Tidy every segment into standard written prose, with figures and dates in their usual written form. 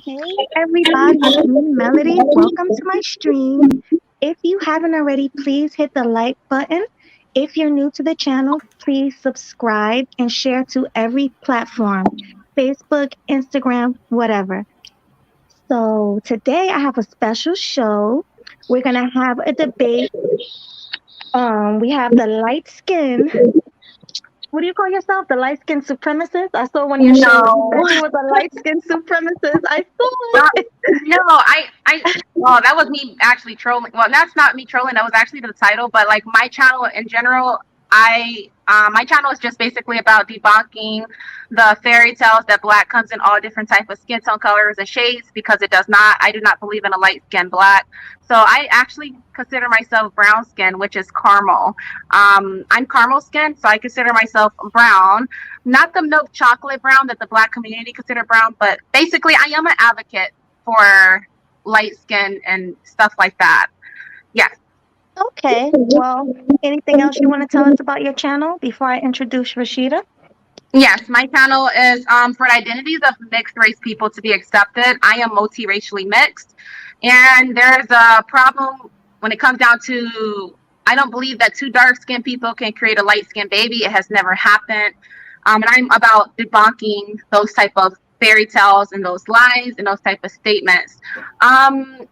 Hey everybody, it's me, Melody. Welcome to my stream. If you haven't already, please hit the like button. If you're new to the channel, please subscribe and share to every platform, Facebook, Instagram, whatever. So today I have a special show. We're gonna have a debate. We have the light skin. What do you call yourself? The light skin supremacist? I saw one of your shows. You No, said you was a light skin supremacist. I saw well, it. no, well, that was me actually trolling. Well, that's not me trolling. That was actually the title. But like my channel in general, my channel is just basically about debunking the fairy tales that black comes in all different type of skin tone colors and shades because it does not. I do not believe in a light skin black. So I actually consider myself brown skin, which is caramel. I'm caramel skin, so I consider myself brown, not the milk chocolate brown that the black community consider brown, but basically I am an advocate for light skin and stuff like that. Yes. Okay. Well, anything else you want to tell us about your channel before I introduce Rashida? Yes, my channel is for identities of mixed race people to be accepted. I am multiracially mixed, and there's a problem when it comes down to. I don't believe that two dark skinned people can create a light skinned baby. It has never happened, and I'm about debunking those type of fairy tales and those lies and those type of statements. And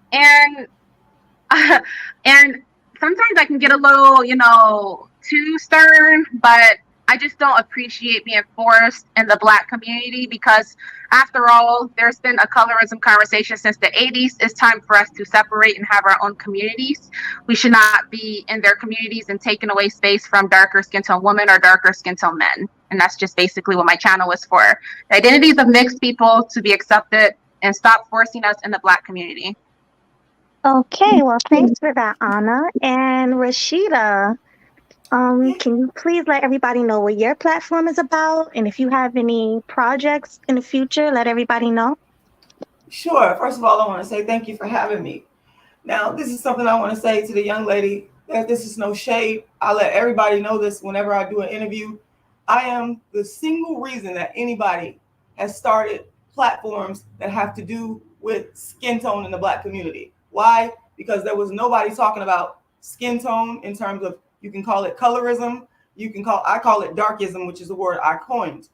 and sometimes I can get a little, too stern, but I just don't appreciate being forced in the black community because, after all, there's been a colorism conversation since the 80s. It's time for us to separate and have our own communities. We should not be in their communities and taking away space from darker skin tone women or darker skin tone men. And that's just basically what my channel is for. The identities of mixed people to be accepted and stop forcing us in the black community. Okay. Well, thanks for that, Anna. And Rashida, can you please let everybody know what your platform is about? And if you have any projects in the future, let everybody know. Sure. First of all, I want to say thank you for having me. Now, this is something I want to say to the young lady that this is no shade. I let everybody know this whenever I do an interview. I am the single reason that anybody has started platforms that have to do with skin tone in the black community. Why? Because there was nobody talking about skin tone in terms of, you can call it colorism, I call it darkism, which is a word I coined.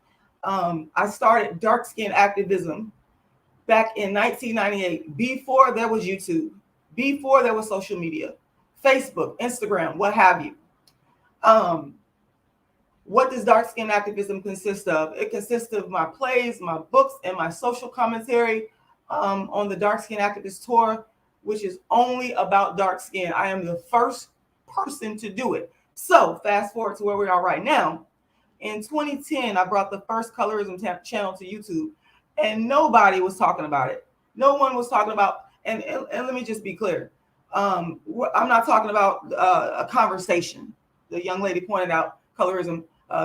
I started dark skin activism back in 1998, before there was YouTube, before there was social media, Facebook, Instagram, what have you. What does dark skin activism consist of? It consists of my plays, my books, and my social commentary on the Dark Skin Activist Tour, which is only about dark skin. I am the first person to do it. So fast forward to where we are right now. In 2010, I brought the first colorism channel to YouTube, and nobody was talking about it. No one was talking about, and let me just be clear. I'm not talking about a conversation. The young lady pointed out colorism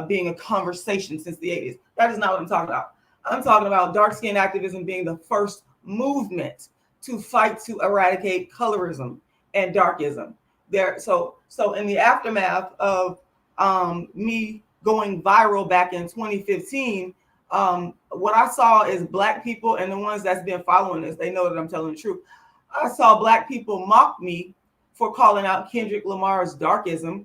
being a conversation since the 80s. That is not what I'm talking about. I'm talking about dark skin activism being the first movement to fight to eradicate colorism and darkism. So in the aftermath of me going viral back in 2015, what I saw is black people, and the ones that's been following this, they know that I'm telling the truth. I saw black people mock me for calling out Kendrick Lamar's darkism.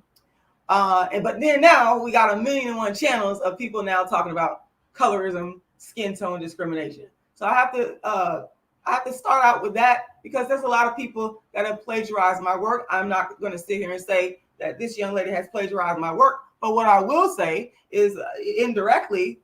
But then now we got 1,000,001 channels of people now talking about colorism, skin tone discrimination. So I have to start out with that because there's a lot of people that have plagiarized my work. I'm not going to sit here and say that this young lady has plagiarized my work. But what I will say is indirectly,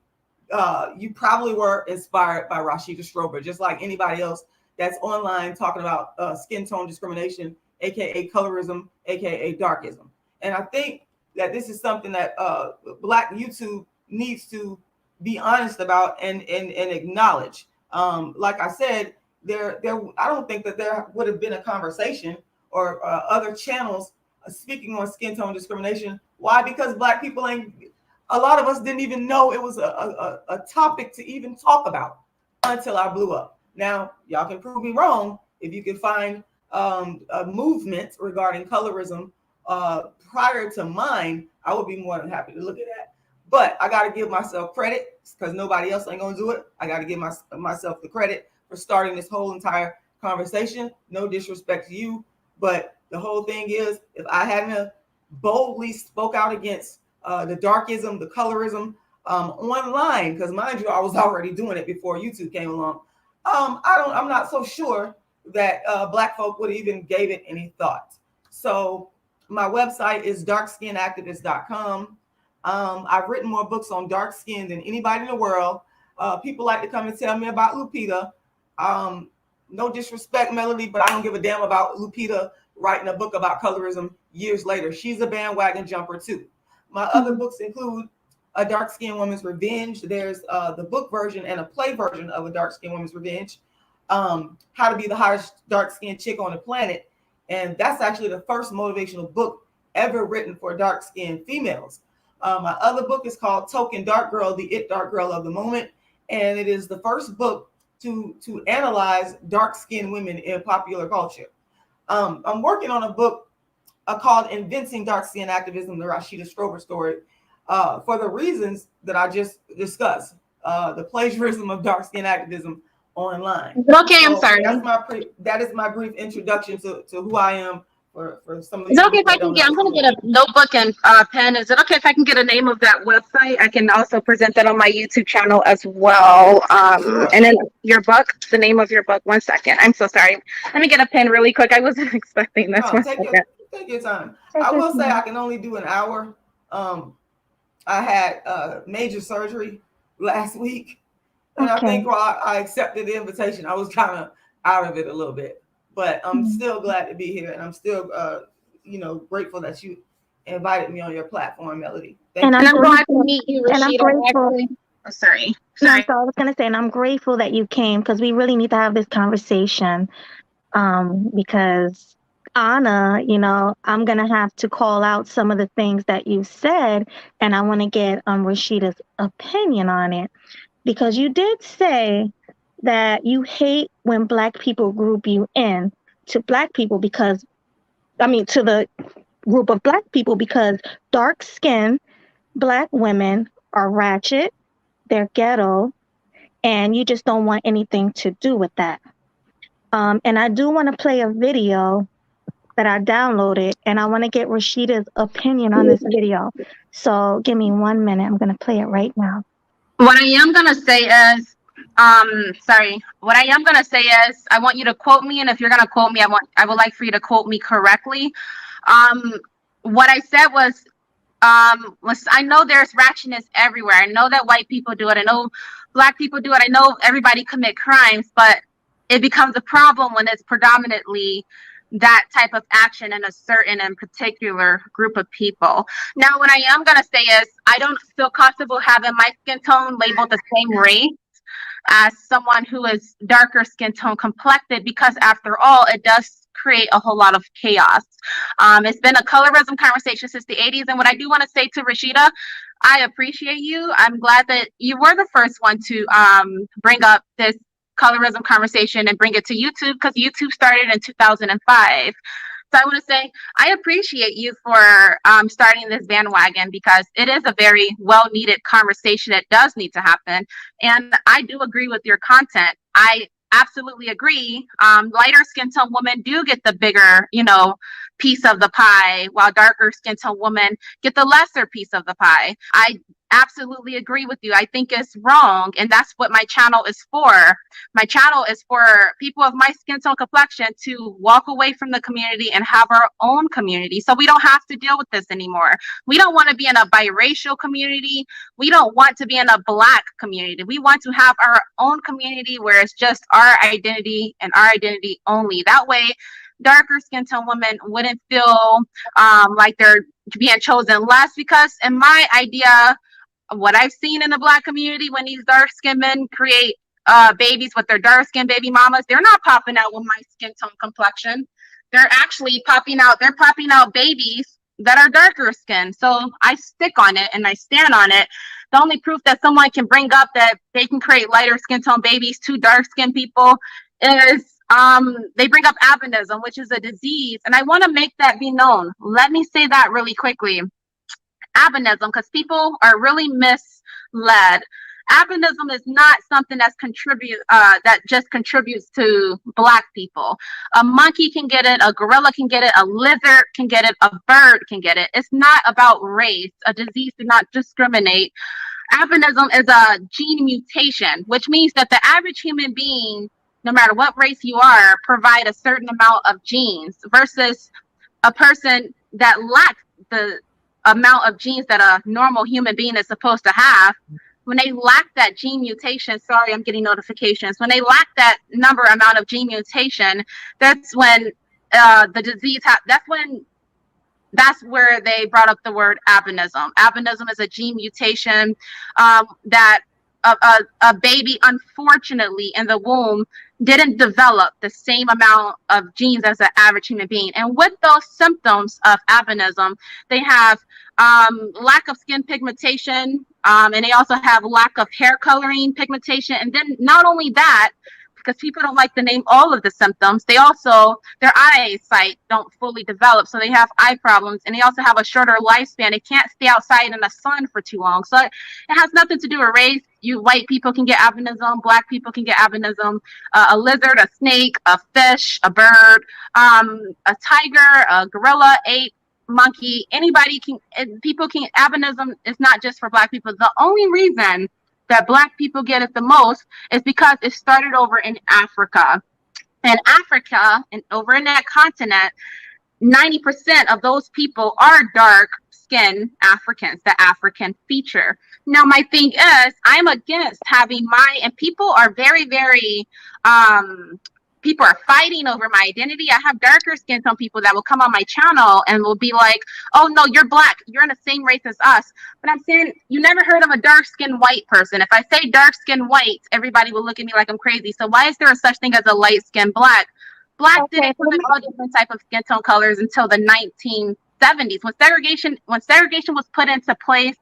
you probably were inspired by Rashida Strober, just like anybody else that's online talking about skin tone discrimination, aka colorism, aka darkism. And I think that this is something that Black YouTube needs to be honest about and acknowledge. Like I said, I don't think that there would have been a conversation or other channels speaking on skin tone discrimination. Why? Because Black people ain't. A lot of us didn't even know it was a topic to even talk about until I blew up. Now, y'all can prove me wrong if you can find a movement regarding colorism prior to mine. I would be more than happy to look at that. But I got to give myself credit because nobody else ain't going to do it. I got to give myself the credit for starting this whole entire conversation. No disrespect to you, but the whole thing is, if I hadn't boldly spoke out against the darkism, the colorism online, because mind you, I was already doing it before YouTube came along. I'm not so sure that Black folk would even gave it any thought. So my website is darkskinactivist.com. I've written more books on dark skin than anybody in the world. People like to come and tell me about Lupita. No disrespect, Melody, but I don't give a damn about Lupita writing a book about colorism years later. She's a bandwagon jumper too. My other books include A Dark Skinned Woman's Revenge. There's the book version and a play version of A Dark Skinned Woman's Revenge. How to Be the Hottest Dark Skinned Chick on the Planet. And that's actually the first motivational book ever written for dark skinned females. My other book is called Token Dark Girl, the It Dark Girl of the Moment. And it is the first book to analyze dark skinned women in popular culture. I'm working on a book called Inventing Dark Skin Activism, the Rashida Strober story, for the reasons that I just discussed, the plagiarism of dark skin activism online. Okay, I'm sorry. That is my brief introduction to who I am for some of these. Is it okay if I can I'm going to get a notebook and pen. Is it okay if I can get a name of that website? I can also present that on my YouTube channel as well. Sure. And then your book, the name of your book. 1 second. I'm so sorry. Let me get a pen really quick. I wasn't expecting this. Take your time. I will say I can only do an hour. I had major surgery last week. And I think while I accepted the invitation, I was kind of out of it a little bit. But I'm still glad to be here. And I'm still, grateful that you invited me on your platform, Melody. And I'm glad to meet you, Rashida. And I'm grateful. Oh, sorry. No, so I was going to say, and I'm grateful that you came, because we really need to have this conversation. Because ONNA, I'm going to have to call out some of the things that you said. And I want to get Rashida's opinion on it. Because you did say that you hate when Black people group you in to Black people to the group of Black people, because dark-skinned Black women are ratchet, they're ghetto, and you just don't want anything to do with that. And I do want to play a video that I downloaded, and I want to get Rashida's opinion on this video. So give me 1 minute. I'm going to play it right now. What I am going to say is, I want you to quote me, and if you're going to quote me, I would like for you to quote me correctly. What I said was I know there's ratchetness everywhere. I know that white people do it. I know Black people do it. I know everybody commit crimes, but it becomes a problem when it's predominantly that type of action in a certain and particular group of people. Now, what I am going to say is I don't feel comfortable having my skin tone labeled the same race as someone who is darker skin tone complected, because after all, it does create a whole lot of chaos. It's been a colorism conversation since the 80s. And what I do want to say to Rashida, I appreciate you. I'm glad that you were the first one to bring up this colorism conversation and bring it to YouTube, because YouTube started in 2005. So I want to say I appreciate you for starting this bandwagon, because it is a very well-needed conversation. It does need to happen. And I do agree with your content. I absolutely agree. Lighter skin tone women do get the bigger, piece of the pie, while darker skin tone women get the lesser piece of the pie. I absolutely agree with you. I think it's wrong, and that's what my channel is for. My channel is for people of my skin tone complexion to walk away from the community and have our own community, so we don't have to deal with this anymore. We don't want to be in a biracial community. We don't want to be in a Black community. We want to have our own community where it's just our identity and our identity only. That way, darker skin tone women wouldn't feel like they're being chosen less, because in my idea, what I've seen in the Black community, when these dark skinned men create babies with their dark skinned baby mamas, they're not popping out with my skin tone complexion. They're actually popping out babies that are darker skin. So I stick on it and I stand on it. The only proof that someone can bring up that they can create lighter skin tone babies to dark skinned people is they bring up albinism, which is a disease. And I want to make that be known. Let me say that really quickly. Albinism, because people are really misled. Albinism is not something that just contributes to Black people. A monkey can get it, a gorilla can get it, a lizard can get it, a bird can get it. It's not about race. A disease does not discriminate. Albinism is a gene mutation, which means that the average human being, no matter what race you are, provide a certain amount of genes versus a person that lacks the amount of genes that a normal human being is supposed to have. When they lack that gene mutation, sorry, I'm getting notifications. When they lack that amount of gene mutation, that's when the disease, that's where they brought up the word albinism. Albinism is a gene mutation that a baby, unfortunately, in the womb didn't develop the same amount of genes as an average human being. And with those symptoms of albinism, they have lack of skin pigmentation, and they also have lack of hair coloring pigmentation. And then not only that, because people don't like to name all of the symptoms, they also, their eyesight don't fully develop, so they have eye problems, and they also have a shorter lifespan. They can't stay outside in the sun for too long. So it has nothing to do with race. You white people can get albinism, Black people can get albinism, a lizard, a snake, a fish, a bird, a tiger, a gorilla, ape, monkey, anybody can, people can, albinism is not just for Black people. The only reason that Black people get it the most is because it started over in Africa. And Africa, and over in that continent, 90% of those people are dark skinned Africans, the African feature. Now, my thing is, I'm against having and people are very, very, people are fighting over my identity. I have darker skin tone people that will come on my channel and will be like, oh no, you're Black, you're in the same race as us. But I'm saying, you never heard of a dark skinned white person. If I say dark skinned white, everybody will look at me like I'm crazy. So why is there a such thing as a light skinned Black? Black didn't come in all different type of skin tone colors until the 1970s. When segregation was put into place,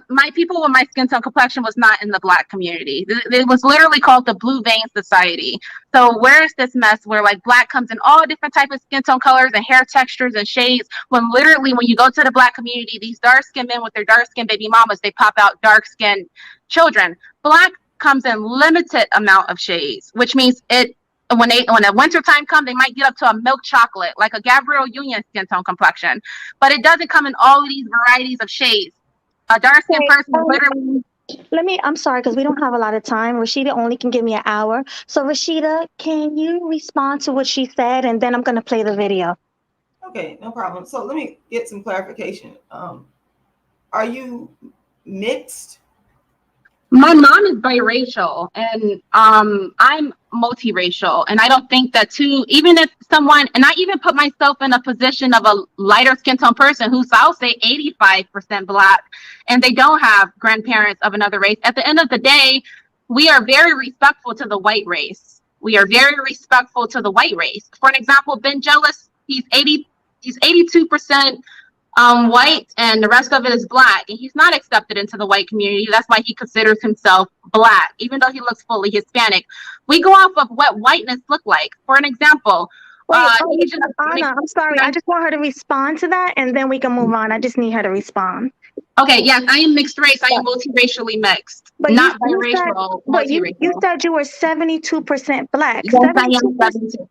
my people with my skin tone complexion was not in the Black community. It was literally called the Blue Vein Society. So where is this mess where like Black comes in all different types of skin tone colors and hair textures and shades, when literally when you go to the Black community, these dark skinned men with their dark skinned baby mamas, they pop out dark skinned children. Black comes in limited amount of shades, which means when the winter time comes, they might get up to a milk chocolate, like a Gabrielle Union skin tone complexion, but it doesn't come in all of these varieties of shades. A dark skinned person literally. I'm sorry, because we don't have a lot of time. Rashida only can give me an hour. So Rashida, can you respond to what she said, and then I'm going to play the video. Okay, no problem. So let me get some clarification. Are you mixed? My mom is biracial, and I'm multiracial, and I don't think that even if someone, and I even put myself in a position of a lighter skin tone person who's, I'll say 85% Black, and they don't have grandparents of another race. At the end of the day, we are very respectful to the white race. We are very respectful to the white race. For an example, Ben Jealous, he's 82% white, and the rest of it is Black, and he's not accepted into the white community. That's why he considers himself Black, even though he looks fully Hispanic. We go off of what whiteness look like. For an example, ONNA, I'm sorry, I just want her to respond to that, and then we can move on. I just need her to respond. Okay, yes, I am mixed race. I am multiracially mixed, but not biracial. But you said you were 72% Black. Yes, I am 72.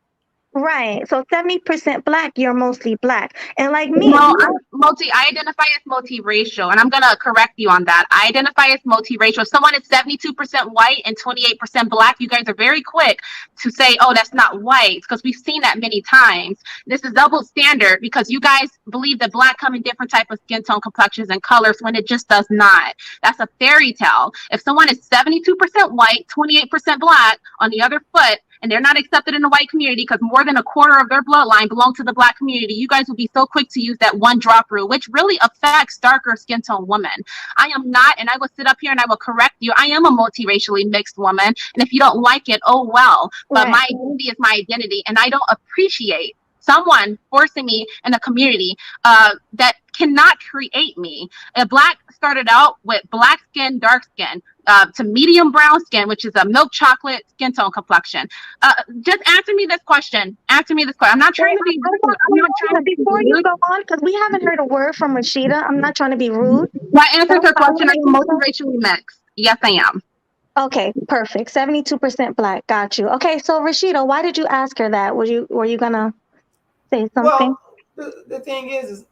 Right. So 70% Black, you're mostly Black. And like me. No, I identify as multiracial, and I'm going to correct you on that. I identify as multiracial. If someone is 72% white and 28% Black, you guys are very quick to say, oh, that's not white, because we've seen that many times. This is double standard because you guys believe that Black come in different type of skin tone complexions and colors when it just does not. That's a fairy tale. If someone is 72% white, 28% Black on the other foot, and they're not accepted in the white community because more than a quarter of their bloodline belong to the Black community, you guys will be so quick to use that one drop rule, which really affects darker skin tone women. I am not, and I will sit up here and I will correct you. I am a multiracially mixed woman, and if you don't like it, oh well. But my identity is my identity, and I don't appreciate someone forcing me in a community that cannot create me. Black started out with Black skin, dark skin, to medium brown skin, which is a milk chocolate skin tone complexion. Just answer me this question. Answer me this question. I'm not trying to be rude. Before you go on, because we haven't heard a word from Rashida, I'm not trying to be rude. My answer to her question, I am multiracially mixed. Yes, I am. Okay, perfect. 72% black. Got you. Okay, so Rashida, why did you ask her that? Were you gonna say something? Well, the thing is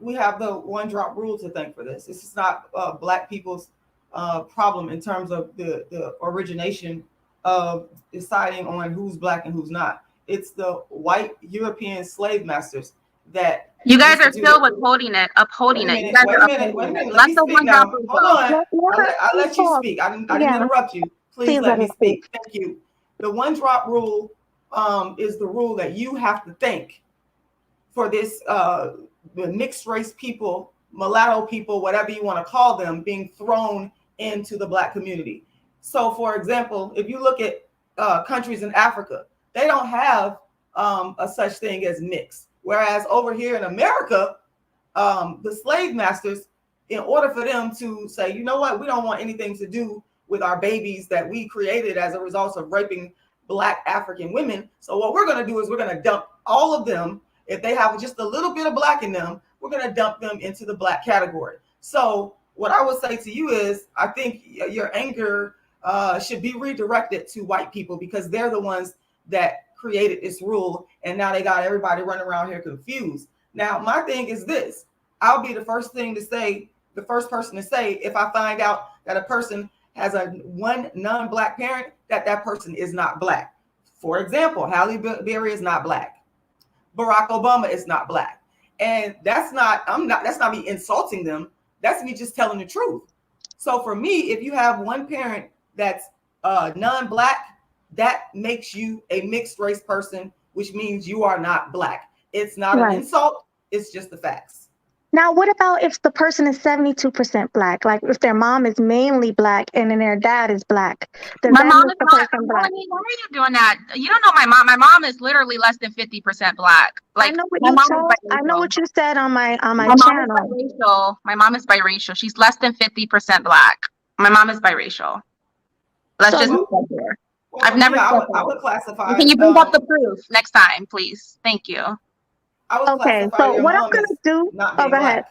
we have the one drop rule to thank for this. This is not Black people's problem in terms of the origination of deciding on who's Black and who's not. It's the white European slave masters that You guys are instituted. still withholding it, upholding it. You guys Wait are a minute, wait a upholding it. minute. Let Let me the speak one drop now. rule Hold go. on. I'll let you Talk. speak. I didn't Yeah, interrupt you. Please please let let me her speak. speak. Thank you. The one drop rule is the rule that you have to thank for this the mixed race people, mulatto people, whatever you want to call them, being thrown into the Black community. So, for example, if you look at countries in Africa, they don't have a such thing as mixed. Whereas over here in America, the slave masters, in order for them to say, you know what, we don't want anything to do with our babies that we created as a result of raping Black African women. So what we're going to do is we're going to dump all of them. If they have just a little bit of Black in them, we're going to dump them into the Black category. So what I would say to you is, I think your anger should be redirected to white people, because they're the ones that created this rule, and now they got everybody running around here confused. Now, my thing is this: I'll be the first person to say, if I find out that a person has a one non-Black parent, that person is not Black. For example, Halle Berry is not Black. Barack Obama is not Black. And that's not me insulting them. That's me just telling the truth. So for me, if you have one parent that's non-Black, that makes you a mixed race person, which means you are not Black. It's not an Right. insult. It's just the facts. Now, what about if the person is 72% black? Like if their mom is mainly black and then their dad is black, does My that mom make is the not. person black? Melanie, why are you doing that? You don't know my mom. My mom is literally less than 50% Black. I Like know what my you mom is told. I know biracial. what you said on my My mom is channel. biracial. My mom is biracial. She's less than 50% Black. My mom is biracial. Let's So just you, be clear. Well, I've for me, never I said would that. classify Can you bring up the proof next time, please? Thank you. okay? So your what I'm mom gonna as do? not Oh, being go ahead.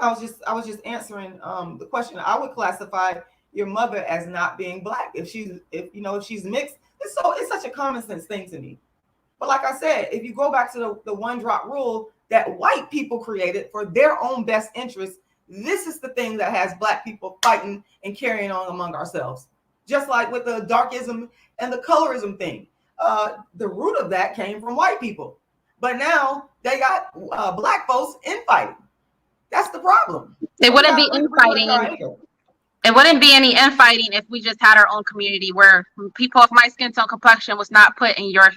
Black. I was just answering the question. I would classify your mother as not being Black if she's mixed. It's such a common sense thing to me. But like I said, if you go back to the one drop rule that white people created for their own best interest, this is the thing that has Black people fighting and carrying on among ourselves. Just like with the darkism and the colorism thing. The root of that came from white people. But now they got Black folks infighting. That's the problem. It So we wouldn't got be to redirect our infighting. anger. It wouldn't be any infighting if we just had our own community where people of my skin tone complexion was not put in your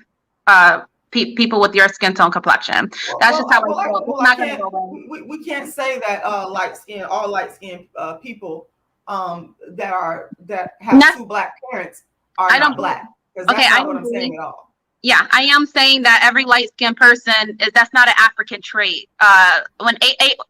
people with your skin tone complexion. That's just how I feel. It's I not going to can't. go away. We can't say that all light skin people that have Not, two Black parents are I don't. not Black, because Okay, that's I not what I'm saying agree. at all. Yeah, I am saying that every light skinned person that's not an African trait. When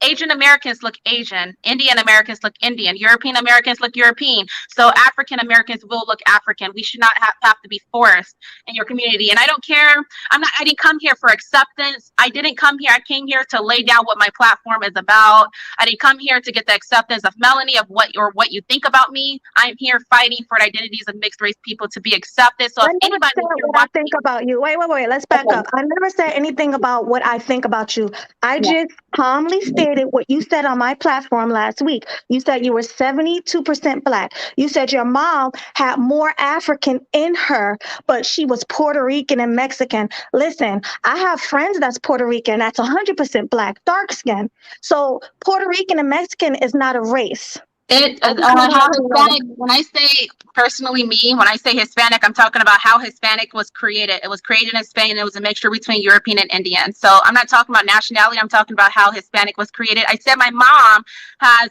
Asian Americans look Asian, Indian Americans look Indian, European Americans look European. So African Americans will look African. We should not have to be forced in your community. And I don't care. I didn't come here for acceptance. I didn't come here. I came here to lay down what my platform is about. I didn't come here to get the acceptance of Melanie of what you think about me. I'm here fighting for the identities of mixed race people to be accepted. So I if never anybody said here what I wants think me, about you. Wait. Let's back okay. up. I never said anything about what I think about you. I Yeah. just calmly stated what you said on my platform last week. You said you were 72% black. You said your mom had more African in her, but she was Puerto Rican and Mexican. Listen, I have friends that's Puerto Rican, that's 100% black, dark skin. So Puerto Rican and Mexican is not a race. I just want you How to know that. Hispanic, when I say personally me, when I say Hispanic, I'm talking about how Hispanic was created. It was created in Spain. It was a mixture between European and Indian. So I'm not talking about nationality. I'm talking about how Hispanic was created. I said my mom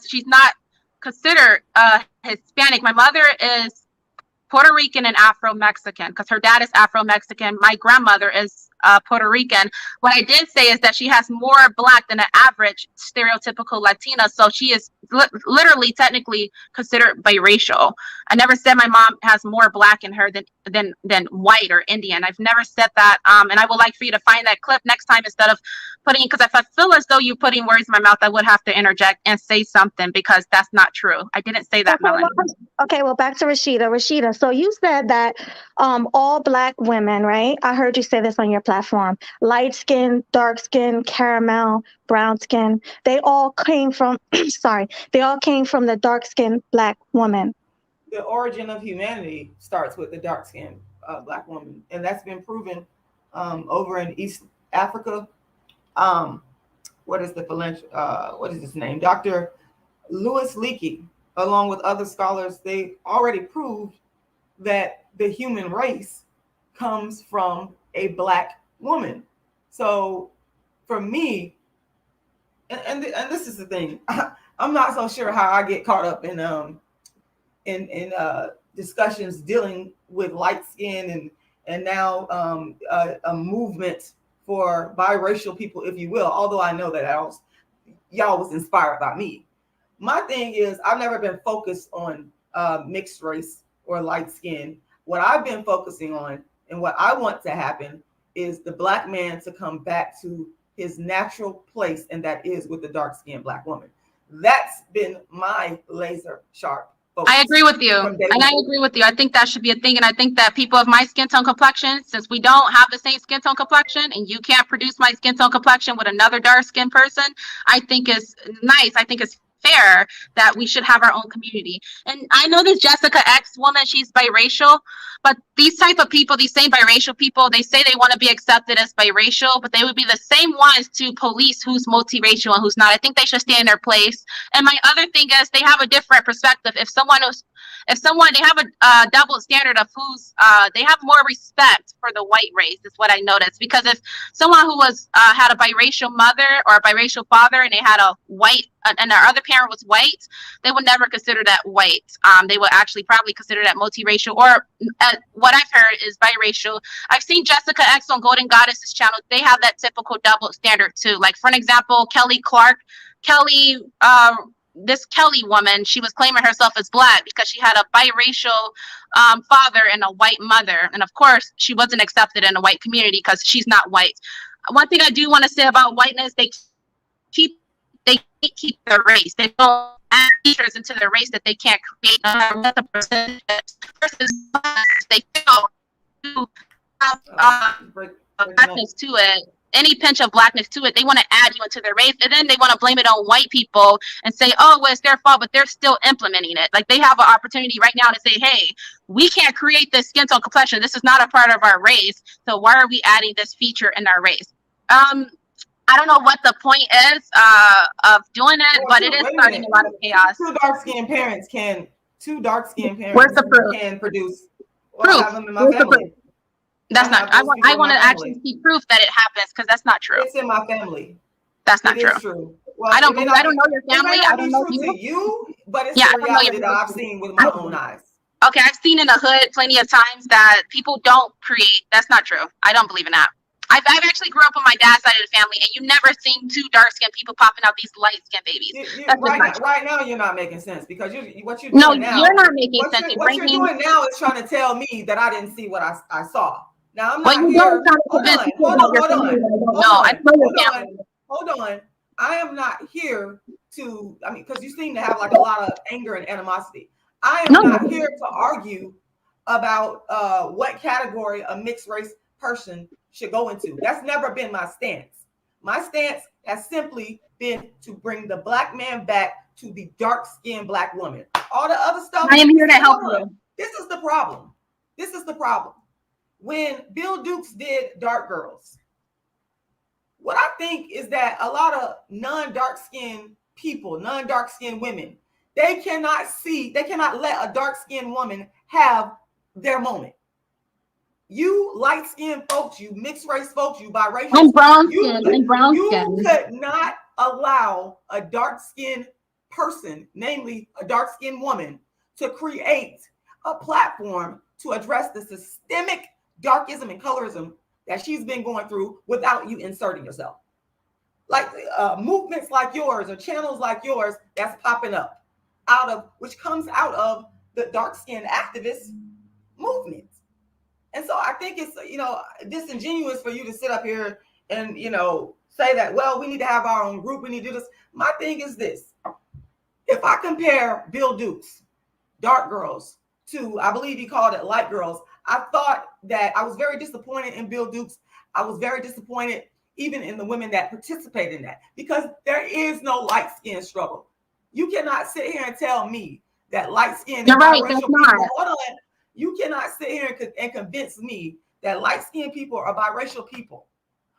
she's not considered Hispanic. My mother is Puerto Rican and Afro-Mexican because her dad is Afro-Mexican. My grandmother is Puerto Rican. What I did say is that she has more black than an average stereotypical Latina. So she is literally technically considered biracial. I never said my mom has more black in her than white or Indian. I've never said that. And I would like for you to find that clip next time instead of putting, because if I feel as though you're putting words in my mouth, I would have to interject and say something because that's not true. I didn't say that, Melanie. Okay, well, back to Rashida. Rashida, so you said that all black women, right? I heard you say this on your platform. Light skin, dark skin, caramel, brown skin. They all came from, sorry, they all came from the dark skinned black woman. The origin of humanity starts with the dark skinned black woman. And that's been proven over in East Africa. What is his name? Dr. Louis Leakey, along with other scholars, they already proved that the human race comes from a black woman. So for me, and this is the thing, I'm not so sure how I get caught up in discussions dealing with light skin and now a movement for biracial people, if you will, although I know that y'all was inspired by me. My thing is, I've never been focused on mixed race or light skin. What I've been focusing on and what I want to happen is the black man to come back to his natural place, and that is with the dark-skinned black woman. That's been my laser sharp focus. I agree with you. And I agree with you. I think that should be a thing. And I think that people of my skin tone complexion, since we don't have the same skin tone complexion and you can't produce my skin tone complexion with another dark skinned person, I think it's nice. I think it's fair that we should have our own community. And I know this Jessica X woman, she's biracial, but these type of people, these same biracial people, they say they want to be accepted as biracial, but they would be the same ones to police who's multiracial and who's not. I think they should stay in their place. And my other thing is they have a different perspective. If they have a double standard of who's, they have more respect for the white race is what I noticed. Because if someone who was had a biracial mother or a biracial father and they had a white, and their other parent was white, they would never consider that white. They would actually probably consider that multiracial, or what I've heard is biracial. I've seen Jessica X on Golden Goddess's channel. They have that typical double standard too. Like for an example, this Kelly woman, she was claiming herself as black because she had a biracial father and a white mother. And of course, she wasn't accepted in the white community because she's not white. One thing I do want to say about whiteness, they keep their race. They don't add features into their race that they can't create, no matter what the percentage versus they fail to have blackness to it. Any pinch of blackness to it, they want to add you into their race, and then they want to blame it on white people and say, oh, well, it's their fault, but they're still implementing it. Like they have an opportunity right now to say, hey, we can't create this skin tone complexion. This is not a part of our race. So why are we adding this feature in our race? I don't know what the point is of doing it, but it is starting a lot of chaos. Two dark-skinned parents can produce. Proof. I have them in my family. That's not. I want to actually see proof that it happens, because that's not true. It's in my family. That's not true. True. Well, I don't know your family. I don't know you, but it's the reality that I've seen with my own eyes. Okay, I've seen in the hood plenty of times that people don't create. That's not true. I don't believe in that. I've actually grew up on my dad's side of the family, and you never seen two dark-skinned people popping out these light-skinned babies. Right now, you're not making sense, because what you're doing now. No, you're not making sense. What you're doing now is trying to tell me that I didn't see what I saw. Now I'm not here. Hold on. I am not here to. I mean, because you seem to have like a lot of anger and animosity. I am not here to argue about what category a mixed race person should go into. That's never been my stance. My stance has simply been to bring the black man back to the dark-skinned black woman. All the other stuff. I am here to help you. This is the problem. When Bill Dukes did Dark Girls, what I think is that a lot of non-dark-skinned people, non-dark-skinned women, they cannot let a dark-skinned woman have their moment. You light-skinned folks, you mixed race folks, you biracial, I'm brown skin. You could not allow a dark-skinned person, namely a dark-skinned woman, to create a platform to address the systemic darkism and colorism that she's been going through without you inserting yourself. Like movements like yours or channels like yours that's popping up which comes out of the dark-skinned activist movement. And so I think it's, disingenuous for you to sit up here and, say that, well, we need to have our own group. We need to do this. My thing is this. If I compare Bill Duke's dark girls to, I believe he called it light girls, I thought that I was very disappointed in Bill Duke's. I was very disappointed even in the women that participate in that, because there is no light skin struggle. You cannot sit here and tell me that light skin and biracial people, hold on, you cannot sit here and convince me that light skinned people or biracial people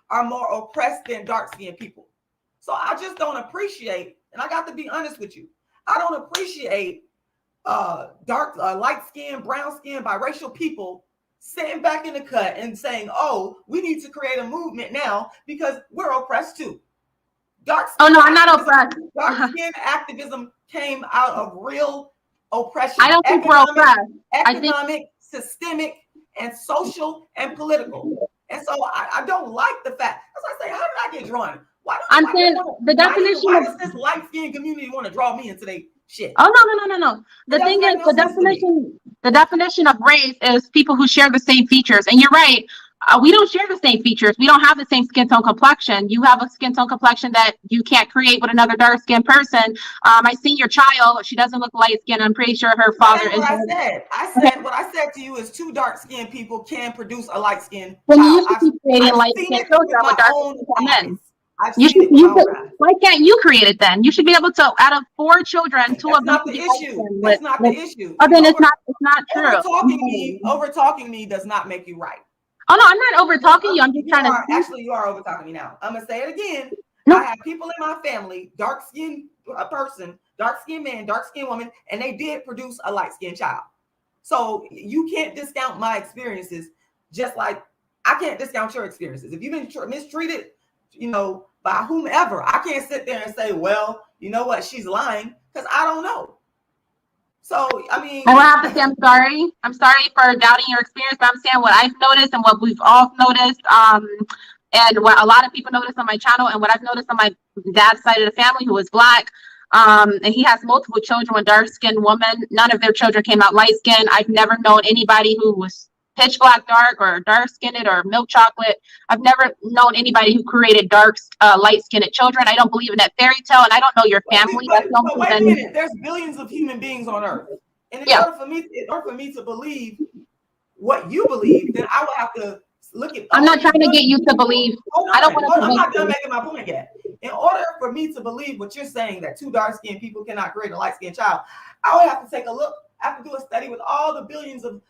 are more oppressed than dark skinned people. So I just don't appreciate, and I got to be honest with you, I don't appreciate light skinned, brown skinned, biracial people sitting back in the cut and saying, oh, we need to create a movement now because we're oppressed too. I'm not oppressed. Dark skin activism came out of real oppression. I don't think we're oppressed. Economic, systemic, and social and political. And so I don't like the fact. As I say, how did I get drawn? Why does this light skinned community want to draw me into their shit? Oh no. The thing is, the definition of race is people who share the same features. And you're right. We don't share the same features. We don't have the same skin tone complexion. You have a skin tone complexion that you can't create with another dark skinned person. I seen your child. She doesn't look light skinned. I'm pretty sure her father is. What I said to you is 2 dark skinned people can produce a light skinned child. You should be creating light skinned children with dark men. Why can't you create it then? You should be able to, out of 4 children, 2 of them. That's not the issue. That's not the issue. Oh, then it's not true. Over talking me does not make you right. Oh no, I'm not over talking you. I'm just trying to. Actually, you are over talking me now. I'm gonna say it again. No. I have people in my family, dark skinned person, dark skinned man, dark skinned woman, and they did produce a light skinned child. So you can't discount my experiences, just like I can't discount your experiences. If you've been mistreated, by whomever, I can't sit there and say, well, you know what, she's lying, because I don't know. So, I mean, I will have to say I'm sorry. I'm sorry for doubting your experience, but I'm saying what I've noticed and what we've all noticed, and what a lot of people noticed on my channel, and what I've noticed on my dad's side of the family, who is Black, and he has multiple children with dark-skinned women. None of their children came out light-skinned. I've never known anybody who was pitch black dark or dark skinned or milk chocolate. I've never known anybody who created light skinned children. I don't believe in that fairy tale, and I don't know your family. But wait a minute, there's billions of human beings on earth. And in order for me to believe what you believe, then I would have to look at. I'm not trying to get you to believe. I don't want to. I'm not done making my point yet. In order for me to believe what you're saying, that 2 dark-skinned people cannot create a light-skinned child, I would have to take a look. I have to do a study with all the billions of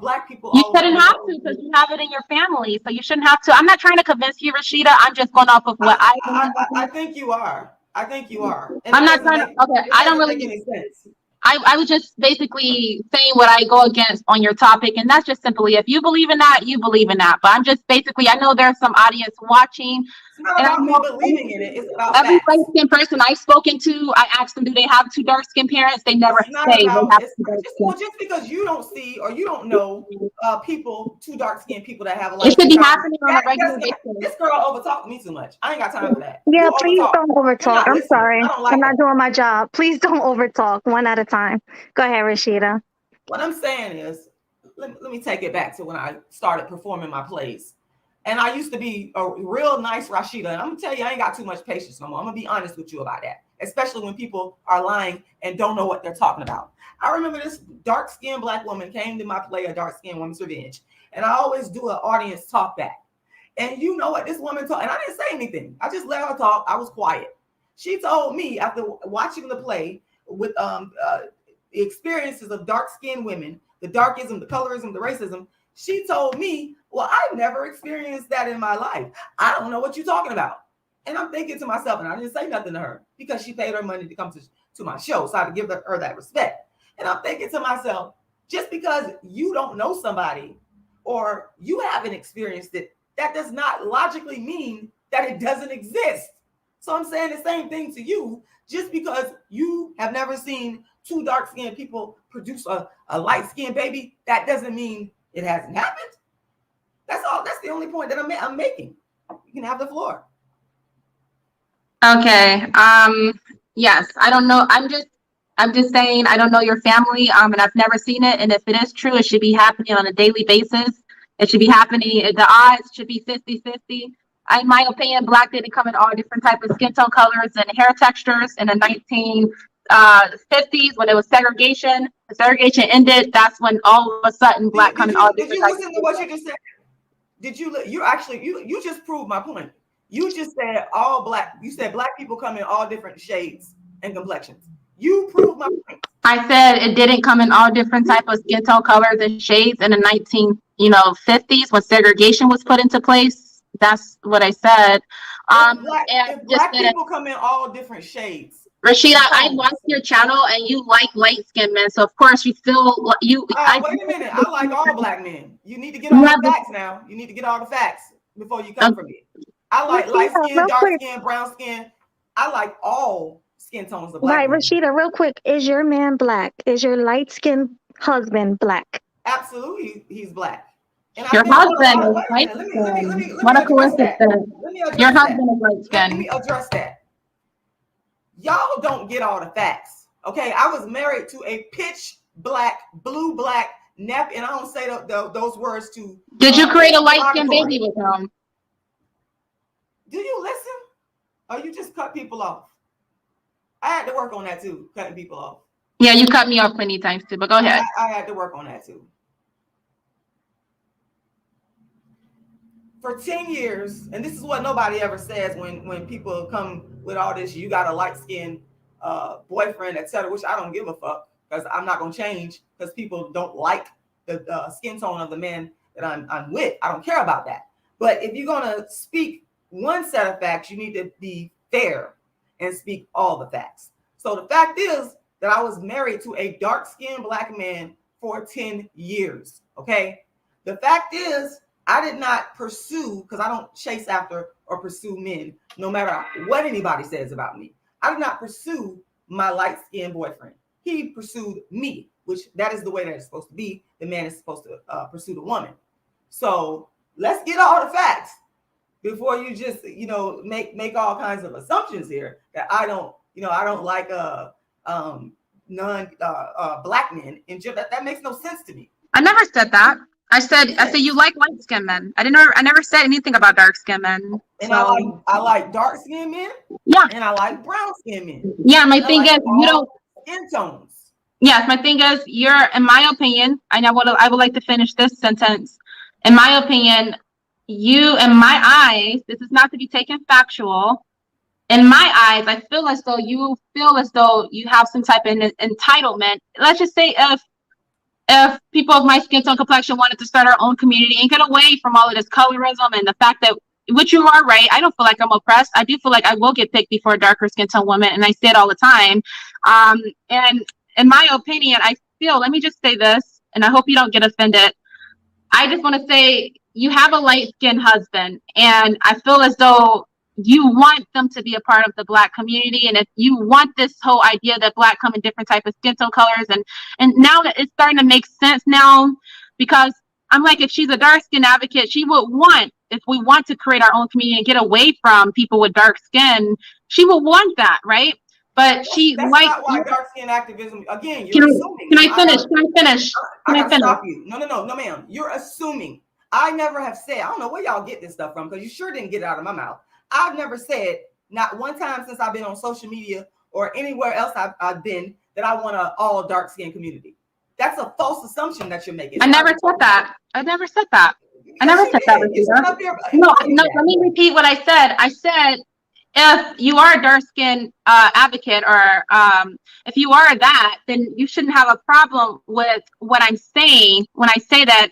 Black people. You shouldn't have to, because you have it in your family, so you shouldn't have to. I'm not trying to convince you, Rashida. I'm just going off of what I think you are. I think you are. And I'm not trying to. Okay, I don't really make any sense. I was just basically saying what I go against on your topic, and that's just simply, if you believe in that, you believe in that. But I'm just basically, I know there's some audience watching. It's not about me believing in it. It's about every light-skinned person I've spoken to, I asked them, do they have 2 dark-skinned parents? They never say they have 2 dark-skinned. Just because you don't see or you don't know people, 2 dark-skinned people that have a light. It should be happening on a regular basis. This girl overtalked me too much. I ain't got time for that. Yeah, please don't overtalk. I'm sorry. I'm not doing my job. Please don't overtalk. One at a time. Go ahead, Rashida. What I'm saying is, let me take it back to when I started performing my plays. And I used to be a real nice Rashida. And I'm gonna tell you, I ain't got too much patience no more. I'm gonna be honest with you about that, especially when people are lying and don't know what they're talking about. I remember this dark-skinned Black woman came to my play, A Dark-Skinned Woman's Revenge. And I always do an audience talk back. And you know what this woman talked, and I didn't say anything. I just let her talk. I was quiet. She told me, after watching the play with the experiences of dark-skinned women, the darkism, the colorism, the racism, she told me, well, I've never experienced that in my life. I don't know what you're talking about. And I'm thinking to myself, and I didn't say nothing to her because she paid her money to come to my show. So I had to give her that respect. And I'm thinking to myself, just because you don't know somebody or you haven't experienced it, that does not logically mean that it doesn't exist. So I'm saying the same thing to you. Just because you have never seen 2 dark-skinned people produce a light-skinned baby, that doesn't mean it hasn't happened. That's That's the only point that I'm making. You can have the floor. Okay. Yes, I don't know. I'm just saying I don't know your family. And I've never seen it. And if it is true, it should be happening on a daily basis. It should be happening. The odds should be 50-50. In my opinion, Black didn't come in all different types of skin tone colors and hair textures in the 1950s when it was segregation. The segregation ended. That's when all of a sudden Black come in all different types. Did you listen to what you just said? Did you? You just proved my point. You just said all Black. You said Black people come in all different shades and complexions. You proved my point. I said it didn't come in all different type of skin tone colors and shades in the 1950s when segregation was put into place. That's what I said. If Black people come in all different shades. Rashida, I watch your channel and you like light skinned men, so of course you feel you. Wait a minute, I like all Black men. You need to get all the facts now. You need to get all the facts before you come for me. I like light skin, dark skin, brown skin. I like all skin tones of Black. Right, Rashida, real quick, is your man Black? Is your light skinned husband Black? Absolutely, he's Black. And your husband is light skinned. What a coincidence! Your husband is light skinned. Let me address that. Y'all don't get all the facts, okay? I was married to a pitch black, blue black nap, and I don't say those words to. Did you create a light skinned baby with him? Do you listen, or you just cut people off? I had to work on that too, cutting people off. Yeah, you cut me off many times too, but go ahead. I had to work on that too. For 10 years, and this is what nobody ever says when people come with all this, you got a light-skinned boyfriend, etc., which I don't give a fuck, because I'm not going to change because people don't like the skin tone of the man that I'm with. I don't care about that. But if you're going to speak one set of facts, you need to be fair and speak all the facts. So the fact is that I was married to a dark-skinned Black man for 10 years, okay? The fact is, I did not pursue, because I don't chase after or pursue men, no matter what anybody says about me. I did not pursue my light-skinned boyfriend. He pursued me, which that is the way that it's supposed to be. The man is supposed to pursue the woman. So let's get all the facts before you just, make all kinds of assumptions here that I don't like Black men. And that makes no sense to me. I never said that. I said you like light skinned men. I never said anything about dark skinned men. And so. I like dark skinned men. Yeah. And I like brown skinned men. Yeah, my thing is you don't skin tones. Yes, my thing is in my opinion, I would like to finish this sentence. In my opinion, you, in my eyes, this is not to be taken factual. In my eyes, I feel as though you have some type of entitlement. Let's just say if people of my skin tone complexion wanted to start our own community and get away from all of this colorism and the fact that, which you are right, I don't feel like I'm oppressed. I do feel like I will get picked before a darker skin tone woman, and I say it all the time. And in my opinion, let me just say this, and I hope you don't get offended. I just want to say you have a light-skinned husband, and I feel as though you want them to be a part of the Black community, and if you want this whole idea that Black come in different type of skin tone colors, and now that it's starting to make sense now, because I'm like, if she's a dark skin advocate, she would want, if we want to create our own community and get away from people with dark skin, she would want that, right? But that's not why dark skin activism. Again, you're assuming. Can I finish? I gotta stop you. No, ma'am. You're assuming. I never have said. I don't know where y'all get this stuff from, because you sure didn't get it out of my mouth. I've never said, not one time since I've been on social media or anywhere else I've been, that I want an all dark skin community. That's a false assumption that you're making. I never said that. I never said that. No, let me repeat what I said. I said, if you are a dark skin advocate, or if you are that, then you shouldn't have a problem with what I'm saying when I say that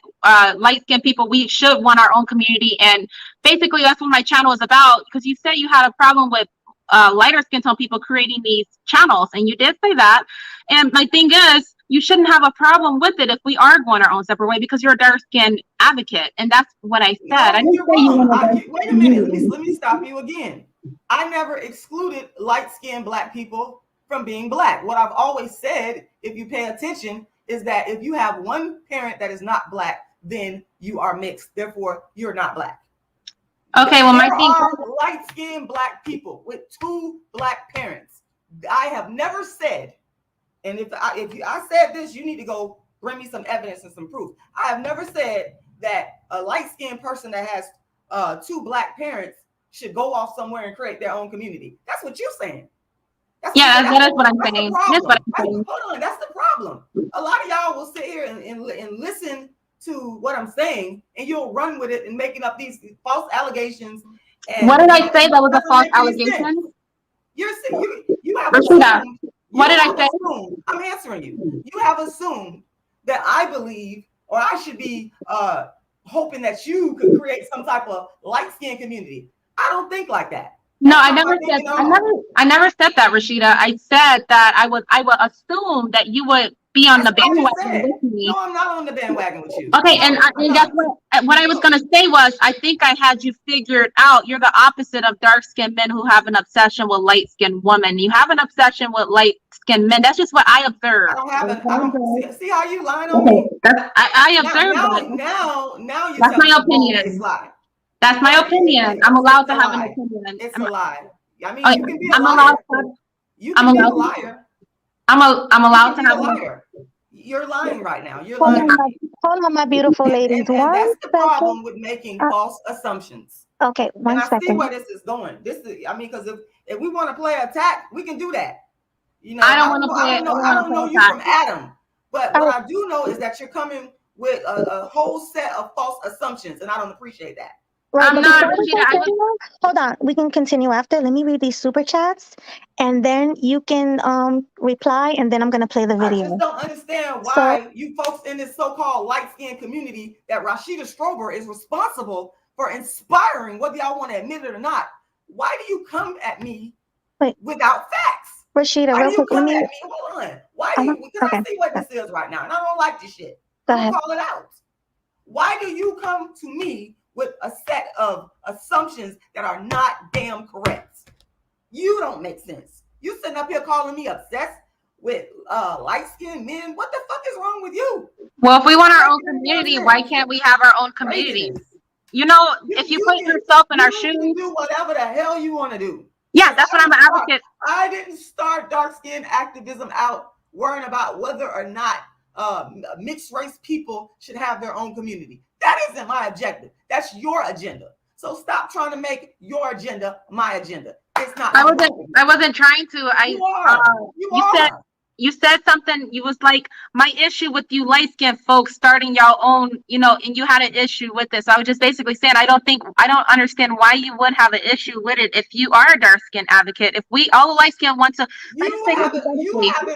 light skinned people, we should want our own community. And basically that's what my channel is about, because you said you had a problem with lighter skin tone people creating these channels, and you did say that. And my thing is, you shouldn't have a problem with it if we are going our own separate way, because you're a dark skin advocate. And that's what I said. I didn't say you want to. Wait a minute. Let me stop you again. I never excluded light-skinned Black people from being Black. What I've always said, if you pay attention, is that if you have one parent that is not Black, then you are mixed. Therefore, you're not black. Okay, well, my there thing. are light-skinned black people with 2 black parents. I have never said, and if I said this, you need to go bring me some evidence and some proof. I have never said that a light-skinned person that has 2 black parents should go off somewhere and create their own community. That's what you're saying. That is what I'm saying. That's what I'm saying. Hold on, that's the problem. A lot of y'all will sit here and listen to what I'm saying, and you'll run with it and making up these false allegations. And what did I say that was a false allegation? You have Rashida, what did I say? I'm answering you. You have assumed that I believe, or I should be hoping that you could create some type of light-skinned community. I don't think like that. No, I never said that, Rashida. I said that I would assume that you would be on the bandwagon with me. No, I'm not on the bandwagon with you. Okay, and that's what I was gonna say was I think I had you figured out. You're the opposite of dark-skinned men who have an obsession with light-skinned women. You have an obsession with light-skinned men. That's just what I observed. See how you lying on me? I observed that. Now you. That's my opinion. That's my opinion. I'm allowed to have an opinion. It's a lie. I mean, you can be a I'm liar. You can be a liar. I'm allowed to have a liar. You're lying right now. You're lying. Hold on, my beautiful ladies. And that's the problem with making false assumptions. Okay, one second. I see where this is going. Because if we want to play attack, we can do that. You know, I don't want to play. I don't know you from Adam, but what I do know is that you're coming with a whole set of false assumptions, and I don't appreciate that. Right, hold on. We can continue after. Let me read these super chats, and then you can reply, and then I'm going to play the video. I just don't understand why you folks in this so-called light-skinned community that Rashida Strober is responsible for inspiring, whether y'all want to admit it or not. Why do you come at me without facts? Rashida, why real do you quick, come at me? Hold on. Why do you? Because I see what this is right now, and I don't like this shit. I'm going to call it out. Why do you come to me with a set of assumptions that are not damn correct? You don't make sense. You sitting up here calling me obsessed with light-skinned men. What the fuck is wrong with you? Well, if we want our own community, why can't we have our own community? You know, if you put yourself in our shoes, do whatever the hell you want to do. Yeah, that's what I'm an advocate. I didn't start dark-skinned activism out worrying about whether or not mixed race people should have their own community. That isn't my objective. That's your agenda. So stop trying to make your agenda my agenda. It's not. I wasn't trying to. You said something. You was like, my issue with you light skinned folks starting your own, and you had an issue with this. I was just basically saying I don't understand why you would have an issue with it if you are a dark skinned advocate. If we all the light skinned want to, you have an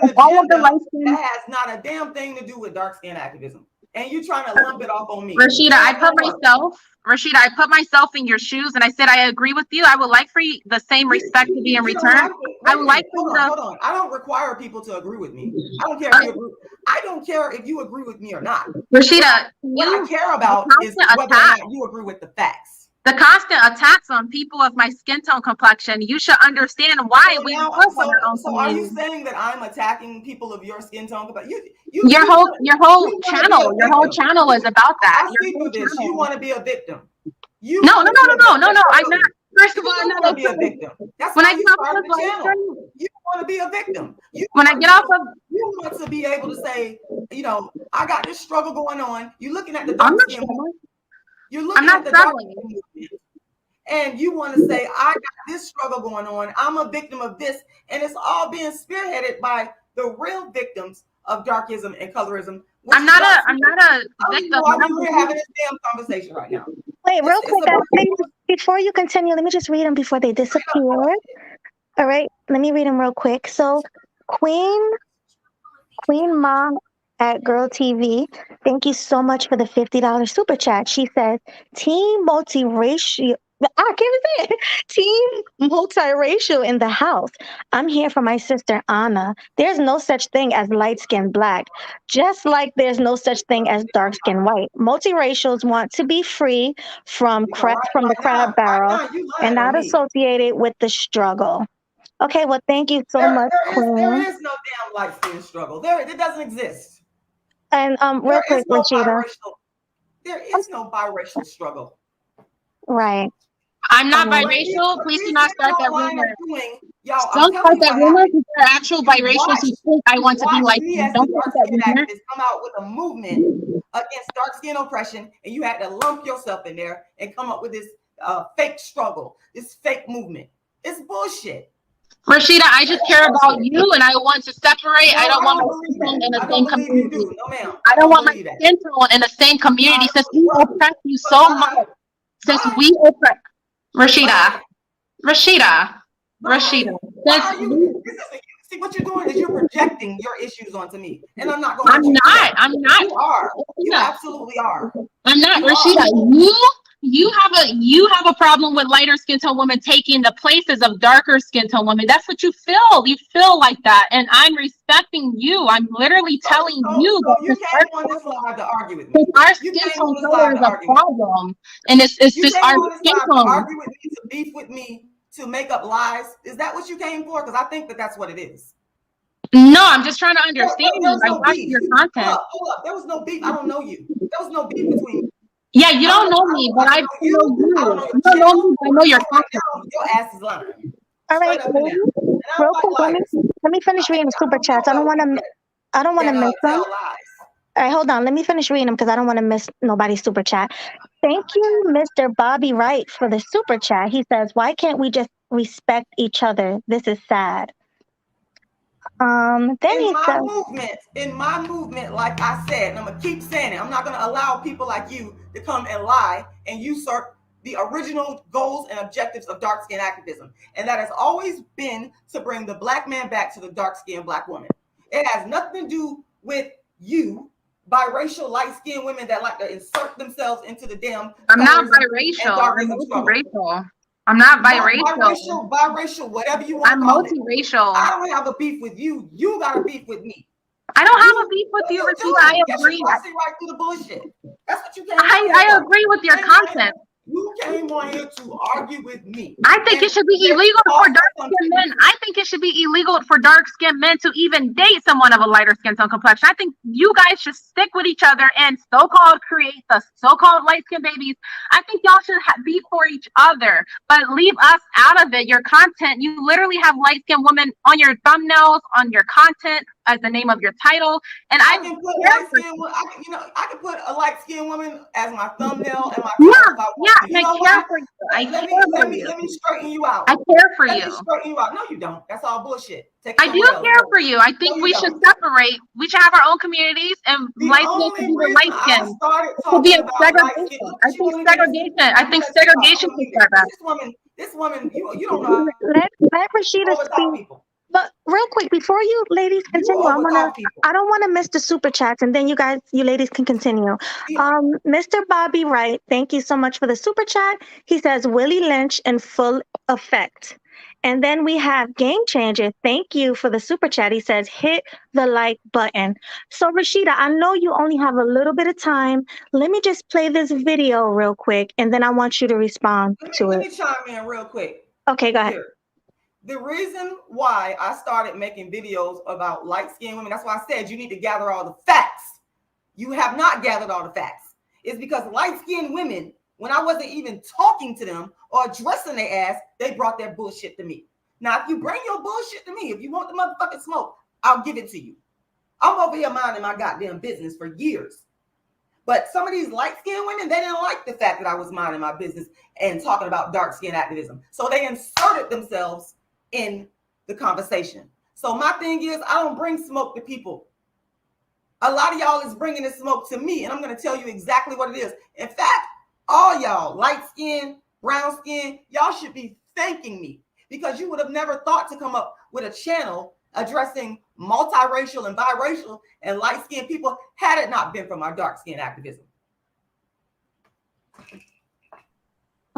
agenda that has not a damn thing to do with dark skinned activism. And you trying to lump it off on me. Rashida, I put myself in your shoes, and I said I agree with you. I would like for the same respect to be in return. I would like hold on. I don't require people to agree with me. I don't care. I don't care if you agree with me or not. Rashida, what I care about is whether or not you agree with the facts. The constant attacks on people of my skin tone complexion, you should understand why we work on our own. So are you saying that I'm attacking people of your skin tone complexion? Your whole channel is about that. I see through this. You want to be a victim. No. I'm not. First of all, I'm not a victim. That's when I start the channel. You want to be a victim. You want to be able to say, I got this struggle going on. You're looking at the dark skin. You're looking at the dark movement, and you want to say, I got this struggle going on. I'm a victim of this. And it's all being spearheaded by the real victims of darkism and colorism. I'm not a victim. We're having this damn conversation right now. Wait, real quick, before you continue, let me just read them before they disappear. All right, let me read them real quick. So, Queen Mom at Girl TV, thank you so much for the $50 super chat. She says, Team multiracial. I can't say it. Team multiracial in the house. I'm here for my sister ONNA. There's no such thing as light-skinned black, just like there's no such thing as dark-skinned white. Multiracials want to be free from the crab barrel and not associated with the struggle. Okay, well, thank you so much, Queen. There is no damn light-skinned struggle. It doesn't exist. And real quick, Rashida. There is no biracial struggle. Right. I'm not Um, biracial. Please do not start that rumor. Y'all, I'm Don't start telling you that what rumor happened. because there are actual biracials who think I want to be like Me you. as the Don't start dark that skinned rumor. activist come out with a movement against dark skin oppression, and you had to lump yourself in there and come up with this fake struggle, this fake movement. It's bullshit. Rashida, I just care about you and I want to separate. No, I don't I want don't my believe skin tone that. in the I don't same believe you community. do. No, ma'am. I I don't don't want my believe that. skin tone in the same community since we oppress you so much. Since we oppress Rashida. Rashida. Rashida. Why are you? See, what you're doing is you're projecting your issues onto me, and I'm not going to let you do that. I'm not. You are. You Rashida. absolutely are. I'm not. You Rashida, are. you have a problem with lighter skin tone women taking the places of darker skin tone women. That's what you feel. You feel like that, and I'm respecting you. I'm literally telling you that you came on this live to argue with me. our skin tone color is a problem, and it's you just came our on this skin live tone. to argue with me, to beef with me, to make up lies. Is that what you came for? Because I think that that's what it is. No, I'm just trying to understand you. I watch your content. Hold up. There was no beef. I don't know you. There was no beef between me. Yeah, you don't know me, but I know you. I don't know You don't know me, but I know your content. Your ass is lying. all right, ladies, real quick, let me finish reading the super chats. I don't want to miss them. All right, hold on. Let me finish reading them because I don't want to miss nobody's super chat. Thank you, Mr. Bobby Wright, for the super chat. He says, "Why can't we just respect each other? This is sad." Then he says, in my movement, like I said, and I'm gonna keep saying it, I'm not gonna allow people like you to come and lie and usurp the original goals and objectives of dark skin activism. And that has always been to bring the black man back to the dark skinned black woman. It has nothing to do with you, biracial light skinned women that like to insert themselves into the damn. I'm not biracial. I'm multiracial. I'm not biracial. Biracial, whatever you want to call it. I'm multiracial. I don't have a beef with you. You got a beef with me. I don't have a beef with you, Rashida. I agree. I see right through the bullshit. That's what you came. I agree with your content. You came on here to argue with me. I think it should be illegal for dark-skinned men. I think it should be illegal for dark-skinned men to even date someone of a lighter skin tone complexion. I think you guys should stick with each other and so-called create the so-called light-skinned babies. I think y'all should be for each other, but leave us out of it. Your content, you literally have light-skinned women on your thumbnails, on your content, as the name of your title, and I can put I can put a light skinned woman as my thumbnail and my I care for you. Let me straighten you out. I care for you. Straighten you out. No, you don't. That's all bullshit. I do care for you. I think we should separate. We should have our own communities, and light skin should be the light skin. Should be a segregation. I think segregation. I think segregation should start back. This woman, you don't know. Let Rashida speak. But real quick, before you ladies continue, I don't want to miss the super chats, and then you ladies can continue. Mr. Bobby Wright, thank you so much for the super chat. He says Willie Lynch in full effect. And then we have Game Changer. Thank you for the super chat. He says, hit the like button. So Rashida, I know you only have a little bit of time. Let me just play this video real quick, and then I want you to respond to it. Let me chime in real quick. Okay, go ahead. The reason why I started making videos about light-skinned women, that's why I said you need to gather all the facts. You have not gathered all the facts. It's because light-skinned women, when I wasn't even talking to them or addressing their ass, they brought that bullshit to me. Now, if you bring your bullshit to me, if you want the motherfucking smoke, I'll give it to you. I'm over here minding my goddamn business for years. But some of these light-skinned women, they didn't like the fact that I was minding my business and talking about dark-skin activism. So they inserted themselves in the conversation. So my thing is, I don't bring smoke to people. A lot of y'all is bringing the smoke to me, and I'm going to tell you exactly what it is. In fact, all y'all, light skin, brown skin, y'all should be thanking me, because you would have never thought to come up with a channel addressing multiracial and biracial and light skinned people had it not been for my dark skin activism.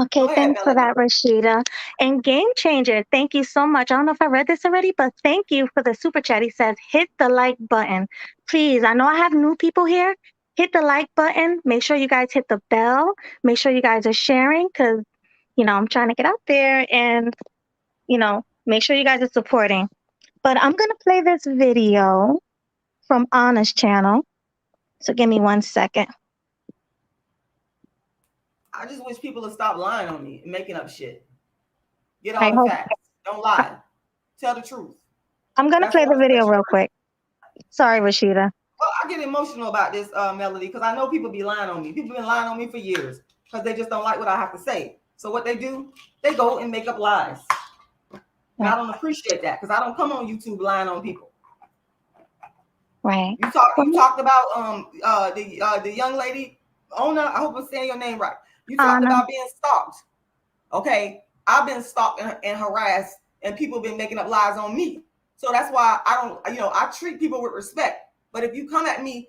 Okay, thanks for that, Rashida. And Game Changer, thank you so much. I don't know if I read this already, but thank you for the super chat. He says, hit the like button. Please, I know I have new people here. Hit the like button. Make sure you guys hit the bell. Make sure you guys are sharing because, I'm trying to get out there and, make sure you guys are supporting. But I'm going to play this video from ONNA's channel. So give me 1 second. I just wish people would stop lying on me and making up shit. Get Right, all the hold facts. Don't lie. Tell the truth. I'm going to That's play what the I video expect you real to do. quick. Sorry, Rashida. Well, I get emotional about this, Melody, because I know people be lying on me. People been lying on me for years because they just don't like what I have to say. So what they do, they go and make up lies. And I don't appreciate that because I don't come on YouTube lying on people. Right. You talked about the young lady, ONNA. I hope I'm saying your name right. You talked about being stalked. Okay, I've been stalked and harassed, and people been making up lies on me. So that's why I don't, I treat people with respect. But if you come at me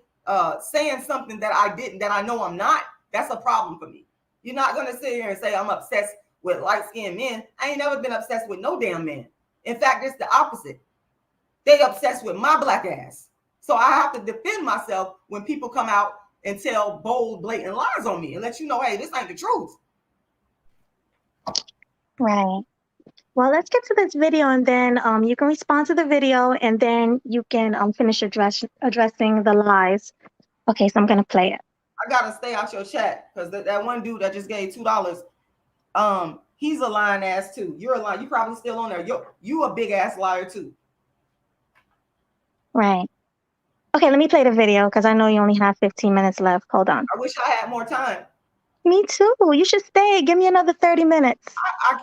saying something that I didn't, that I know I'm not, that's a problem for me. You're not gonna sit here and say I'm obsessed with light-skinned men. I ain't never been obsessed with no damn man. In fact, it's the opposite. They obsessed with my black ass. So I have to defend myself when people come out and tell bold, blatant lies on me and let you know, hey, this ain't the truth. Right. Well, let's get to this video, and then you can respond to the video, and then you can finish addressing the lies. Okay, so I'm gonna play it. I gotta stay out your chat because that one dude that just gave $2, he's a lying ass too. You're a liar. You probably still on there. You a big ass liar too. Right. Okay, let me play the video because I know you only have 15 minutes left. Hold on. I wish I had more time. Me too. You should stay. Give me another 30 minutes.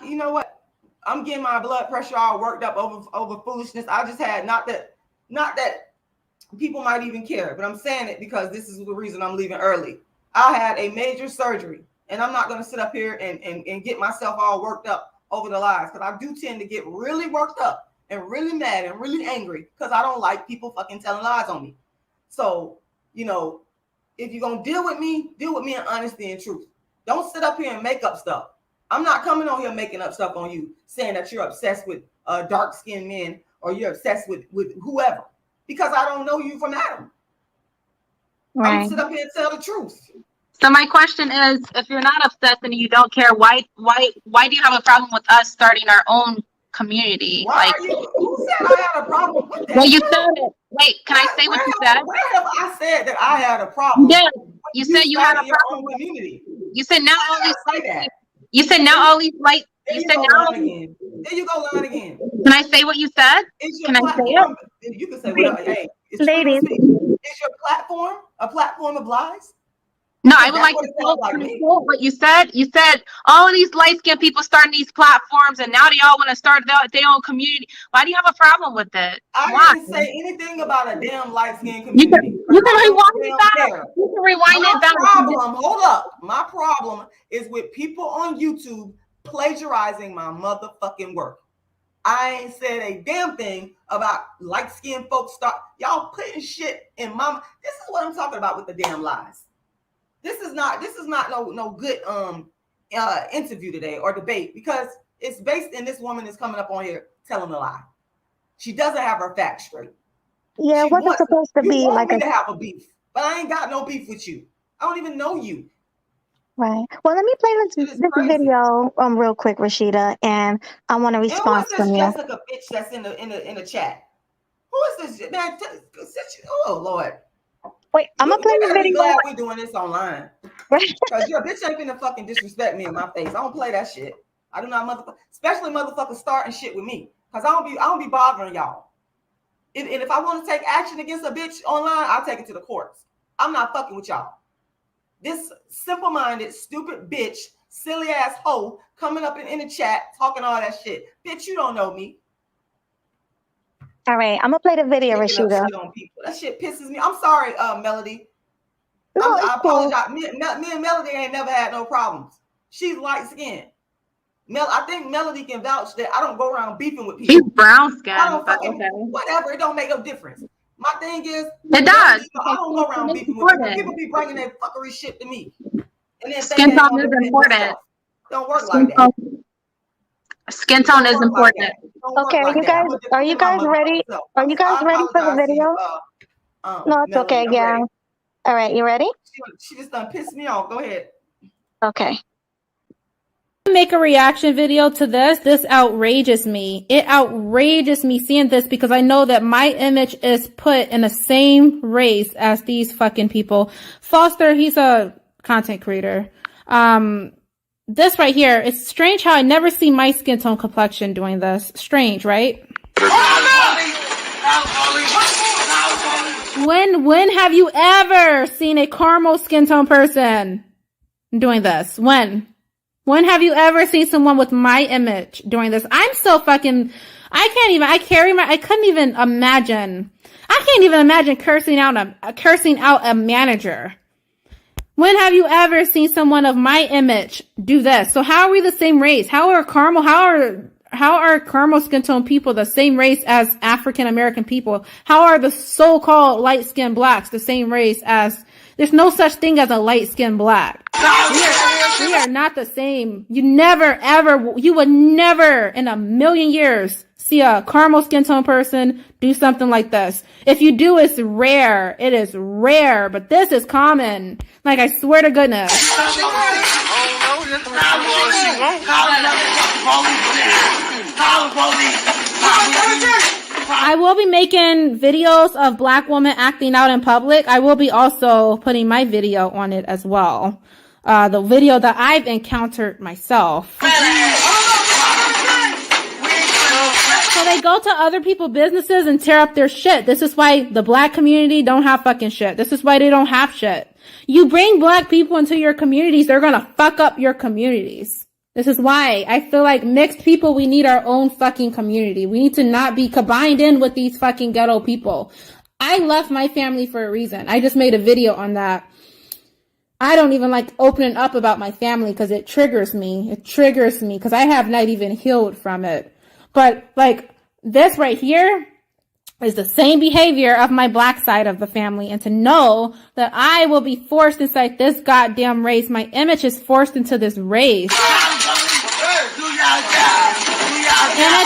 You know what? I'm getting my blood pressure all worked up over foolishness. I just had not that people might even care, but I'm saying it because this is the reason I'm leaving early. I had a major surgery, and I'm not going to sit up here and get myself all worked up over the lies because I do tend to get really worked up and really mad and really angry because I don't like people fucking telling lies on me. So, if you're going to deal with me in honesty and truth. Don't sit up here and make up stuff. I'm not coming on here making up stuff on you, saying that you're obsessed with dark-skinned men or you're obsessed with whoever, because I don't know you from Adam. Right. I'm going to sit up here and tell the truth. So my question is, if you're not obsessed and you don't care, why do you have a problem with us starting our own community? Who said I had a problem with that? Well, you said it. Wait, can I say what you said? Where have I said that I had a problem? Yeah, you said you had a problem with community. You said now all these light. You said now all these light. You said now. Again. There you go, lying again. Can I say what you said? Can I say it? You can say whatever. Hey, ladies, is your platform a platform of lies? No, I would like to quote what you said. You said all of these light-skinned people starting these platforms, and now they all want to start their own community. Why do you have a problem with it? I didn't say anything about a damn light-skinned community. You can rewind it back. You can rewind it back. Hold up. My problem is with people on YouTube plagiarizing my motherfucking work. I ain't said a damn thing about light-skinned folks y'all putting shit in my. This is what I'm talking about with the damn lies. This is not no good interview today or debate because it's based in this woman is coming up on here telling a lie. She doesn't have her facts straight. Yeah, it wasn't supposed to be like to have a beef, but I ain't got no beef with you. I don't even know you. Right. Well, let me play this video real quick, Rashida, and I want to respond from you. Jessica bitch that's in the chat. Who is this man? Oh Lord. Wait, I'm gonna play the video. Glad we're doing this online. Because your bitch ain't finna fucking disrespect me in my face. I don't play that shit. I do not especially motherfuckers starting shit with me. Because I don't be bothering y'all. And if I want to take action against a bitch online, I'll take it to the courts. I'm not fucking with y'all. This simple-minded, stupid bitch, silly ass hoe coming up in the chat talking all that shit. Bitch, you don't know me. All right, I'm gonna play the video, Rashida. That shit pisses me. I'm sorry, Melody. No, I apologize. Me and Melody ain't never had no problems. She's light skinned. I think Melody can vouch that I don't go around beefing with people. She's brown skinned. Whatever. It don't make no difference. My thing is, it does. I don't go around beefing with people. People be bringing their fucry shit to me, and then skin tone is important. Don't work like that. Skin tone is important. Okay, are you guys ready? Are you guys ready for the video? No, it's okay. Yeah. All right, you ready? She just done pissed me off. Go ahead. Okay. Make a reaction video to this outrages me. It outrages me seeing this because I know that my image is put in the same race as these fucking people. Foster, he's a content creator. this right here, it's strange how I never see my skin tone complexion doing this. Strange, right? When have you ever seen a caramel skin tone person doing this? When have you ever seen someone with my image doing this? I'm so fucking, I couldn't even imagine. I can't even imagine cursing out a manager. When have you ever seen someone of my image do this? So how are we the same race? How are caramel skin tone people the same race as African American people? How are the so-called light skinned blacks the same race as, there's no such thing as a light skinned black. We are not the same. You would never in a million years see a caramel skin tone person do something like this. If you do, it's rare. It is rare, but this is common. Like, I swear to goodness. I will be making videos of black women acting out in public. I will be also putting my video on it as well. The video that I've encountered myself. So they go to other people's businesses and tear up their shit. This is why the black community don't have fucking shit. This is why they don't have shit. You bring black people into your communities, they're gonna fuck up your communities. This is why I feel like mixed people, we need our own fucking community. We need to not be combined in with these fucking ghetto people. I left my family for a reason. I just made a video on that. I don't even like opening up about my family because it triggers me. It triggers me because I have not even healed from it. But like this right here is the same behavior of my black side of the family. And to know that I will be forced inside this goddamn race. My image is forced into this race.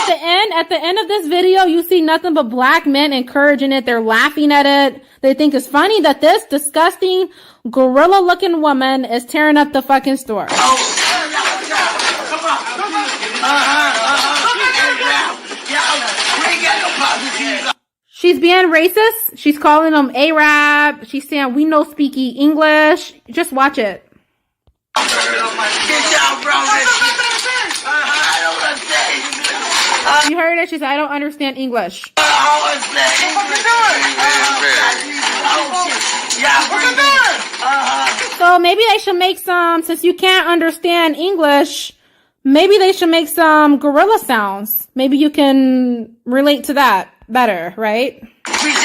And at the end of this video, you see nothing but black men encouraging it. They're laughing at it. They think it's funny that this disgusting gorilla looking woman is tearing up the fucking store. She's being racist. She's calling them Arab. She's saying we no speaky English. Just watch it. You heard it? She said, I don't understand English. So maybe they should make some, since you can't understand English, maybe they should make some gorilla sounds. Maybe you can relate to that better, right? Straight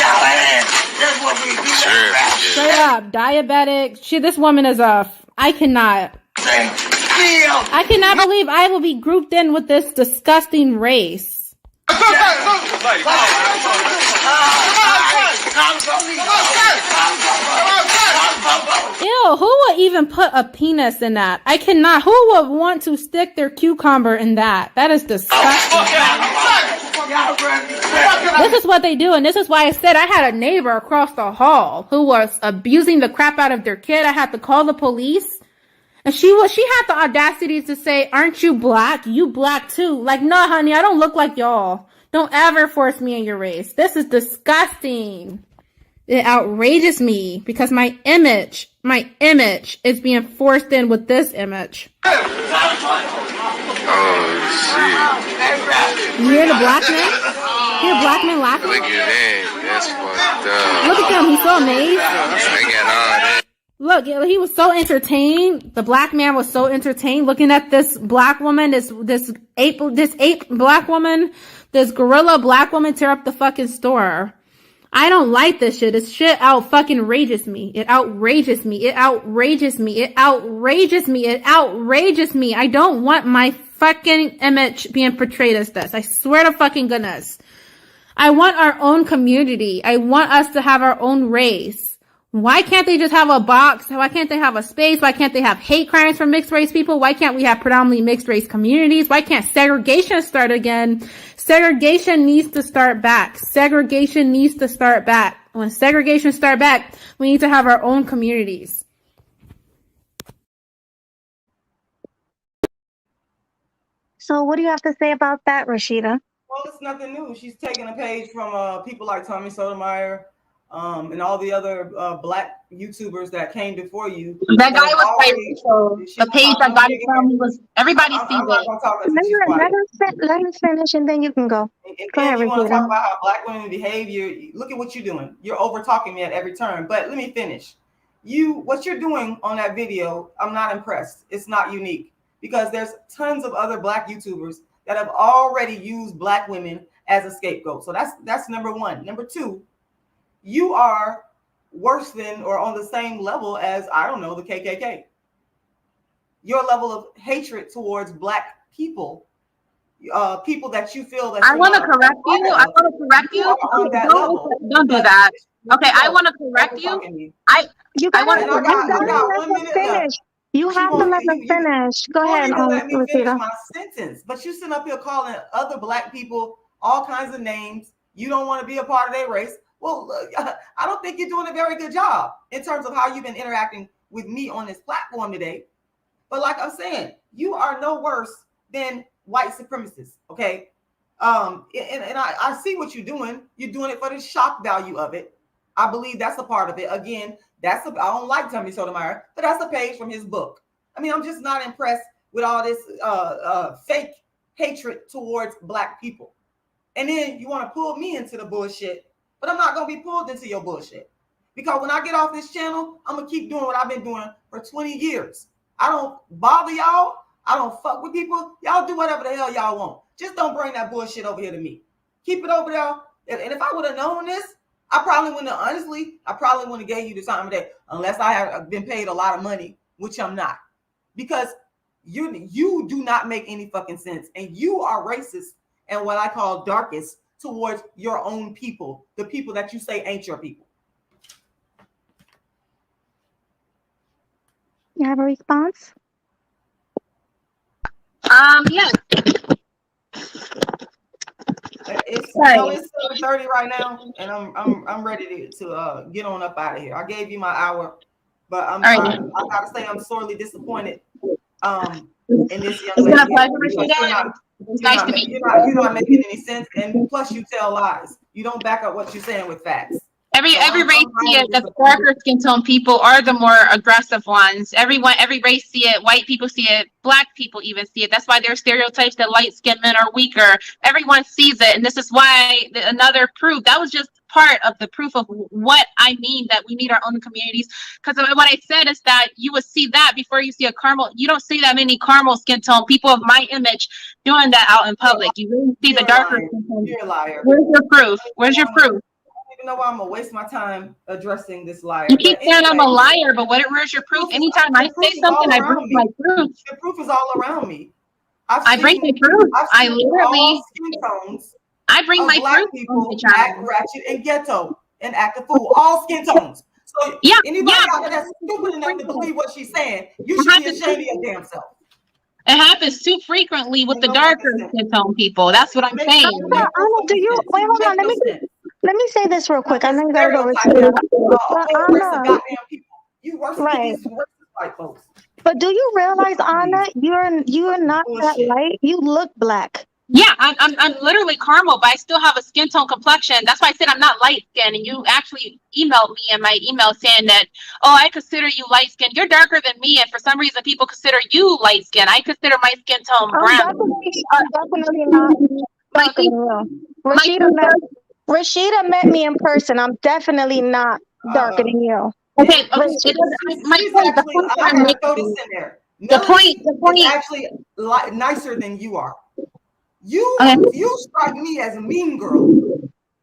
up, diabetic. This woman is I cannot believe I will be grouped in with this disgusting race. Ew, who would even put a penis in that? I cannot. Who would want to stick their cucumber in that? That is disgusting. This is what they do, and this is why I said I had a neighbor across the hall who was abusing the crap out of their kid. I had to call the police. And she had the audacity to say, aren't you black? You black too. Like, no, honey, I don't look like y'all. Don't ever force me in your race. This is disgusting. It outrages me because my image is being forced in with this image. Oh, shit. You hear the black man? You hear black men laughing? Look at that. That's fucked up. Look at him. He's so amazed. They got all that. Look, he was so entertained. The black man was so entertained looking at this black woman, this ape black woman, this gorilla black woman tear up the fucking store. I don't like this shit. This shit fucking rages me. It outrages me. It outrages me. It outrages me. It outrages me. I don't want my fucking image being portrayed as this. I swear to fucking goodness. I want our own community. I want us to have our own race. Why can't they just have a box? Why can't they have a space? Why can't they have hate crimes for mixed race people? Why can't we have predominantly mixed race communities? Why can't segregation start again? Segregation needs to start back. Segregation needs to start back. When segregation start back, we need to have our own communities. So what do you have to say about that, Rashida? Well, it's nothing new. She's taking a page from people like Tommy Sotomayor, and all the other black YouTubers that came before you. That guy was biracial. The page I got it from was everybody sees I'm not it. gonna talk until she's quiet. Let us finish, and then you can go. And Go then ahead, you want to talk Rashida. about how black women behave. Look at what you're doing. You're over talking me at every turn. But let me finish. What you're doing on that video, I'm not impressed. It's not unique because there's tons of other black YouTubers that have already used black women as a scapegoat. So that's number one. Number two, you are worse than or on the same level as, I don't know, the KKK. Your level of hatred towards black people, people that you feel that I want to correct you. I want to correct you. On that level. Don't do that. Okay, I want to correct you. You I gotta want to let correct I got us 1 minute finish. left. You have to let us finish. Go You won't ahead, even let me finish Rashida. my sentence. But you sitting up here calling other black people all kinds of names. You don't want to be a part of their race. Well, look, I don't think you're doing a very good job in terms of how you've been interacting with me on this platform today. But like I'm saying, you are no worse than white supremacists, okay? And I see what you're doing. You're doing it for the shock value of it. I believe that's a part of it. Again, I don't like Tommy Sotomayor, but that's a page from his book. I mean, I'm just not impressed with all this fake hatred towards black people. And then you want to pull me into the bullshit, but I'm not going to be pulled into your bullshit. Because when I get off this channel, I'm going to keep doing what I've been doing for 20 years. I don't bother y'all. I don't fuck with people. Y'all do whatever the hell y'all want. Just don't bring that bullshit over here to me. Keep it over there. And if I would have known this, I probably wouldn't have gave you the time of day unless I had been paid a lot of money, which I'm not. Because you do not make any fucking sense. And you are racist and what I call darkest towards your own people, the people that you say ain't your people. You have a response? Yeah. It's 7:30 right now, and I'm ready to get on up out of here. I gave you my hour, but I gotta say I'm sorely disappointed. In this young lady, it's nice to meet you. You're not making any sense, and plus you tell lies. You don't back up what you're saying with facts. Every race see it. The darker skin tone people are the more aggressive ones. Every race see it. White people see it. Black people even see it. That's why there are stereotypes that light skinned men are weaker. Everyone sees it, and this is why another proof. That was just part of the proof of what I mean, that we need our own communities. Because what I said is that you would see that before you see a caramel. You don't see that many caramel skin tone people of my image doing that out in public. You really see the darker skin tone. You're a liar. Where's your proof? Where's your proof? I don't even know why I'm gonna waste my time addressing this liar. You keep saying I'm a liar, but where's your proof? Anytime I say something, I bring my proof. The proof is all around me. I bring my proof. I literally all skin tones. I bring my black proof. People act ratchet and ghetto and act a fool. All skin tones. So anybody out there that's stupid enough to believe what she's saying, you should be ashamed of your damn self. It happens too frequently with the darker skin tone people. That's what I'm saying. Anna, do you wait? Hold on. Let me say this real quick. I know you gotta go. Anna, you worse than these white folks. But do you realize, Anna, you're not that light. You look black. Yeah, I'm literally caramel, but I still have a skin tone complexion. That's why I said I'm not light skinned. And you actually emailed me in my email saying that, oh, I consider you light skinned. You're darker than me, and for some reason, people consider you light skinned. I consider my skin tone brown. I'm definitely not darker than you. Rashida met me in person. I'm definitely not darker than you. Okay, the point is actually nicer than you are. You strike me as a mean girl.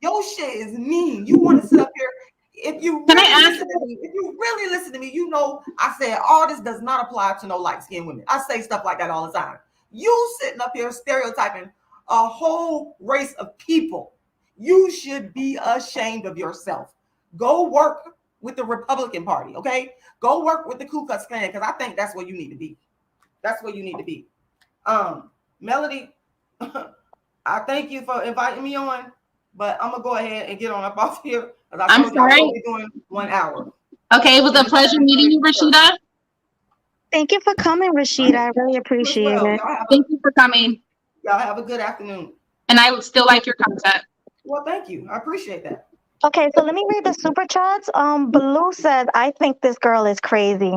Your shit is mean. You want to sit up here. If you really listen to me, you know I said all this does not apply to no light-skinned women. I say stuff like that all the time. You sitting up here stereotyping a whole race of people. You should be ashamed of yourself. Go work with the Republican Party, okay? Go work with the Ku Klux Klan, because I think that's where you need to be. That's where you need to be. Melody, I thank you for inviting me on, but I'm gonna go ahead and get on up off here. I'm sorry. We're doing 1 hour. Okay, it was a pleasure meeting you, Rashida. Thank you for coming, Rashida. I really appreciate it. Thank you for coming. Y'all have a good afternoon. And I still like your content. Well, thank you. I appreciate that. Okay, so let me read the super chats. Blue says, I think this girl is crazy.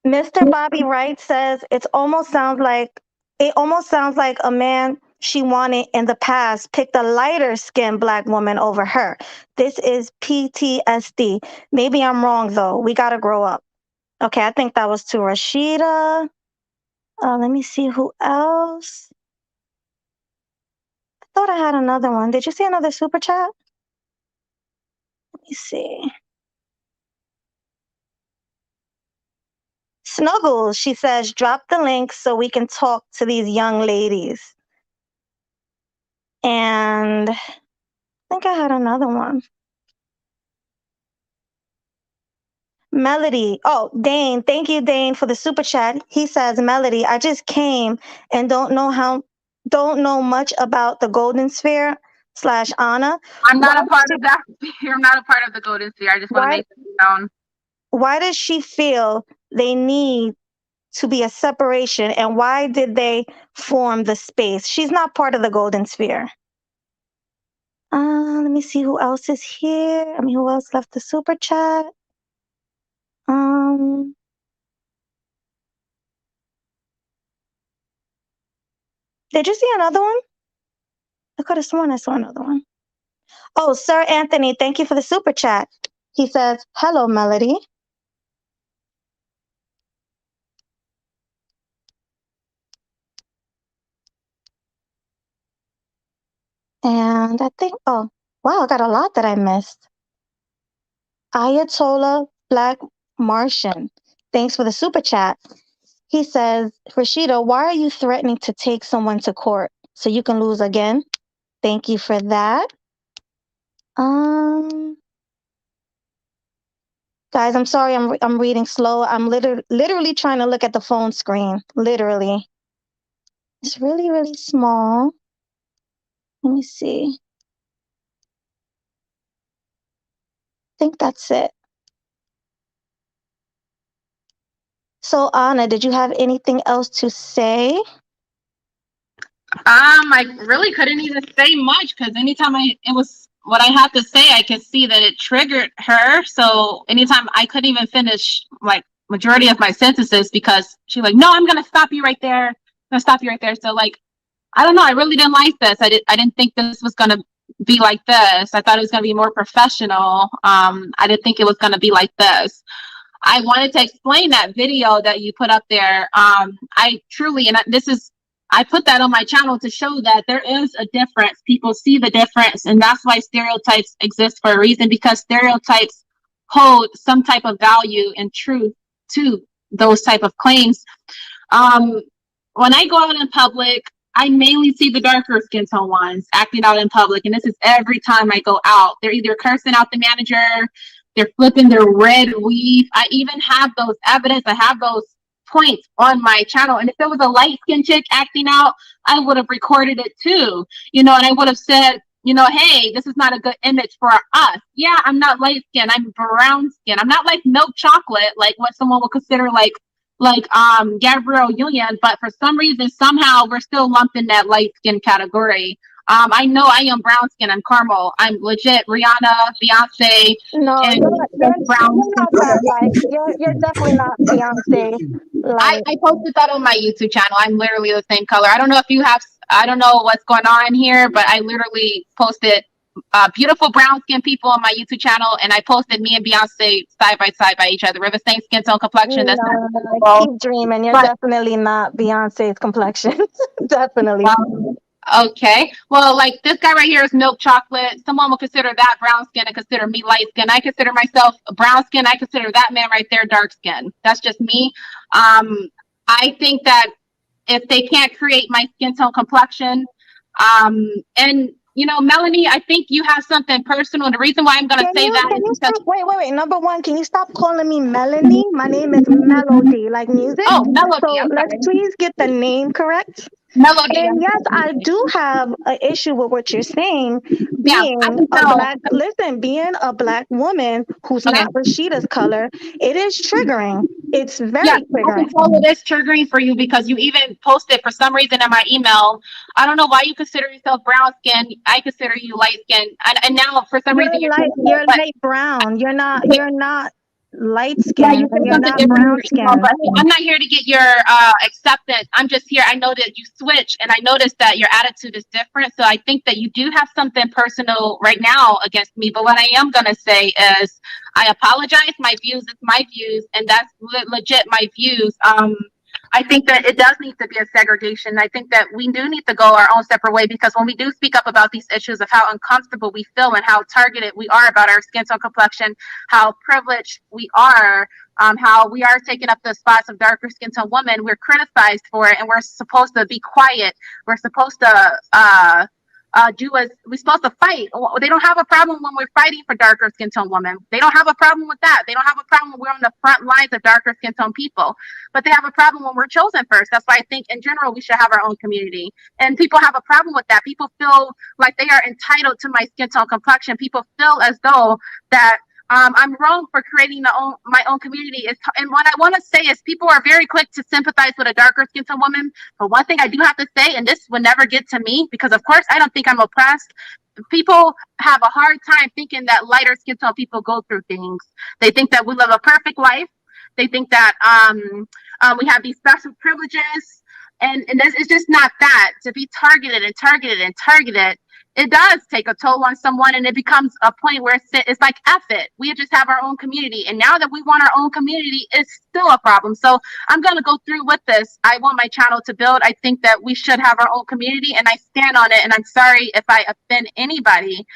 Mr. Bobby Wright says it almost sounds like a man she wanted in the past picked a lighter skinned black woman over her. This is PTSD. Maybe I'm wrong though. We gotta grow up. Okay, I think that was to Rashida. Let me see who else. I thought I had another one. Did you see another super chat? Let me see. Snuggles, she says, drop the link so we can talk to these young ladies. And I think I had another one. Melody. Oh, Dane. Thank you, Dane, for the super chat. He says, Melody, I just came and don't know much about the Golden Sphere / ONNA. I'm not a part of that. I'm not a part of the Golden Sphere. I just want to Why make it known. why does she feel they need to be a separation, and why did they form the space? She's not part of the Golden Sphere. Let me see who else is here. I mean, who else left the super chat? Did you see another one? I could have sworn I saw another one. Oh, Sir Anthony, thank you for the super chat. He says, hello, Melody. And I think, oh, wow, I got a lot that I missed. Ayatollah Black Martian, thanks for the super chat. He says, Rashida, why are you threatening to take someone to court so you can lose again? Thank you for that. Guys, I'm sorry, I'm reading slow. I'm literally trying to look at the phone screen. Literally. It's really, really small. Let me see. I think that's it. So, Anna, did you have anything else to say? I really couldn't even say much because anytime it was what I had to say, I could see that it triggered her. So anytime I couldn't even finish like majority of my sentences because she like, no, I'm gonna stop you right there. I'm gonna stop you right there. So like, I don't know. I really didn't like this. I didn't think this was gonna be like this. I thought it was gonna be more professional. I didn't think it was gonna be like this. I wanted to explain that video that you put up there. I truly, and this is, I put that on my channel to show that there is a difference. People see the difference, and that's why stereotypes exist for a reason, because stereotypes hold some type of value and truth to those type of claims. When I go out in public, I mainly see the darker skin tone ones acting out in public, and this is every time I go out. They're either cursing out the manager, they're flipping their red weave. I even have those evidence. I have those points on my channel. And if there was a light skinned chick acting out, I would have recorded it too, and I would have said, hey, this is not a good image for us. Yeah, I'm not light skinned. I'm brown skin. I'm not like milk chocolate, like what someone would consider like Gabrielle Union, but for some reason, somehow we're still lumped in that light skin category. I know I am brown skin. I'm caramel. I'm legit Rihanna, Beyonce. No, And you're brown not that. Like you're definitely not Beyonce. Like I posted that on my YouTube channel. I'm literally the same color. I don't know if you have. I don't know what's going on here, but I literally posted beautiful brown skin people on my YouTube channel, and I posted me and Beyonce side by each other. We're the same skin tone complexion. That's no, keep dreaming. You're definitely not Beyonce's complexion. Definitely. Okay. Well, like this guy right here is milk chocolate. Someone will consider that brown skin and consider me light skin. I consider myself brown skin. I consider that man right there dark skin. That's just me. I think that if they can't create my skin tone complexion, and Melanie, I think you have something personal. The reason why I'm going to say that is because wait. Number one, can you stop calling me Melanie? My name is Melody, like music. Oh, Melody. So let's please get the name correct. Melody. And yes, I do have an issue with what you're saying. Yeah, I can tell. Being a black woman who's Okay. not Rashida's color, it is triggering. It's Yeah, very I can triggering. tell it is triggering for you because you even posted for some reason in my email. I don't know why you consider yourself brown skin. I consider you light skin, and now for some reason you're changing it. You're But light brown. You're not light yeah, skin you and said you're something not different in brown your email, skin. but hey, I'm not here to get your acceptance. I'm just here. I know that you switch, and I noticed that your attitude is different. So I think that you do have something personal right now against me. But what I am gonna say is, I apologize. My views is my views, and that's legit my views. I think that it does need to be a segregation. I think that we do need to go our own separate way because when we do speak up about these issues of how uncomfortable we feel and how targeted we are about our skin tone complexion, how privileged we are, how we are taking up the spots of darker skin tone women, we're criticized for it and we're supposed to be quiet. We're supposed to do as we're supposed to fight. They don't have a problem when we're fighting for darker skin tone women. They don't have a problem with that. They don't have a problem when we're on the front lines of darker skin tone people. But they have a problem when we're chosen first. That's why I think in general we should have our own community. And people have a problem with that. People feel like they are entitled to my skin tone complexion. People feel as though that I'm wrong for creating my own community. And what I want to say is people are very quick to sympathize with a darker skin tone woman. But one thing I do have to say, and this would never get to me because of course I don't think I'm oppressed. People have a hard time thinking that lighter skin tone people go through things. They think that we live a perfect life. They think that we have these special privileges. And this, it's just not that. To be targeted and targeted and targeted, it does take a toll on someone, and it becomes a point where it's like, F it. We just have our own community. And now that we want our own community, it's still a problem. So I'm going to go through with this. I want my channel to build. I think that we should have our own community, and I stand on it. And I'm sorry if I offend anybody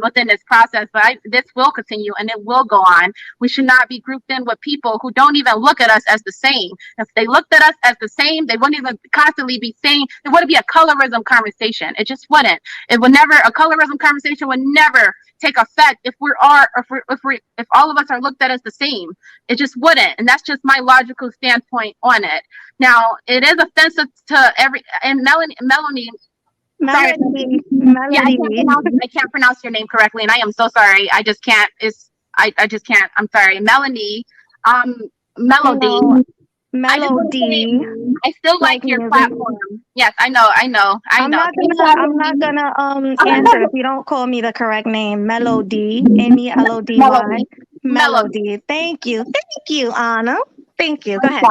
within this process, but this will continue and it will go on. We should not be grouped in with people who don't even look at us as the same. If they looked at us as the same, they wouldn't even constantly be saying, it wouldn't be a colorism conversation. It just wouldn't. It would never, a colorism conversation would never take effect if all of us are looked at as the same. It just wouldn't. And that's just my logical standpoint on it. Now, it is offensive to Melanie. Sorry. Yeah, I can't pronounce your name correctly, and I am so sorry. I just can't. I just can't. I'm sorry. Melody. Melody. I still like your platform. Yes, I know. I'm not gonna answer if you don't call me the correct name. Melody. MELODY. Melody. Thank you, Anna. Thank you. Go ahead.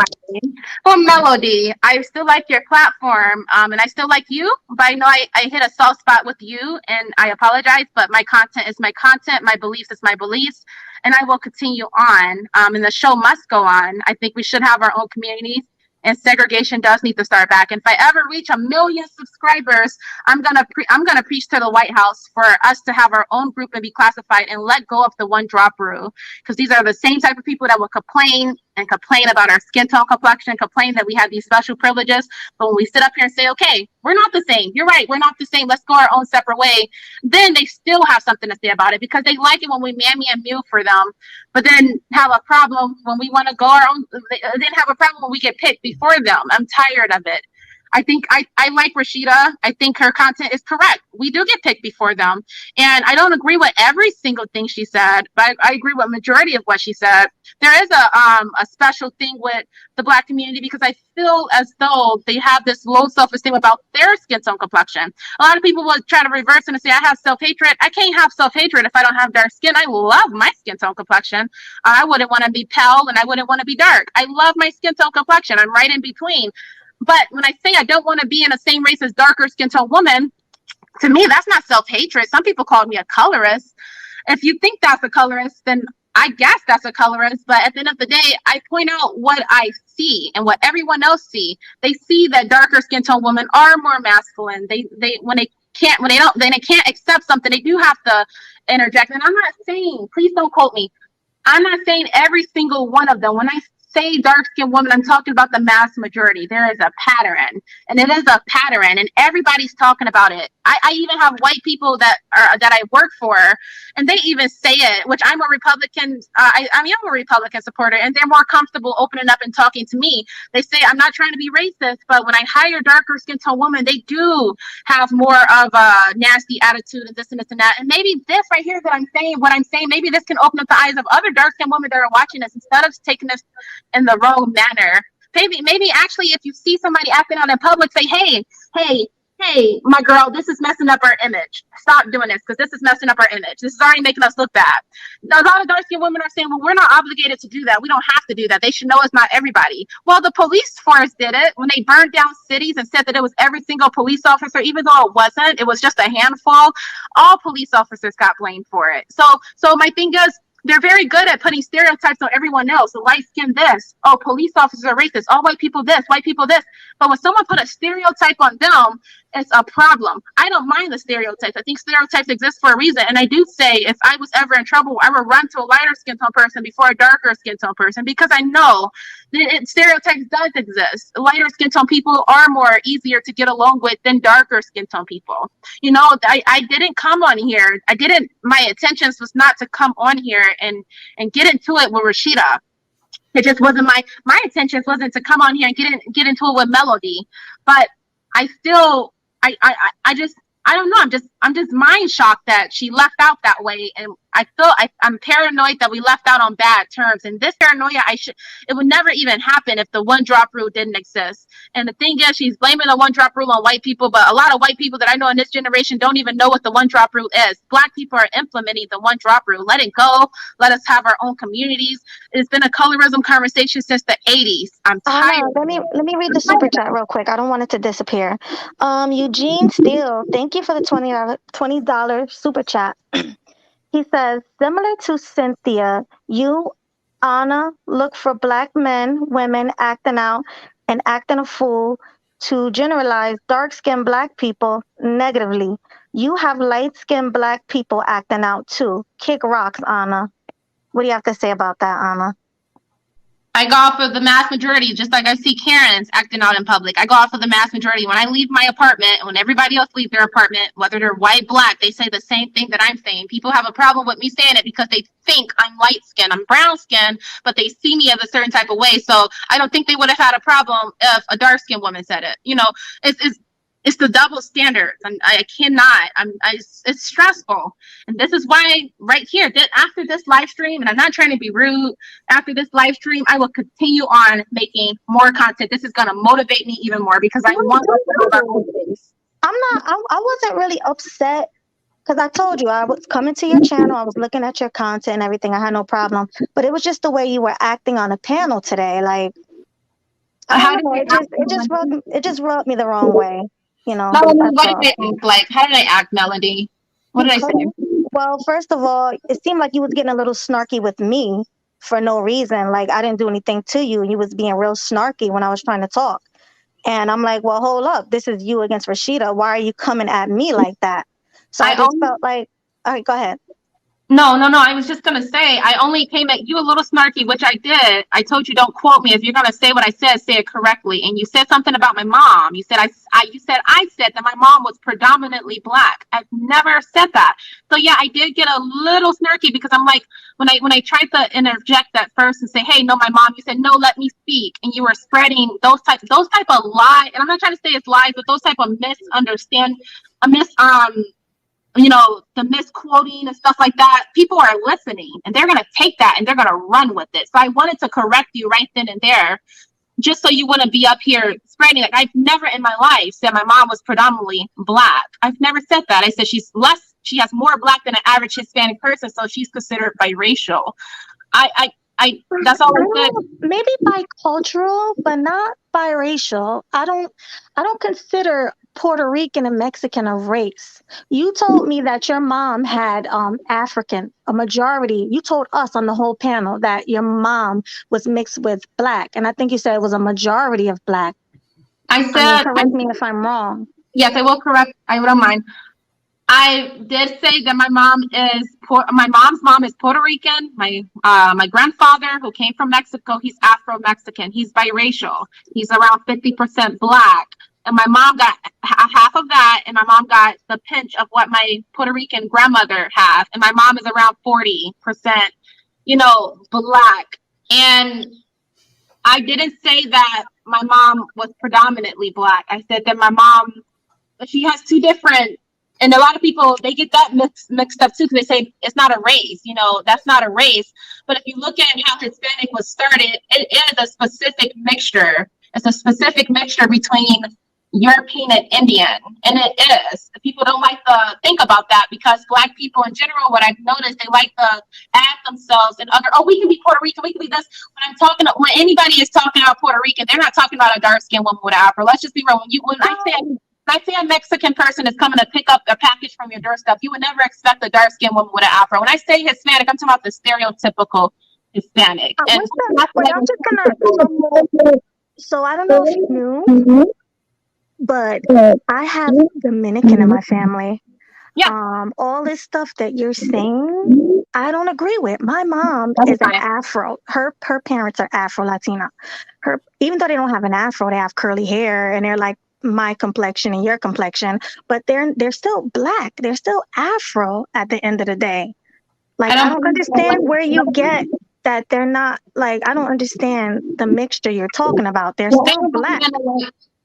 Well, Melody, I still like your platform, and I still like you, but I know I hit a soft spot with you, and I apologize, but my content is my content, my beliefs is my beliefs, and I will continue on, and the show must go on. I think we should have our own communities, and segregation does need to start back. And if I ever reach 1 million subscribers, I'm gonna preach to the White House for us to have our own group and be classified and let go of the one drop rule, because these are the same type of people that will complain about our skin tone complexion, complain that we have these special privileges. But when we sit up here and say, okay, we're not the same. You're right. We're not the same. Let's go our own separate way. Then they still have something to say about it because they like it when we mammy and mew for them, but then have a problem when we want to go our own. Then have a problem when we get picked before them. I'm tired of it. I think I like Rashida. I think her content is correct. We do get picked before them. And I don't agree with every single thing she said, but I agree with majority of what she said. There is a special thing with the Black community because I feel as though they have this low self-esteem about their skin tone complexion. A lot of people will try to reverse it and say, I have self-hatred. I can't have self-hatred if I don't have dark skin. I love my skin tone complexion. I wouldn't want to be pale and I wouldn't want to be dark. I love my skin tone complexion. I'm right in between. But when I say I don't want to be in the same race as darker skin tone women, to me, that's not self-hatred. Some people call me a colorist. If you think that's a colorist, then I guess that's a colorist. But at the end of the day, I point out what I see and what everyone else see. They see that darker skin tone women are more masculine. They can't accept something, they do have to interject. And I'm not saying, please don't quote me, I'm not saying every single one of them. When I say dark-skinned woman, I'm talking about the mass majority. There is a pattern, and it is a pattern, and everybody's talking about it. I even have white people that I work for, and they even say it, which I'm a Republican. I'm a Republican supporter, and they're more comfortable opening up and talking to me. They say I'm not trying to be racist, but when I hire darker skin tone women, they do have more of a nasty attitude and this and this and that. And maybe this right here that what I'm saying, maybe this can open up the eyes of other dark skin women that are watching this instead of taking this in the wrong manner. Maybe actually, if you see somebody acting out in public, say, hey, my girl, this is messing up our image. Stop doing this because this is messing up our image. This is already making us look bad. Now, a lot of dark-skinned women are saying, well, we're not obligated to do that. We don't have to do that. They should know it's not everybody. Well, the police force did it when they burned down cities and said that it was every single police officer, even though it wasn't. It was just a handful. All police officers got blamed for it. So my thing is, they're very good at putting stereotypes on everyone else. So light skin this. Oh, police officers are racist. All white people this, white people this. But when someone put a stereotype on them, it's a problem. I don't mind the stereotypes. I think stereotypes exist for a reason. And I do say if I was ever in trouble, I would run to a lighter skin tone person before a darker skin tone person because I know that stereotypes does exist. Lighter skin tone people are more easier to get along with than darker skin tone people. You know, I didn't come on here. My intentions was not to come on here and get into it with Rashida. It just wasn't my intentions wasn't to come on here and get into it with Melody. But I still I don't know. I'm just mind shocked that she left out that way, and I'm paranoid that we left out on bad terms. And this paranoia, it would never even happen if the one drop rule didn't exist. And the thing is, she's blaming the one drop rule on white people, but a lot of white people that I know in this generation don't even know what the one drop rule is. Black people are implementing the one drop rule. Let it go. Let us have our own communities. It's been a colorism conversation since the 80s. I'm tired. Let me read the super chat real quick. I don't want it to disappear. Eugene Steele, thank you for the $20 super chat. He says, similar to Cynthia, you, Anna, look for black men, women acting out and acting a fool to generalize dark-skinned black people negatively. You have light-skinned black people acting out too. Kick rocks, Anna. What do you have to say about that, Anna? I go off of the mass majority, just like I see Karens acting out in public. I go off of the mass majority. When I leave my apartment, when everybody else leaves their apartment, whether they're white, black, they say the same thing that I'm saying. People have a problem with me saying it because they think I'm light skinned. I'm brown skinned, but they see me as a certain type of way. So I don't think they would have had a problem if a dark skinned woman said it. You know, it's the double standards, and I cannot. It's stressful, and this is why right here, after this live stream, and I'm not trying to be rude. After this live stream, I will continue on making more content. This is going to motivate me even more because I want to know about things. I wasn't really upset because I told you I was coming to your channel. I was looking at your content and everything. I had no problem, but it was just the way you were acting on a panel today. Like, it just rubbed me the wrong way. You know, what did I act like? How did I act, Melody? What did I say? Well, first of all, it seemed like you was getting a little snarky with me for no reason. Like, I didn't do anything to you, and you was being real snarky when I was trying to talk. And I'm like, well, hold up. This is you against Rashida. Why are you coming at me like that? So I just felt like, all right, go ahead. No. I was just going to say, I only came at you a little snarky, which I did. I told you, don't quote me. If you're going to say what I said, say it correctly. And you said something about my mom. You said, I said that my mom was predominantly black. I've never said that. So yeah, I did get a little snarky because I'm like, when I tried to interject at first and say, hey, no, my mom, you said, no, let me speak. And you were spreading those type of lies. And I'm not trying to say it's lies, but those type of you know, the misquoting and stuff like that. People are listening and they're going to take that and they're going to run with it. So I wanted to correct you right then and there, just so you wouldn't be up here spreading. Like, I've never in my life said my mom was predominantly black. I've never said that. I said she has more black than an average Hispanic person, so she's considered biracial. That's all I said. Maybe bicultural, but not biracial. I don't consider Puerto Rican and Mexican a race. You told me that your mom had African, a majority. You told us on the whole panel that your mom was mixed with black, and I think you said it was a majority of black. Correct me if I'm wrong. Yes, I will correct. I don't mind. I did say that my mom's mom is Puerto Rican. My grandfather, who came from Mexico, he's Afro-Mexican. He's biracial. He's around 50% black. and my mom got half of that, and my mom got the pinch of what my Puerto Rican grandmother has, and my mom is around 40%, Black. And I didn't say that my mom was predominantly Black. I said that my mom, she has two different, and a lot of people, they get that mixed up too, because they say it's not a race, that's not a race. But if you look at how Hispanic was started, it is a specific mixture. It's a specific mixture between European and Indian, and it is. People don't like to think about that, because Black people in general, what I've noticed, they like to add themselves and we can be Puerto Rican, we can be this. When anybody is talking about Puerto Rican, they're not talking about a dark-skinned woman with an afro. Let's just be real. When I say a Mexican person is coming to pick up a package from your doorstep, you would never expect a dark-skinned woman with an afro. When I say Hispanic, I'm talking about the stereotypical Hispanic. So I don't know if you knew, but I have Dominican in my family. Yeah. All this stuff that you're saying, I don't agree with. My mom is an Afro. Her parents are Afro-Latina. Even though they don't have an afro, they have curly hair, and they're like my complexion and your complexion, but they're still Black. They're still Afro at the end of the day. Like, I don't understand where you get that they're not, like, I don't understand the mixture you're talking about. They're still Black.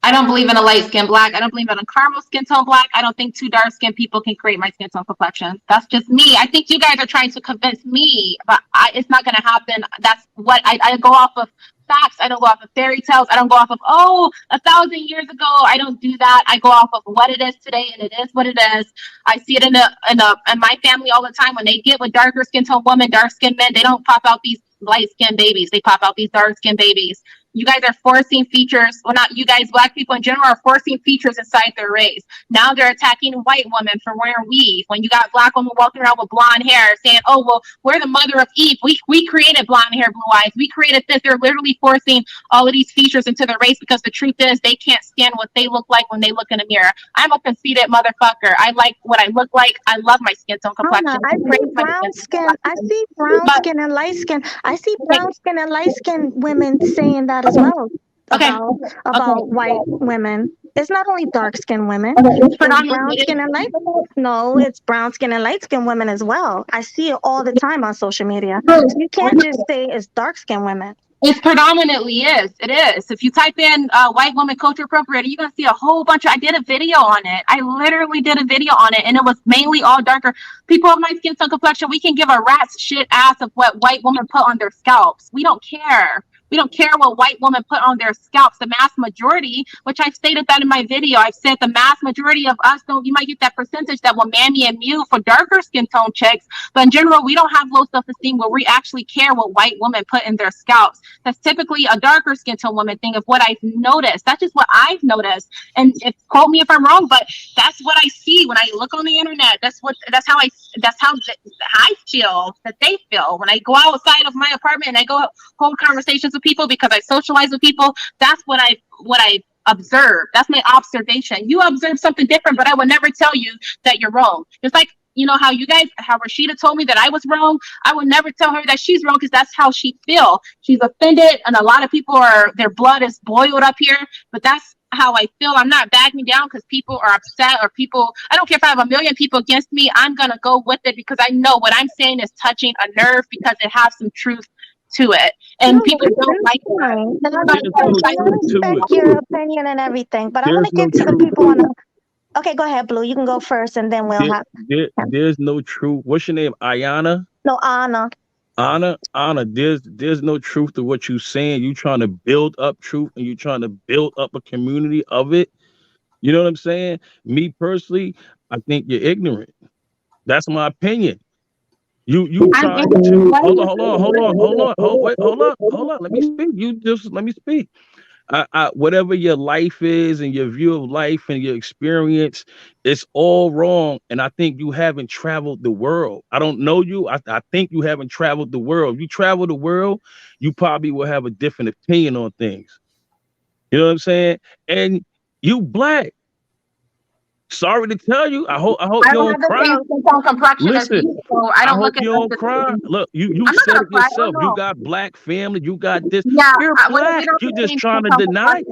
I don't believe in a light-skinned Black. I don't believe in a caramel skin tone Black. I don't think two dark-skinned people can create my skin tone complexion. That's just me. I think you guys are trying to convince me, but it's not going to happen. That's what I go off of. Facts. I don't go off of fairy tales. I don't go off of 1,000 years ago. I don't do that. I go off of what it is today, and it is what it is. I see it in my family all the time. When they get with darker skin tone women, dark skinned men, they don't pop out these light skinned babies. They pop out these dark skinned babies. You guys are forcing features. Well, not you guys, Black people in general are forcing features inside their race. Now they're attacking white women for wearing weave. When you got Black women walking around with blonde hair saying, oh, well, we're the mother of Eve. We created blonde hair, blue eyes. We created this. They're literally forcing all of these features into their race, because the truth is they can't stand what they look like when they look in a mirror. I'm a conceited motherfucker. I like what I look like. I love my skin tone complexion. I see brown skin. I see brown skin and light skin. I see brown skin and light skin women saying that as well. About white women. It's not only dark skinned women. It's brown skin and light. No, it's brown skin and light skinned women as well. I see it all the time on social media. You can't just say it's dark skinned women. It predominantly is. It is. If you type in white woman culture appropriator, you're going to see a whole bunch I did a video on it. I literally did a video on it, and it was mainly all darker. People of my skin tone complexion, we can give a rat's shit ass of what white women put on their scalps. We don't care. We don't care what white women put on their scalps. The mass majority, which I've stated that in my video, I've said the mass majority of us don't, you might get that percentage that will mammy and mew for darker skin tone chicks. But in general, we don't have low self-esteem where we actually care what white women put in their scalps. That's typically a darker skin tone woman thing of what I've noticed. That's just what I've noticed. And quote me if I'm wrong, but that's what I see when I look on the internet. That's how I feel that they feel. When I go outside of my apartment and I go hold conversations with people because I socialize with people, that's what I observe. That's my observation. You observe something different, but I will never tell you that you're wrong. It's like, how Rashida told me that I was wrong. I would never tell her that she's wrong, because that's how she feels. She's offended, and a lot of people their blood is boiled up here, but that's how I feel. I'm not backing down because people are upset, or I don't care if I have 1 million people against me. I'm going to go with it, because I know what I'm saying is touching a nerve, because it has some truth to it, and people don't like it. I respect your opinion and everything, but I want to get to the people on the. Okay, go ahead, Blue. You can go first, and then we'll have. There's no truth. What's your name? Ayana? No, Anna. Anna. There's no truth to what you're saying. You trying to build up truth, and you trying to build up a community of it. You know what I'm saying? Me personally, I think you're ignorant. That's my opinion. You trying to hold on. Let me speak. Let me speak. Whatever your life is and your view of life and your experience, it's all wrong. And I think you haven't traveled the world. I don't know you. I think you haven't traveled the world. If you travel the world, you probably will have a different opinion on things. You know what I'm saying? And you Black. Sorry to tell you. I hope you don't cry. Listen, I hope you don't cry. Look, you said it yourself. You got Black family. You got this. Yeah, you're Black. You're just trying to deny it.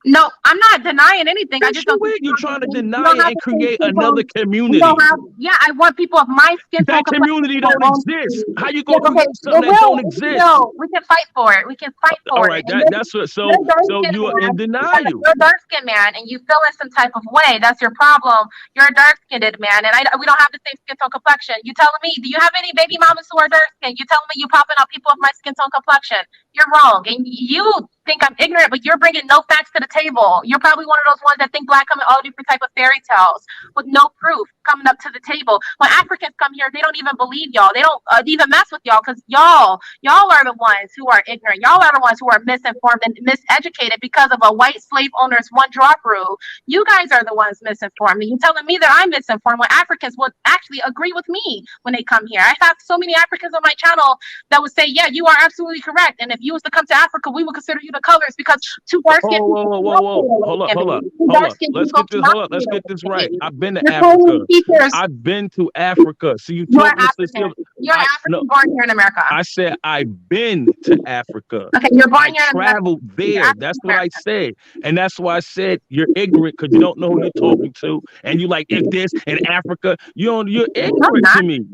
No, I'm not denying anything. I Yes, just you don't will. think You're trying to we deny don't it have and the same create skin another tone. We community. don't have. Yeah, I want people of my skin tone That complexion community in my don't own exist. city. How you Yeah, gonna okay. create something that don't exist? We can fight for it. We can fight All for it. right, And that's what. you're a dark So skinned you are in man. Yeah, denial. you're a dark skinned man, and you feel in some type of way. That's your problem. You're a dark skinned man, and we don't have the same skin tone complexion. You telling me? Do you have any baby mamas who are dark skinned? You telling me you popping out people of my skin tone complexion? You're wrong, and you think I'm ignorant, but you're bringing no facts to the table. You're probably one of those ones that think black come in all different type of fairy tales with no proof coming up to the table. When Africans come here, they don't even believe y'all. They don't even mess with y'all because y'all are the ones who are ignorant. Y'all are the ones who are misinformed and miseducated because of a white slave owner's one drop rule. You guys are the ones misinformed. And you're telling me that I'm misinformed when Africans would actually agree with me when they come here. I have so many Africans on my channel that would say, yeah, you are absolutely correct. And if you was to come to Africa, we would consider you the colors because two dark skinned people Whoa. Hold up. Let's get this. Hold up. Let's get this right. I've been to You're Africa. calling teachers. I've been to Africa. So you You're talking to African. You're African born here in America. I said I've been to Africa. Okay, you're born I here in America. traveled there. That's what I said. And that's why I said you're ignorant because you don't know who you're talking to. And you like, if this in Africa, you're ignorant to me.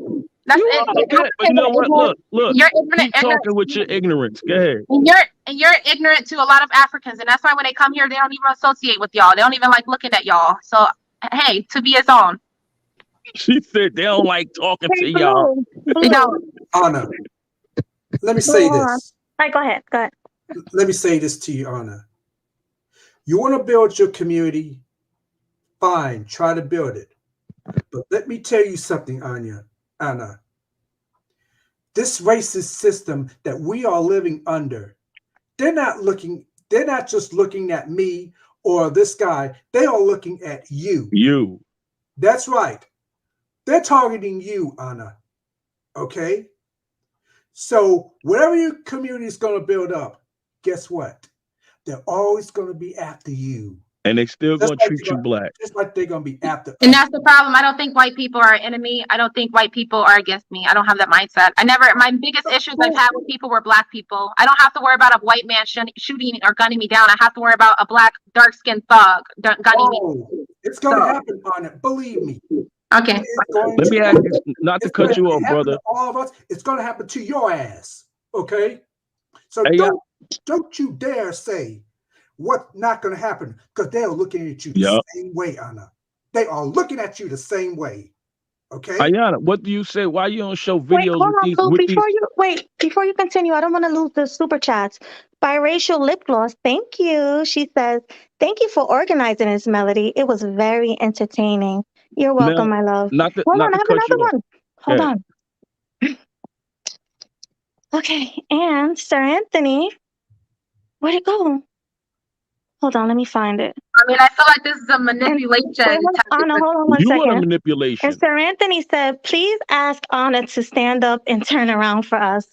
That's you it. are, okay. But you know what? Look. You're ignorant. Keep talking with your ignorance. Go ahead. And you're ignorant to a lot of Africans, and that's why when they come here, they don't even associate with y'all. They don't even like looking at y'all. So hey, to be his own. She said they don't like talking to y'all. They don't. ONNA, let me say this. All right, go ahead. Go ahead. Let me say this to you, ONNA. You want to build your community? Fine, try to build it. But let me tell you something, ONNA. This racist system that we are living under, they're not just looking at me or this guy. They are looking at you. You. That's right. They're targeting you, ONNA. Okay? So whatever your community is going to build up, guess what? They're always going to be after you. And they still going to treat you black. Just like they're going to be after And that's the problem. I don't think white people are an enemy. I don't think white people are against me. I don't have that mindset. My biggest issues I've had with people were black people. I don't have to worry about a white man shooting or gunning me down. I have to worry about a black, dark-skinned thug gunning me. It's going to happen, ONNA. Believe me. Okay. Let me ask you, not to cut you off, brother. All of us, it's going to happen to your ass. Okay? So hey, don't you dare say what's not going to happen, because they're looking at you the same way, ONNA. They are looking at you the same way. Okay? Ayana, what do you say? Why you don't show videos before you continue, I don't want to lose the super chats. Biracial lip gloss, thank you. She says, thank you for organizing this, Melody. It was very entertaining. You're welcome, my love. Hold on, I have another one. Hold on. Okay, and Sir Anthony, where'd it go? Hold on, let me find it. I mean, I feel like this is a manipulation. Hold on one second. You want a manipulation. And Sir Anthony said, please ask ONNA to stand up and turn around for us.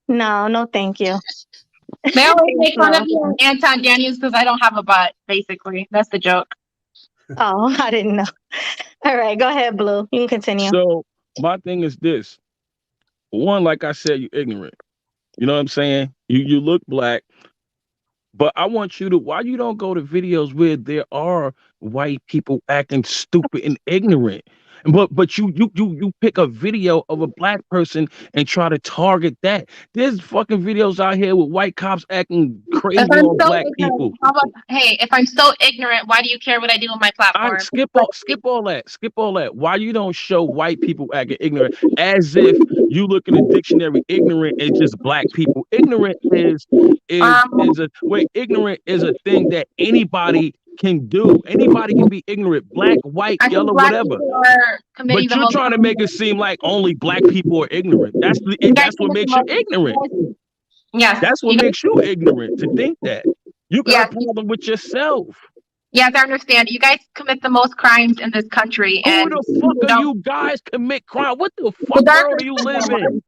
No, thank you. They always make fun of you and Anton Daniels because I don't have a butt, basically. That's the joke. Oh, I didn't know. All right, go ahead, Blue. You can continue. So my thing is this. One, like I said, you're ignorant. You know what I'm saying? You look black. But I want you to, why you don't go to videos where there are white people acting stupid and ignorant? But you pick a video of a black person and try to target that. There's fucking videos out here with white cops acting crazy on black people. If I'm so ignorant, why do you care what I do on my platform? Skip all that. Why you don't show white people acting ignorant as if you look in the dictionary, ignorant is just black people. Ignorant is a thing that anybody can do. Anybody can be ignorant, black, white, yellow, whatever. But you're trying to make it seem like only black people are ignorant. That's what makes you ignorant. Yes. That's what makes you ignorant, to think that. You got a problem with yourself. Yes, I understand. You guys commit the most crimes in this country. Who the fuck are you guys commit crime? What the fuck world do you live in?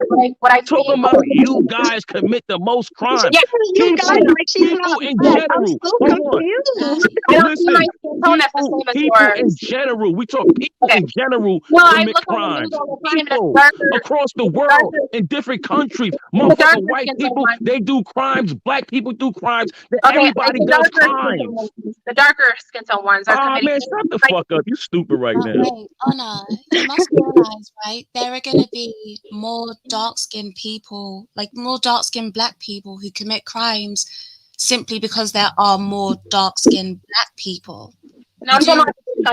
Talking about you guys commit the most crime. Yeah, you guys, people in general. I'm so confused. Listen, tone that's the same as People in yours. general. We talk people Okay. in general No, I commit look on the news crimes. all the time, and it's People darker, across the world darker, in different countries. the darker Motherfucking white skin tone people, ones. they do crimes. Black people do crimes. Okay, it's Everybody the does darker skin tone crimes. ones. The darker skin tone ones are Oh committing. man, shut the Like, fuck up. You stupid right But now. wait, Anna, you must realize, right? There are going to be more dark-skinned people, like more dark-skinned black people who commit crimes simply because there are more dark-skinned black people. no, I'm talking about this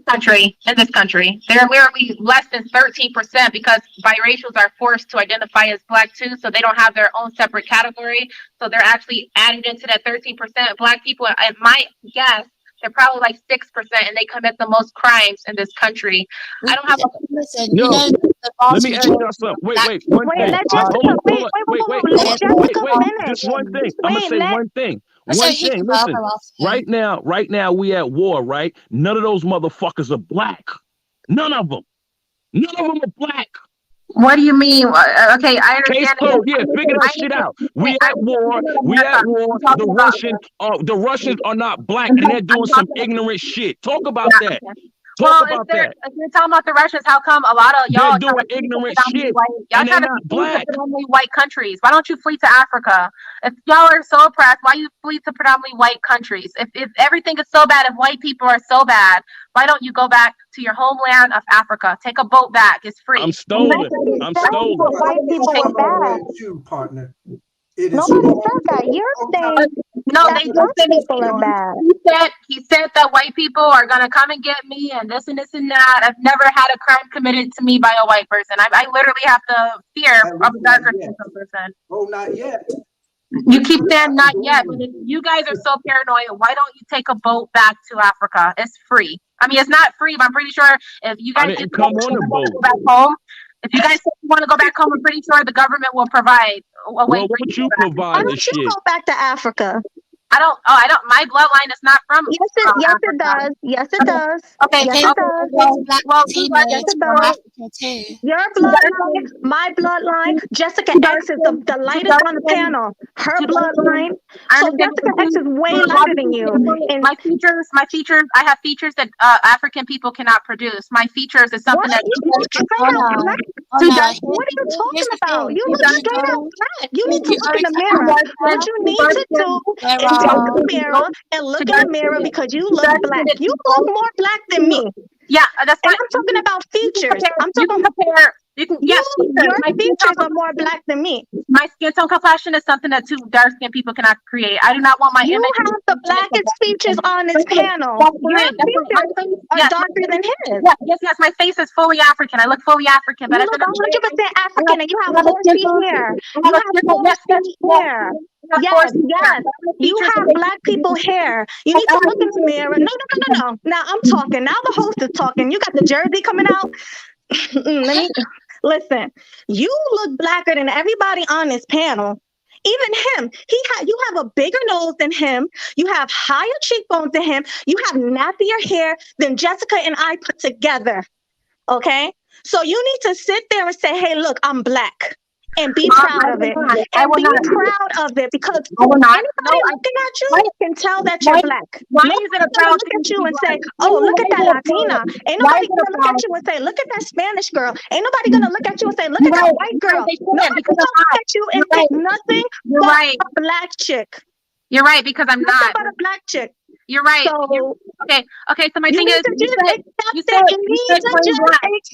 country. In this country, they're literally less than 13% because biracials are forced to identify as black too, so they don't have their own separate category. So they're actually added into that 13%. Black people, at my guess, they're probably like 6%, and they commit the most crimes in this country. I don't have a Listen, Yo, you know, the let vast me ask majority y'all something. of Wait, black wait, one Wait, thing. let are Hold Jessica. on, hold on. Wait. Wait. Let Jessica finish. Just one thing. I'm gonna Wait, say let. one thing. So One he thing. can go Listen. after him. Right now, we at war, right? None of those motherfuckers are black. None of them. None of them are black. What do you mean? Okay, I Case understand. closed. Yeah, figure that shit out. We at war. We at war. The Russians are not black, and they're doing some ignorant shit. Talk about that. Talk about that. If you're talking about the Russians, how come a lot of They're y'all doing ignorant shit, y'all and try they're to not flee to black. predominantly white countries? Why don't you flee to Africa? If y'all are so oppressed, why you flee to predominantly white countries? If everything is so bad, if white people are so bad, why don't you go back to your homeland of Africa? Take a boat back. It's free. I'm stolen. Nobody I'm said stolen. that white people were bad. You, partner. It is Nobody wrong. said that. You're saying No, that they just black said people are bad. he said that white people are gonna come and get me and this and this and that. I've never had a crime committed to me by a white person. I literally have to fear of a darker person. Oh, not yet. You keep saying not yet, but if you guys are so paranoid, why don't you take a boat back to Africa? It's free. I mean, it's not free, but I'm pretty sure if you guys didn't come on the boat. go back home, if you guys want to go back home, I'm pretty sure the government will provide a way. Well, what you Why provide the don't you shit? go back to Africa? I don't. My bloodline is not from. Yes, it Africa. does. Yes, it does. Okay. Yes, His, it does. his black Well, teammates yes, it from does. Africa too. Your bloodline, my bloodline, Jessica X is the lightest on the panel. Her bloodline. So Jessica X is way lighter than you. And my features. I have features that African people cannot produce. My features is something what? that. You look straight up Anna, black. Anna, What are you talking here's the about? thing. You look straight up black. You need to You look in go the to mirror. Africa, What you need to do there is take are a mirror and look in the mirror because you look black. You look more black than me. Yeah, that's And fine. I'm talking about features. I'm You talking can compare. You can. Yes, your features are more black than me. My skin tone complexion is something that two dark skinned people cannot create. I do not want my You image. have the blackest features on this panel. Your features are darker than his. Yes. My face is fully African. I look fully African, but You look 100% African and you have horsey hair. You have horsey hair. Yes. You have black people hair. You need to look in the mirror. No. Now I'm talking. Now the host is talking. You got the jersey coming out. Let me listen. You look blacker than everybody on this panel. Even him. You have a bigger nose than him. You have higher cheekbones than him. You have nappier hair than Jessica and I put together. Okay? So you need to sit there and say, hey, look, I'm black. And be proud of it. And be proud of it because anybody looking at you can tell that you're black. Nobody's gonna look at you and say, oh, look at that Latina. Ain't nobody gonna look at you and say, look at that Spanish girl. Ain't nobody gonna look at you and say, look at that white girl. Nobody's gonna look at you and think nothing but a black chick. You're right, because I'm not. Nothing but a black chick. You're right. So, okay. So my thing is, you need to just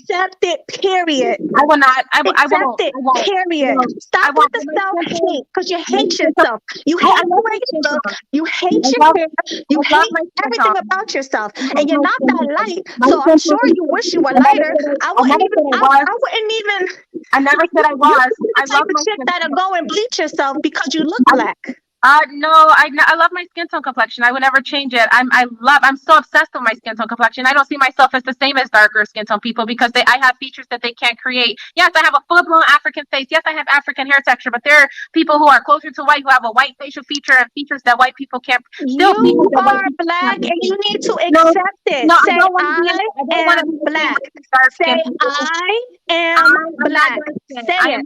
accept it. Period. I will not. I won't. Period. Stop with the self-hate because you hate yourself. You hate the way you look. You hate your hair. You hate everything about yourself, and you're not that light. So I'm sure you wish you were lighter. I wouldn't even. I never said I was. I love the chick that'll go and bleach yourself because you look black. No, I love my skin tone complexion. I would never change it. I'm so obsessed with my skin tone complexion. I don't see myself as the same as darker skin tone people because I have features that they can't create. Yes, I have a full blown African face. Yes, I have African hair texture, but there are people who are closer to white who have a white facial feature and features that white people can't. You are black and you need to accept it. No, say I am black. Say I am black. Say it.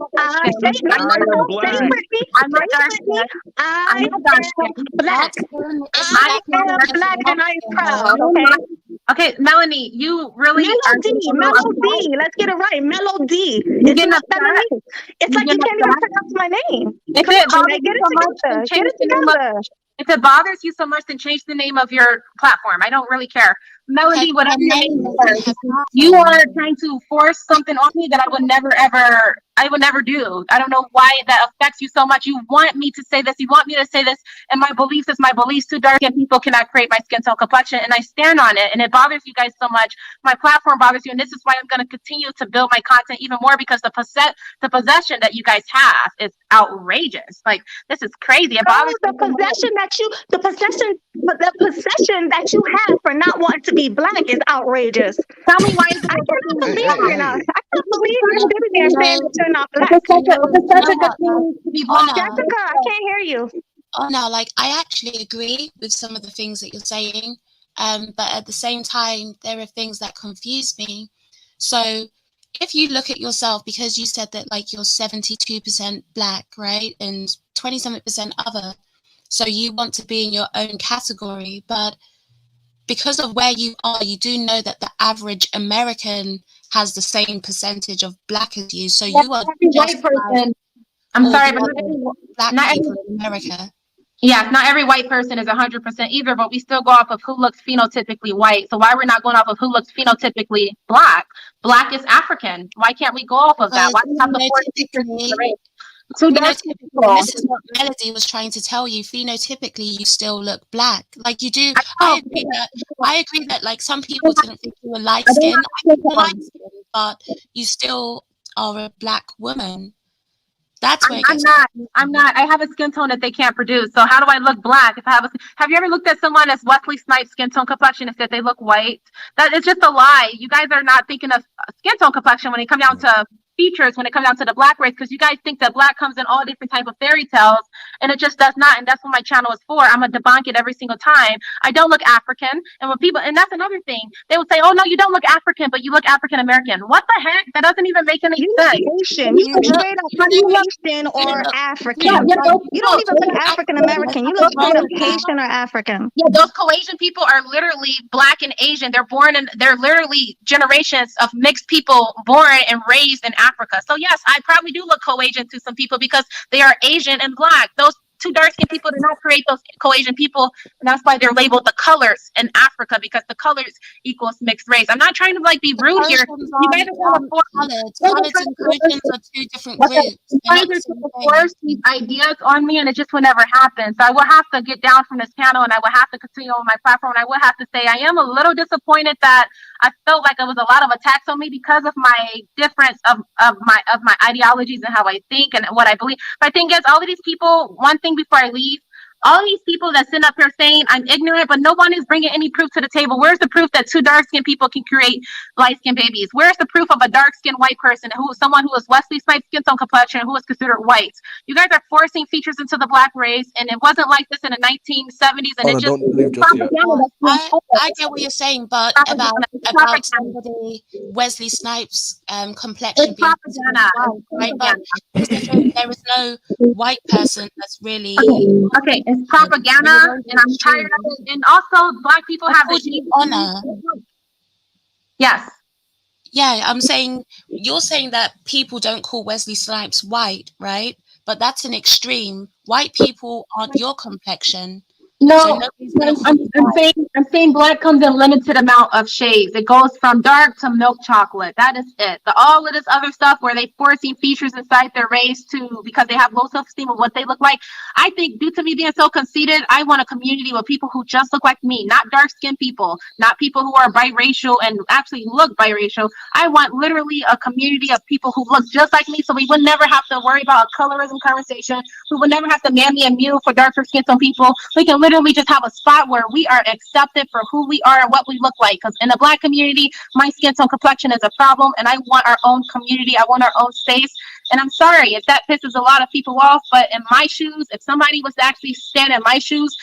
I'm not dark. I I am dark am skin. black. I am black and I am proud. Okay. Okay, Melanie, you really are Melody. Let's get it right. Melody. you It's getting not upset? Melanie. It's You like you getting can't even upset? pronounce my name. If Come it on, bothers man, you get it so much, then together. Get change it the name of. together. If it bothers you so much, then change the name of your platform. I don't really care. Melody, whatever your name is, you are trying to force something on me that I would never do. I don't know why that affects you so much. You want me to say this. You want me to say this. And my beliefs is my beliefs. Too dark and people cannot create my skin tone complexion. And I stand on it. And it bothers you guys so much. My platform bothers you. And this is why I'm going to continue to build my content even more, because the possession that you guys have is outrageous. Like, this is crazy. It bothers the possession that you have for not wanting to be black is outrageous. Tell me why is it I cannot believe you're not. I can't believe you're No, sitting there saying that you're not black. It's such a good thing to be black. Jessica, I can't hear you. Oh no, like I actually agree with some of the things that you're saying, but at the same time, there are things that confuse me. So if you look at yourself, because you said that like you're 72% black, right, and 27% other, so you want to be in your own category, but because of where you are, you do know that the average American has the same percentage of black as you. So you are just white person. like I'm all sorry, the but other black not people in America. yeah, not every white person is 100% either, but we still go off of who looks phenotypically white. So why we're not going off of who looks phenotypically black? Black is African. Why can't we go off of that? Why do we have to force features into the race? Phenotypically, this is what Melody was trying to tell you. Phenotypically, you still look black. Like you do. I agree that like some people didn't think you were light skinned, but you still are a black woman. That's where I'm not. I have a skin tone that they can't produce. So how do I look black if I have you ever looked at someone as Wesley Snipes skin tone complexion and said they look white? That is just a lie. You guys are not thinking of skin tone complexion when it comes down to features, when it comes down to the black race, because you guys think that black comes in all different type of fairy tales, and it just does not. And that's what my channel is for. I'm gonna debunk it every single time. I don't look African. And when people, and that's another thing, they would say, oh no, you don't look African, but you look African American. What the heck? That doesn't even make any sense. Asian. You look straight up Asian or African. You don't even look African American. You look straight up Haitian or African. Yeah, those Caucasian people are literally black and Asian. They're literally generations of mixed people born and raised in Africa. So yes, I probably do look co-Asian to some people because they are Asian and black. Those two dark-skinned people did not create those co-Asian people, and that's why they're labeled the colors in Africa, because the colors equals mixed race. I'm not trying to like be rude here. You guys are trying to are two different groups. Trying to force these ideas on me, and it just would never happen. So I will have to get down from this panel, and I will have to continue on my platform. And I will have to say I am a little disappointed that I felt like there was a lot of attacks on me because of my difference of my ideologies and how I think and what I believe. But I think is all of these people, one thing before I leave, all these people that sit up here saying I'm ignorant, but no one is bringing any proof to the table. Where's the proof that two dark-skinned people can create light-skinned babies? Where's the proof of a dark-skinned white person someone who is Wesley Snipes skin tone complexion, who is considered white? You guys are forcing features into the black race, and it wasn't like this in the 1970s. And it just I get what you're saying, but about somebody Wesley Snipes complexion being right? But there is no white person that's really okay. It's propaganda, and I'm tired of it. And also, black people have the ONNA. Yes. Yeah, I'm saying you're saying that people don't call Wesley Snipes white, right? But that's an extreme. White people aren't your complexion. No, so I'm saying black comes in limited amount of shades. It goes from dark to milk chocolate. That is it. All of this other stuff where they forcing features inside their race because they have low self-esteem of what they look like. I think due to me being so conceited, I want a community with people who just look like me, not dark-skinned people, not people who are biracial and actually look biracial. I want literally a community of people who look just like me, so we would never have to worry about a colorism conversation. We would never have to mammy and mew for darker skin tone people. We can literally just have a spot where we are accepted for who we are and what we look like. Because in the black community, my skin tone complexion is a problem, and I want our own community. I want our own space. And I'm sorry if that pisses a lot of people off, but in my shoes, if somebody was to actually stand in my shoes,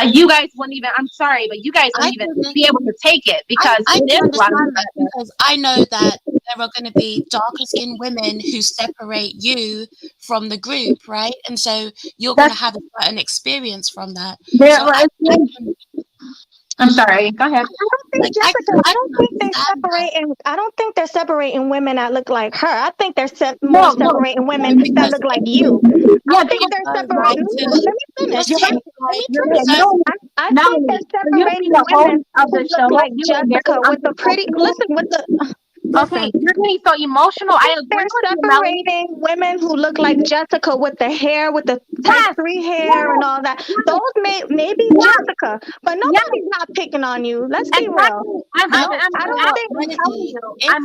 you guys wouldn't even, I'm sorry, but you guys wouldn't even be able to take it, because it is a lot of because I know that there are going to be darker skinned women who separate you from the group, right? And so you're going to have a certain experience from that. So I'm sorry. Go ahead. Jessica, I don't think they're separating. I don't think they're separating women that look like her. I think they're more separating women that look like you. I think they're separating. Let me finish. I think they're separating women who look like Jessica with the pretty. Listen, with the. Okay, you're getting so emotional. I agree They're with you, separating women who look like Jessica with the hair, with the type 3 hair and all that. Those maybe Jessica, but nobody's not picking on you. Let's be real. I'm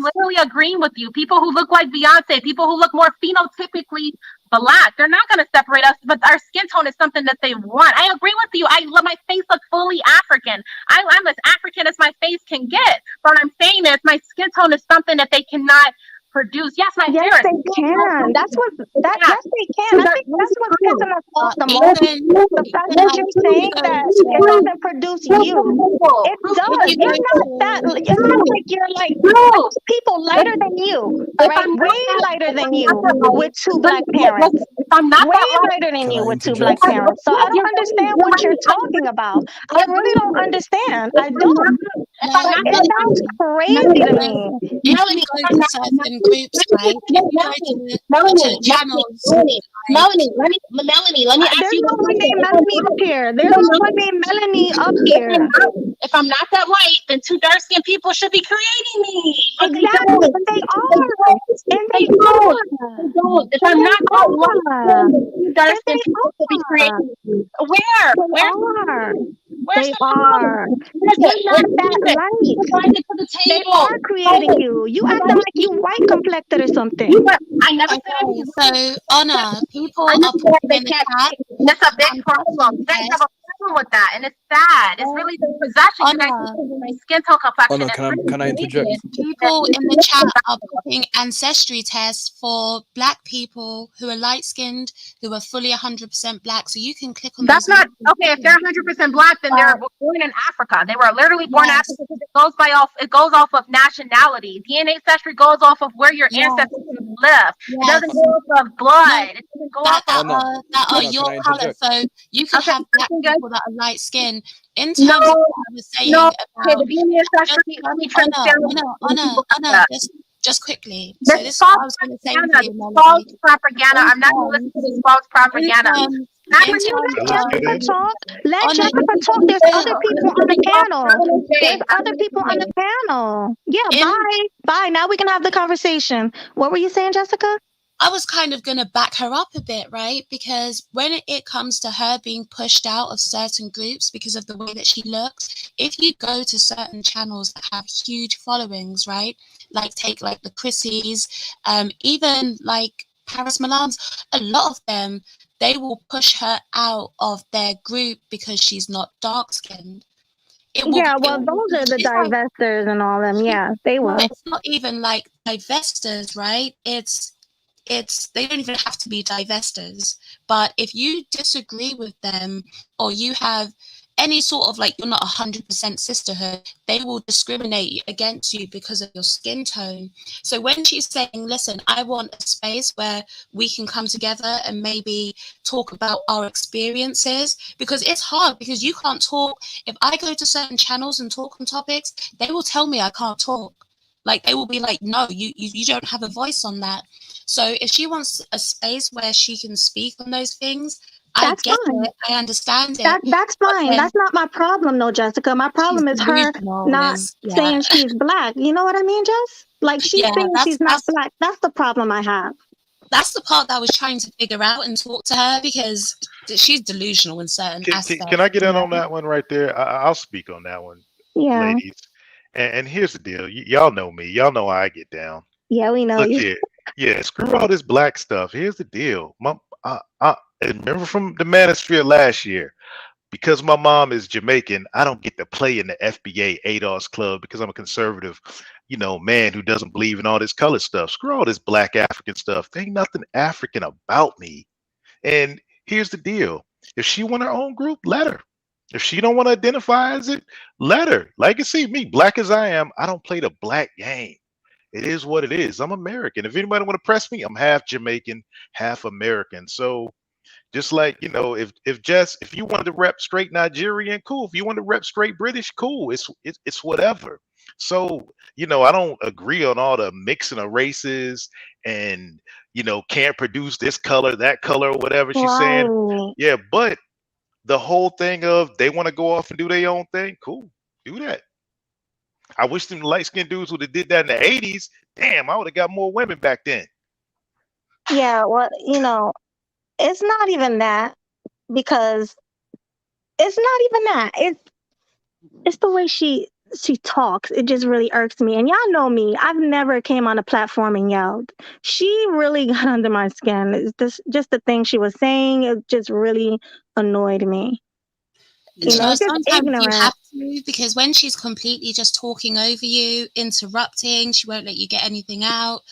literally agreeing with you. People who look like Beyonce, people who look more phenotypically Black, they're not going to separate us, but our skin tone is something that they want. I agree with you. I love my face look fully African. I'm as African as my face can get. But what I'm saying is my skin tone is something that they cannot produce. Yes, my yes, hair. They can. That's what. Yes, they can. I think that's what's pissing us off the most. The fact that you're saying that it doesn't produce you. It does. You're not that. It's not like you're like people lighter than you. All right, way lighter than you with 2 Black parents. I'm not way lighter than you with 2 Black parents. So I don't understand what you're talking about. I really don't understand. I don't. It sounds crazy to me. If you go to certain groups, right? If you go to channels, Melanie, let me ask There's you. no one named Melanie up here. There's no one named Melanie up here. If I'm not that white, then 2 dark-skinned people should be creating me. Exactly, but they are. And they are. If I'm not that white, dark-skinned people should be creating me. Where? They are. You're not that light. They are creating you. You acting like you white complected or something. I never said so. ONNA, people are putting in the chat. That's a big problem. They have a problem with that, and it's sad. It's really the possession. You guys my skin tone complexion. Can I interject? People in the chat are putting ancestry tests for Black people who are light skinned, who are fully 100% Black. So you can click on. That's not okay. If they're 100% Black, then they're born in Africa. They were literally born in Africa. It goes off of nationality. DNA ancestry goes off of where your ancestors live. It doesn't go off of blood. It doesn't go off of that are your color. So you can have Black people that are light skinned. In terms of what I was saying about ONNA, just quickly. So this is what I was going to say. False propaganda. I'm not going to listen to this false propaganda. Let Jessica talk. Let Jessica talk. There's other people on the panel. There's other people on the panel. Yeah, bye. Now we can have the conversation. What were you saying, Jessica? I was kind of going to back her up a bit, right? Because when it comes to her being pushed out of certain groups because of the way that she looks, if you go to certain channels that have huge followings, right? Take the Chrissies, even like Paris Milan's, a lot of them, they will push her out of their group because she's not dark-skinned. Those are the divestors and all them. Yeah, they will. It's not even like divestors, right? They don't even have to be divestors, but if you disagree with them or you have any sort of you're not 100% sisterhood, they will discriminate against you because of your skin tone. So when she's saying, listen, I want a space where we can come together and maybe talk about our experiences, because it's hard because you can't talk. If I go to certain channels and talk on topics, they will tell me I can't talk. They will be like, no, you don't have a voice on that. So if she wants a space where she can speak on those things, I get it. I understand it. That's fine. That's not my problem, though, Jessica. My problem is her not saying she's Black. You know what I mean, Jess? She's saying she's not Black. That's the problem I have. That's the part that I was trying to figure out and talk to her, because she's delusional in certain aspects. Can I get in on that one right there? I'll speak on that one, ladies. And here's the deal. Y'all know me. Y'all know how I get down. Yeah, we know you. Yeah, screw all this Black stuff. Here's the deal. I remember from the Manosphere last year, because my mom is Jamaican, I don't get to play in the FBA ADOS club because I'm a conservative, man who doesn't believe in all this color stuff. Screw all this Black African stuff. There ain't nothing African about me. And here's the deal. If she want her own group, let her. If she don't want to identify as it, let her. See me, Black as I am, I don't play the Black game. it is what it is. I'm American. If anybody want to press me, I'm half Jamaican, half American. So just like, if you wanted to rep straight Nigerian, cool. If you want to rep straight British, cool. It's whatever. So, I don't agree on all the mixing of races and can't produce this color, that color, or whatever she's saying. Right. Yeah, but the whole thing of they want to go off and do their own thing, cool. Do that. I wish them light skinned dudes would have did that in the 80s. Damn, I would have got more women back then. Yeah, well, it's not even that because it's not even that. It's the way she talks. It just really irks me. And y'all know me. I've never came on a platform and yelled. She really got under my skin. It's just the thing she was saying. It just really annoyed me. Yeah. Just Sometimes you ignorant. have to, because when she's completely just talking over you, interrupting, she won't let you get anything out.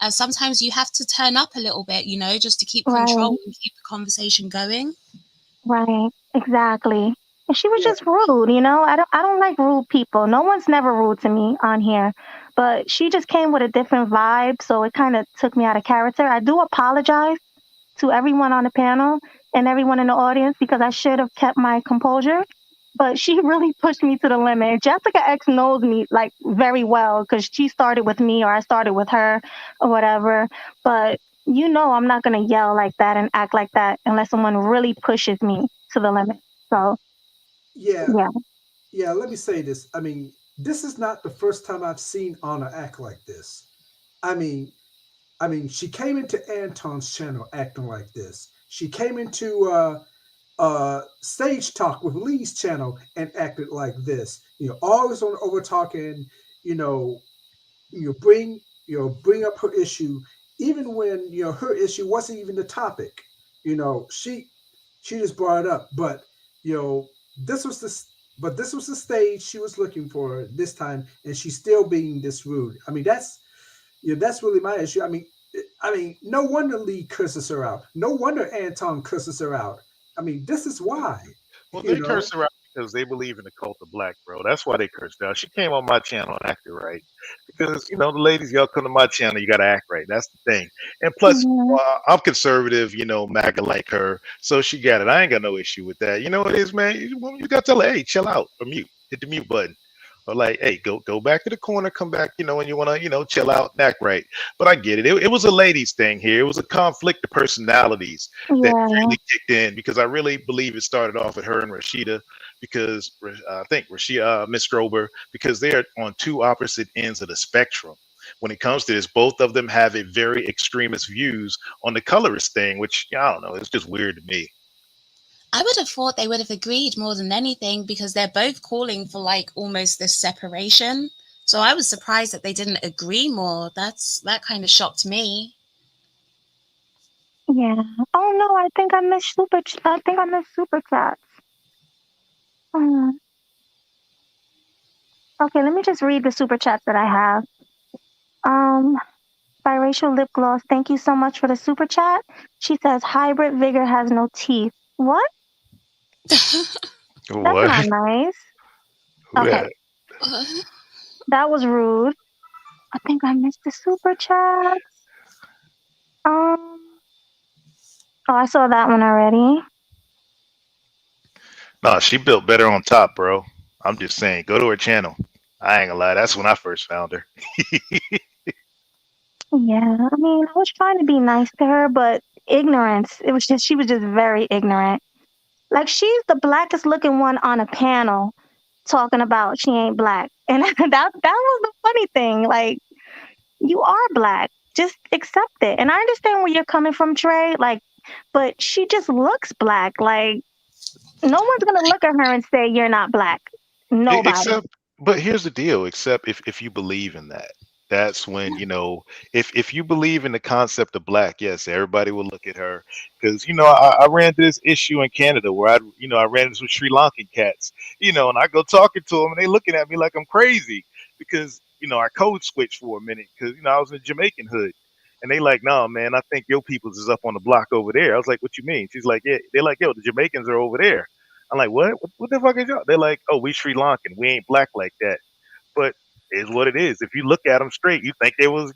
Sometimes you have to turn up a little bit, just to keep control Right, and keep the conversation going. right, exactly. And she was Yeah. just rude. I don't like rude people. No one's never rude to me on here, but she just came with a different vibe, so it kind of took me out of character. I do apologize to everyone on the panel and everyone in the audience because I should have kept my composure. But she really pushed me to the limit. Jessica X knows me like very well because she started with me or I started with her or whatever. But I'm not gonna yell like that and act like that unless someone really pushes me to the limit. So Yeah. yeah, Yeah. Let me say this. I mean, this is not the first time I've seen Anna act like this. I mean, she came into Anton's channel acting like this. She came into Stage Talk with Lee's channel and acted like this. Always on over talking. You know, bring up her issue, even when her issue wasn't even the topic. She just brought it up, but you know this was the this was the stage she was looking for this time, and she's still being this rude. I mean, that's really my issue. I mean, no wonder Lee curses her out. No wonder Anton curses her out. I mean, this is why. Well, You they know. curse her out because they believe in the cult of black, bro. That's why they cursed her out. She came on my channel and acted right. Because, the ladies, y'all come to my channel, you got to act right. That's the thing. And plus, hmm I'm conservative, MAGA like her. So she got it. I ain't got no issue with that. You know what it is, man? You got to tell her, hey, chill out or mute. Hit the mute button. Or like, hey, go back to the corner, come back, when you want to, chill out and act right. But I get it. It was a ladies thing here. It was a conflict of personalities that yeah, really kicked in because I really believe it started off with her and Rashida because I think Rashida, Miss Strober, because they're on two opposite ends of the spectrum. When it comes to this, both of them have a very extremist views on the colorist thing, which I don't know. It's just weird to me. I would have thought they would have agreed more than anything because they're both calling for like almost this separation. So I was surprised that they didn't agree more. That kind of shocked me. yeah. Oh no, I think I missed I think I missed super chats. Hmm. Okay, let me just read the super chats that I have. Um, Biracial lip gloss. Thank you so much for the super chat. She says hybrid vigor has no teeth. What? That's not What? nice. Who Okay, that? that was rude. I think I missed the super chat. Um, oh, I saw that one already. No, she built better on top, bro. I'm just saying, go to her channel. I ain't gonna lie, that's when I first found her. Yeah, I mean, I was trying to be nice to her, but ignorance. It was just she was just very ignorant. Like she's the blackest looking one on a panel talking about she ain't black, and that was the funny thing. Like you are black, just accept it. And I understand where you're coming from, Trey. Like, but she just looks black. Like no one's gonna look at her and say you're not black. Nobody. Except, but here's the deal. Except if you believe in that, that's when if you believe in the concept of black, yes, everybody will look at her because I ran into this issue in Canada where I ran into some Sri Lankan cats, and I go talking to them and they looking at me like I'm crazy because I code switched for a minute because I was in the Jamaican hood. And they like, no, man, I think your people's is up on the block over there. I was like, what you mean? She's like, yeah. They're like, yo, the Jamaicans are over there. I'm like, what? What the fuck is y'all? They're like, oh, we Sri Lankan. We ain't black like that. But Is what it is. If you look at them straight, you think they was,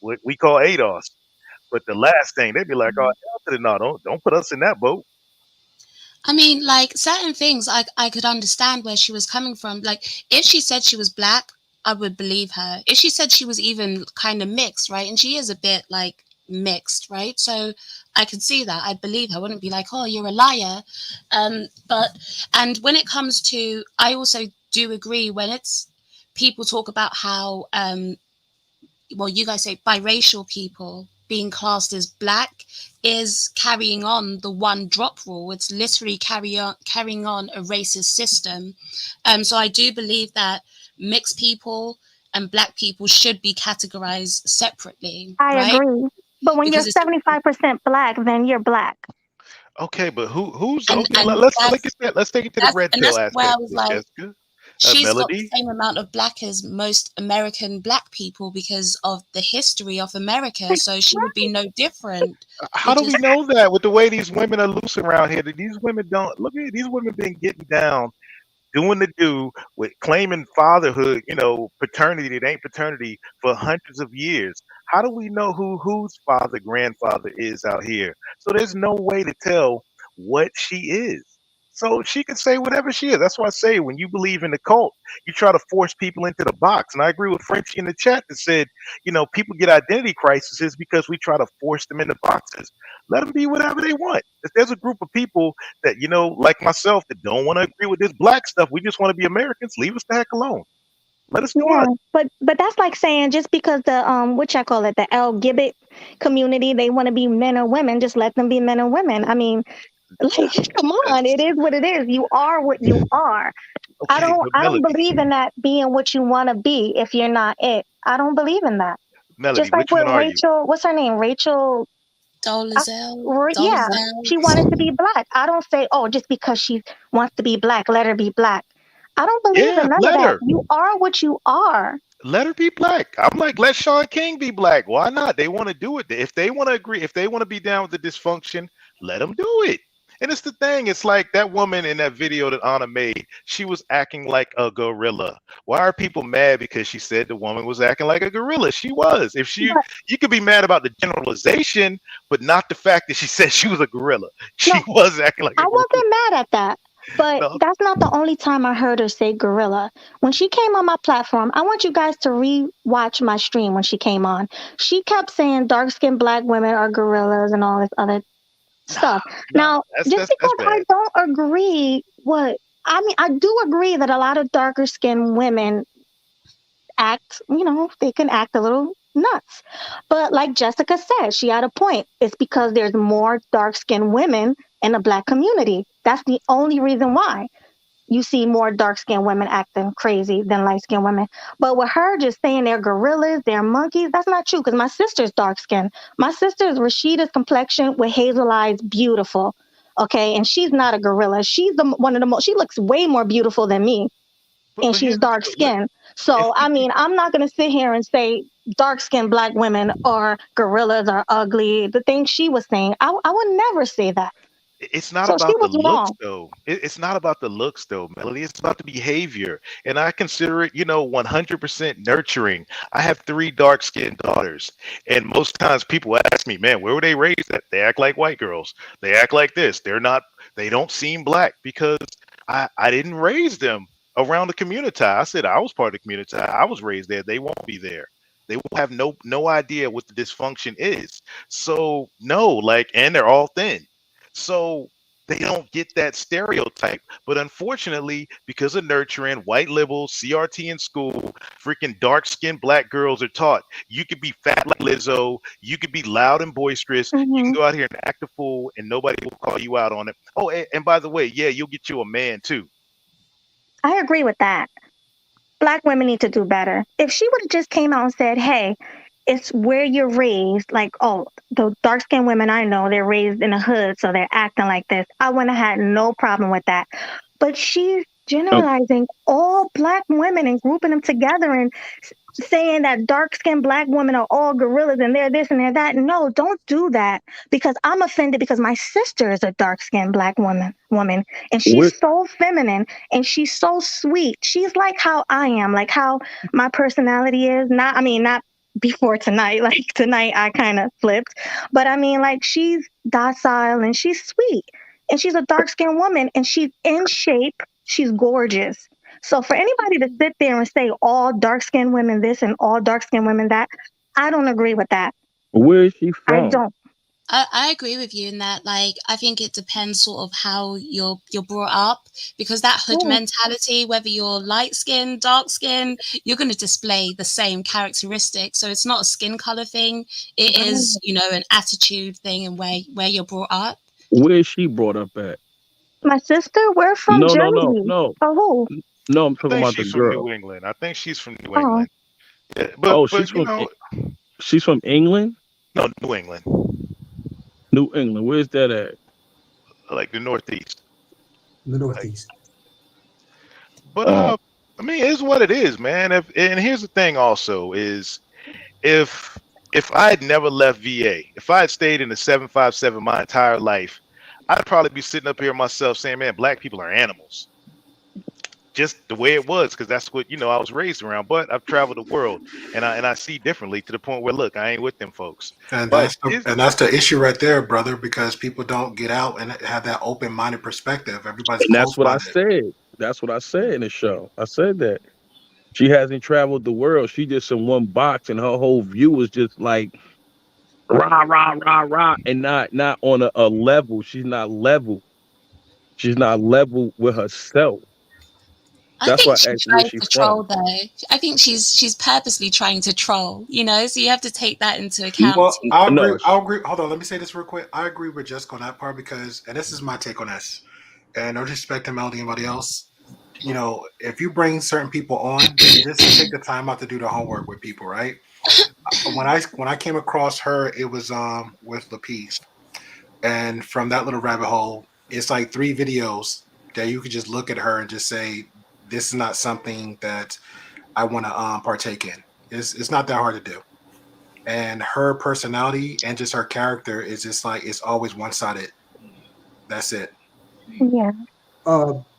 what we call ADOS. But the last thing, they'd be like, oh, hell to the no, don't put us in that boat. I mean, like certain things I could understand where she was coming from. Like if she said she was black, I would believe her. If she said she was even kind of mixed, right? And she is a bit like mixed, right? So I could see that. I'd believe her. I wouldn't be like, oh, you're a liar. But and when it comes to, I also do agree when it's people talk about how well, you guys say biracial people being classed as black is carrying on the one drop rule. It's literally carrying on a racist system. So I do believe that mixed people and black people should be categorized separately, I right? agree. But when you're Because it's 75% black, then you're black. Okay, but who's okay? and Let's look that's at that. Let's take it to the red pill that's where I aspect, was Miss like, Jessica. she's got the Melody, same amount of black as most American black people because of the history of America. So she would be no different. how It do we just know that with the way these women are loose around here? That these women don't look at these women been getting down doing the do with claiming fatherhood, paternity that ain't paternity for hundreds of years. How do we know whose father, grandfather is out here? So there's no way to tell what she is. So she can say whatever she is. That's why I say when you believe in the cult, you try to force people into the box. And I agree with Frenchie in the chat that said, people get identity crises because we try to force them into boxes. Let them be whatever they want. If there's a group of people that like myself that don't want to agree with this black stuff, we just want to be Americans, leave us the heck alone. Let us do Yeah, us. but that's like saying just because the what I call it, the LGBT community, they want to be men or women, just let them be men or women. I mean, like, come on, it That's is what it is. You are what you are. okay, but I don't Melody, believe in that being what you want to be if you're not it. I don't believe in that. Melody, Just like which with one are you? Rachel, what's her name? Rachel. Yeah, Dolezal. she wanted to be black. I don't say, oh, just because she wants to be black, let her be black. I don't believe Yeah, in none of let that. her. You are what you are. Let her be black. I'm like, let Sean King be black. Why not? They want to do it. If they want to agree, if they want to be down with the dysfunction, let them do it. And it's the thing. It's like that woman in that video that Anna made. She was acting like a gorilla. Why are people mad because she said the woman was acting like a gorilla? She was. But You could be mad about the generalization, but not the fact that she said she was a gorilla. She no, was acting like a I gorilla. wasn't mad at that. But No, that's not the only time I heard her say gorilla. When she came on my platform, I want you guys to re-watch my stream when she came on. She kept saying dark skinned black women are gorillas and all this other nah, stuff. nah. Now, just That's because I bad. don't agree, I do agree that a lot of darker skinned women act, they can act a little nuts. But like Jessica said, she had a point. It's because there's more dark skinned women in the black community. That's the only reason why you see more dark skinned women acting crazy than light skinned women. But with her just saying they're gorillas, they're monkeys, that's not true because my sister's dark skinned. My sister is Rashida's complexion with hazel eyes, beautiful. Okay. And she's not a gorilla. She's one of the most, she looks way more beautiful than me, and But she's here's the dark deal. skinned. If So, we I mean, I'm not going to sit here and say dark skinned black women or gorillas are ugly. The thing she was saying, I would never say that. it's not So she about the was looks wrong. though. It's not about the looks though, Melody. It's about the behavior. And I consider it, 100% nurturing. I have three dark skinned daughters. And most times people ask me, man, where were they raised at? They act like white girls. They act like this. They don't seem black because I didn't raise them around the community. I said I was part of the community. I was raised there. They won't be there. They will have no idea what the dysfunction is. So no, like, and they're all thin. So they don't get that stereotype. But unfortunately, because of nurturing, white liberals, CRT in school, freaking dark skinned black girls are taught you could be fat like Lizzo, you could be loud and boisterous, you can Hmm. go out here and act a fool, and nobody will call you out on it. Oh, and by the way, yeah, you'll get you a man too. I agree with that. Black women need to do better. If she would have just came out and said, hey, it's where you're raised, like, oh, the dark skinned women I know, they're raised in the hood, so they're acting like this. I wouldn't have had no problem with that. But she generalizing all black women and grouping them together and saying that dark skinned black women are all gorillas and they're this and they're that. No, don't do that because I'm offended because my sister is a dark skinned black woman and she's Where, so feminine and she's so sweet. She's like how I am, like how my personality is. Not before tonight. Like tonight I kind of flipped. But I mean like she's docile and she's sweet. And she's a dark skinned woman and she's in shape. She's gorgeous. So for anybody to sit there and say all dark skinned women this and all dark skinned women that, I don't agree with that. where is she I from? don't. I agree with you in that. Like, I think it depends sort of how you're brought up, because that hood Yeah. mentality, whether you're light skin, dark skin, you're going to display the same characteristics. So it's not a skin color thing. It is, you know, an attitude thing and where you're brought up. Where is she brought up at? My sister, we're from No, no, no, Jersey. no, Oh, who? no. I'm I talking think about the she's from girl. New England. I think she's from New Oh, England. Yeah, Oh, but you know, she's from England, no, New England, New England. Where's that at? like the Northeast. The Like, Northeast. but Oh, I mean, it's what it is, man. And here's the thing, also, is if I had never left VA, if I had stayed in the 757 my entire life, I'd probably be sitting up here myself saying, man, black people are animals. Just the way it was, because that's what, you know, I was raised around. But I've traveled the world, and I see differently to the point where, look, I ain't with them folks. And But that's the issue right there, brother, because people don't get out and have that open-minded perspective. Everybody's and that's what I closed-minded. said. That's what I said in the show. I said that she hasn't traveled the world. She just in one box, and her whole view was just like rah rah rah rah, and not on a level. She's not level. She's not level with herself. I That's why think I she asked where tries she to from. troll though. I think she's purposely trying to troll, you know, so you have to take that into N- account Well, too. I'll agree. No, I'll agree. Hold on, let me say this real quick. I agree with Jessica on that part because, and this is my take on this. And no disrespect to Melody and anybody else. You know, if you bring certain people on, just take the time out to do the homework with people, right? When I came across her, it was with LaPeace, and from that little rabbit hole, it's like 3 videos that you could just look at her and just say, "This is not something that I want to partake in." It's not that hard to do. And her personality and just her character is just like it's always one sided. That's it. yeah.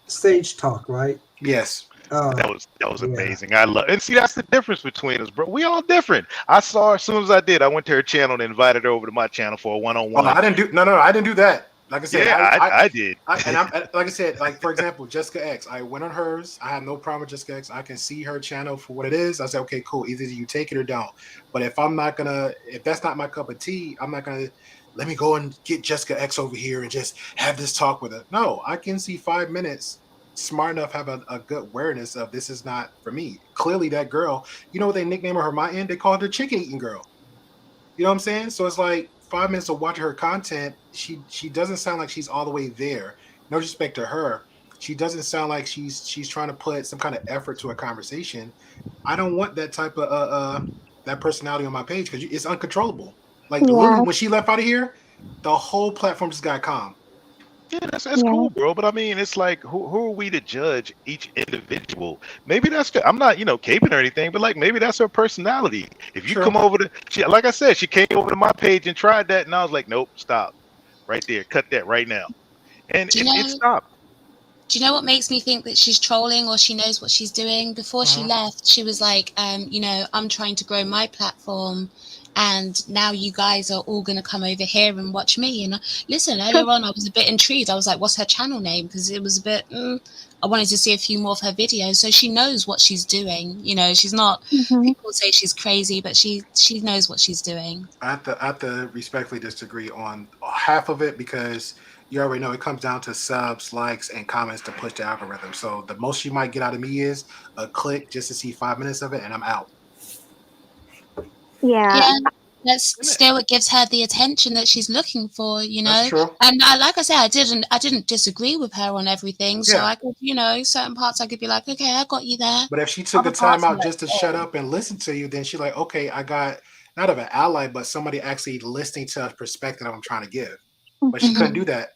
Stage talk, right? Yes. Uh, that was yeah. amazing. I love, and see, that's the difference between us, bro. We all different. I saw her as soon as I did. I went to her channel and invited her over to my channel for a one on Oh, one. I didn't do no. I didn't do that. Like I said, Yeah, I did. and I'm like I said, like for example, Jessica X. I went on hers. I have no problem with Jessica X. I can see her channel for what it is. I said, okay, cool. Either you take it or don't. But if that's not my cup of tea, I'm not gonna let me go and get Jessica X over here and just have this talk with her. No, I can see 5 minutes. Smart enough, have a good awareness of this is not for me. Clearly, that girl, you know what they nicknamed her my end? They called her chicken eating girl. You know what I'm saying? So it's like 5 minutes of watching her content. She doesn't sound like she's all the way there. No disrespect to her. She doesn't sound like she's trying to put some kind of effort to a conversation. I don't want that type of that personality on my page because it's uncontrollable. Like literally, Yeah. when she left out of here, the whole platform just got calm. Yeah, that's Yeah. cool, bro. But I mean, it's like, who are we to judge each individual? Maybe I'm not, caping or anything, but like maybe that's her personality. If you come True. over like I said, she came over to my page and tried that, and I was like, nope, stop, right there, cut that right now, and Do you it know? stopped. Do you know what makes me think that she's trolling or she knows what she's doing? Before she left, she was like, I'm trying to grow my platform, and now you guys are all going to come over here and watch me. And listen, earlier on, I was a bit intrigued. I was like, what's her channel name? Because it was a bit, I wanted to see a few more of her videos. So she knows what she's doing. You know, she's not, Hmm. people say she's crazy, but she knows what she's doing. I have to respectfully disagree on half of it because you already know it comes down to subs, likes, and comments to push the algorithm. So the most you might get out of me is a click just to see 5 minutes of it, and I'm out. Yeah. Yeah, that's still it gives her the attention that she's looking for, you That's know. true. And like I said, I didn't disagree with her on everything. So Yeah. I could, certain parts I could be like, okay, I got you there. But if she took the Other time parts I'm out like, just to shut up and listen to you, then she's like, okay, I got not of an ally, but somebody actually listening to a perspective I'm trying to give. But she Hmm. couldn't do that.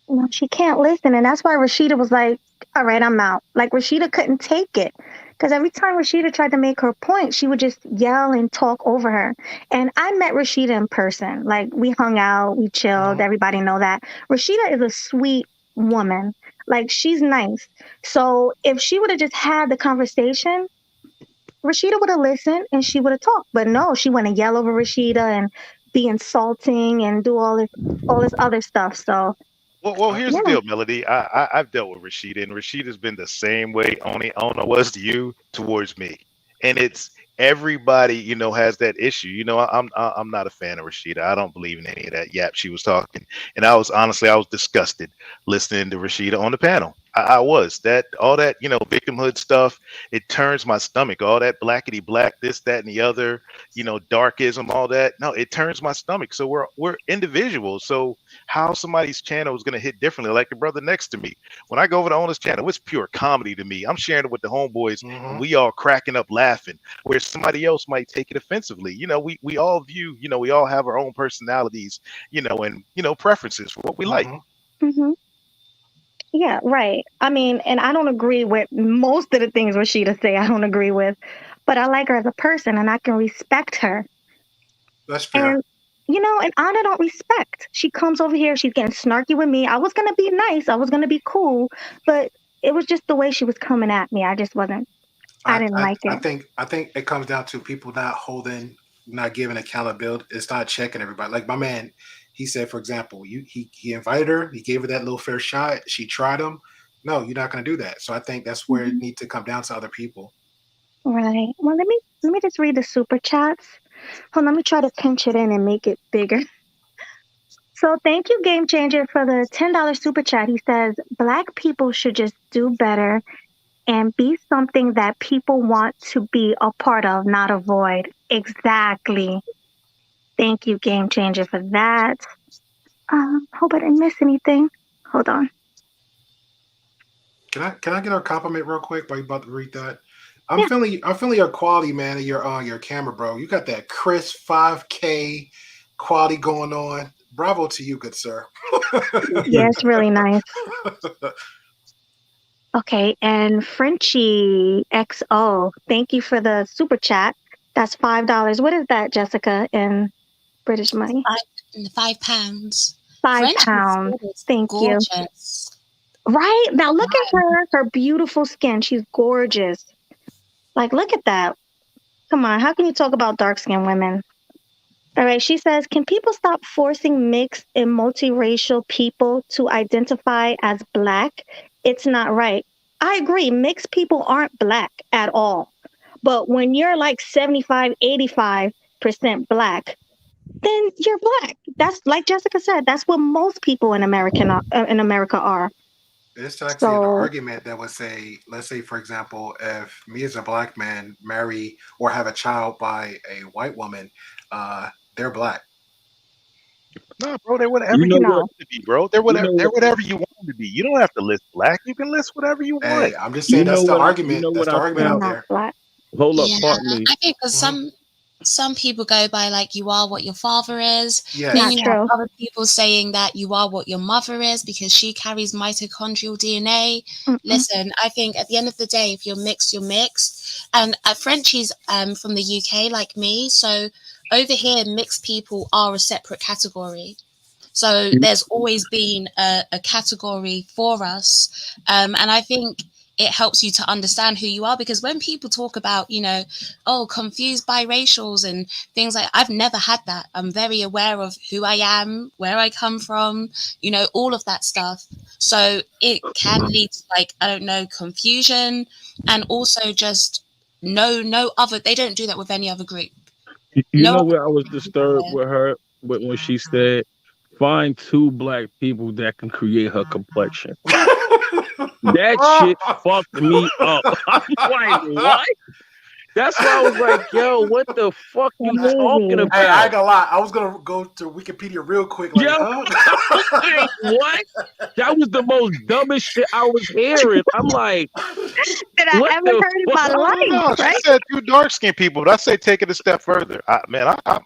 No, she can't listen. And that's why Rashida was like, all right, I'm out. Like, Rashida couldn't take it. Because every time Rashida tried to make her point, she would just yell and talk over her. And I met Rashida in person. Like, we hung out, we chilled. Mhm. Everybody know that. Rashida is a sweet woman. Like, she's nice. So if she would have just had the conversation, Rashida would have listened and she would have talked. But no, she went and yell over Rashida and be insulting and do all this other stuff. So Well, here's the yeah. deal, Melody. I've dealt with Rashida, and Rashida's been the same way Ona was to you towards me, and it's everybody has that issue. I'm not a fan of Rashida. I don't believe in any of that yap she was talking, and I was disgusted listening to Rashida on the panel. I was that all that victimhood stuff. It turns my stomach. All that blackety black, this, that, and the other. Darkism, all that. No, it turns my stomach. So we're individuals. So how somebody's channel is going to hit differently, like the brother next to me. When I go over to Owner's channel, it's pure comedy to me. I'm sharing it with the homeboys, and we all cracking up laughing, where somebody else might take it offensively. We all view, we all have our own personalities, and preferences for what we like. Hmm. Yeah, right. I mean, and I don't agree with most of the things Rashida say. I don't agree with, but I like her as a person, and I can respect her. That's fair. And and Anna don't respect. She comes over here, she's getting snarky with me. I was gonna be nice, I was gonna be cool, but it was just the way she was coming at me. I just wasn't. I I, didn't I, like I it. think I think it comes down to people not giving accountability. It's not checking everybody. Like my man, he said, for example, he invited her, he gave her that little fair shot. She tried him. No, you're not going to do that. So I think that's where it Mhm. needs to come down to other people. Right. Well, let me just read the super chats. Hold on, let me try to pinch it in and make it bigger. So thank you, Game Changer, for the $10 super chat. He says Black people should just do better and be something that people want to be a part of, not avoid. Exactly. Thank you, Game Changer, for that. Hope I didn't miss anything. Hold on. Can I get a compliment real quick while you about to read that? Yeah. I'm feeling your quality, man, and your camera, bro. You got that crisp 5K quality going on. Bravo to you, good sir. Yeah, it's really nice. Okay, and Frenchie XO, thank you for the super chat. That's $5. What is that, Jessica, in British money? £5. Five French pounds. is Thank you. gorgeous. Right? Now look at her beautiful skin. She's gorgeous. Like, look at that. Come on, how can you talk about dark skinned women? All right, she says, can people stop forcing mixed and multiracial people to identify as black? It's not right. I agree. Mixed people aren't black at all. But when you're like 75, 85% black, then you're black. That's like Jessica said, that's what most people in America are. It's actually an So, argument that would say, let's say, for example, if me as a black man marry or have a child by a white woman, they're black. No, bro, they're whatever You you know want what? no. them to be, bro. They're You whatever. know They're what? whatever you want them to be. You don't have to list black. You can list whatever you want. Hey, I'm just You saying know that's the what? You argument. know That's what the I argument They're out found? not there. black. Hold up, Yeah, pardon me. I think because Mhm. some people go by like you are what your father is. Then Not Yes. you have true. other people saying that you are what your mother is because she carries mitochondrial DNA. Mm-mm. Listen, I think at the end of the day, if you're mixed, you're mixed. And Frenchie's from the UK, like me, so over here, mixed people are a separate category. So there's always been a category for us. And I think it helps you to understand who you are because when people talk about, oh, confused biracials and things like I've never had that. I'm very aware of who I am, where I come from, all of that stuff. So it can lead to I don't know, confusion and also just no other, they don't do that with any other group. You No know other where I was group disturbed with her when she said, "Find two black people that can create her complexion." That shit fucked me up. I'm like, what? That's why I was like, yo, what the fuck you talking Crazy. Hey, I about? ain't gonna lie. I was gonna go to Wikipedia real quick. Like, Yo, huh? like, what? That was the most dumbest shit I was hearing. I'm like, That I what ever the heard in fuck? my life, No, she right? said two dark skinned people, but I say take it a step further.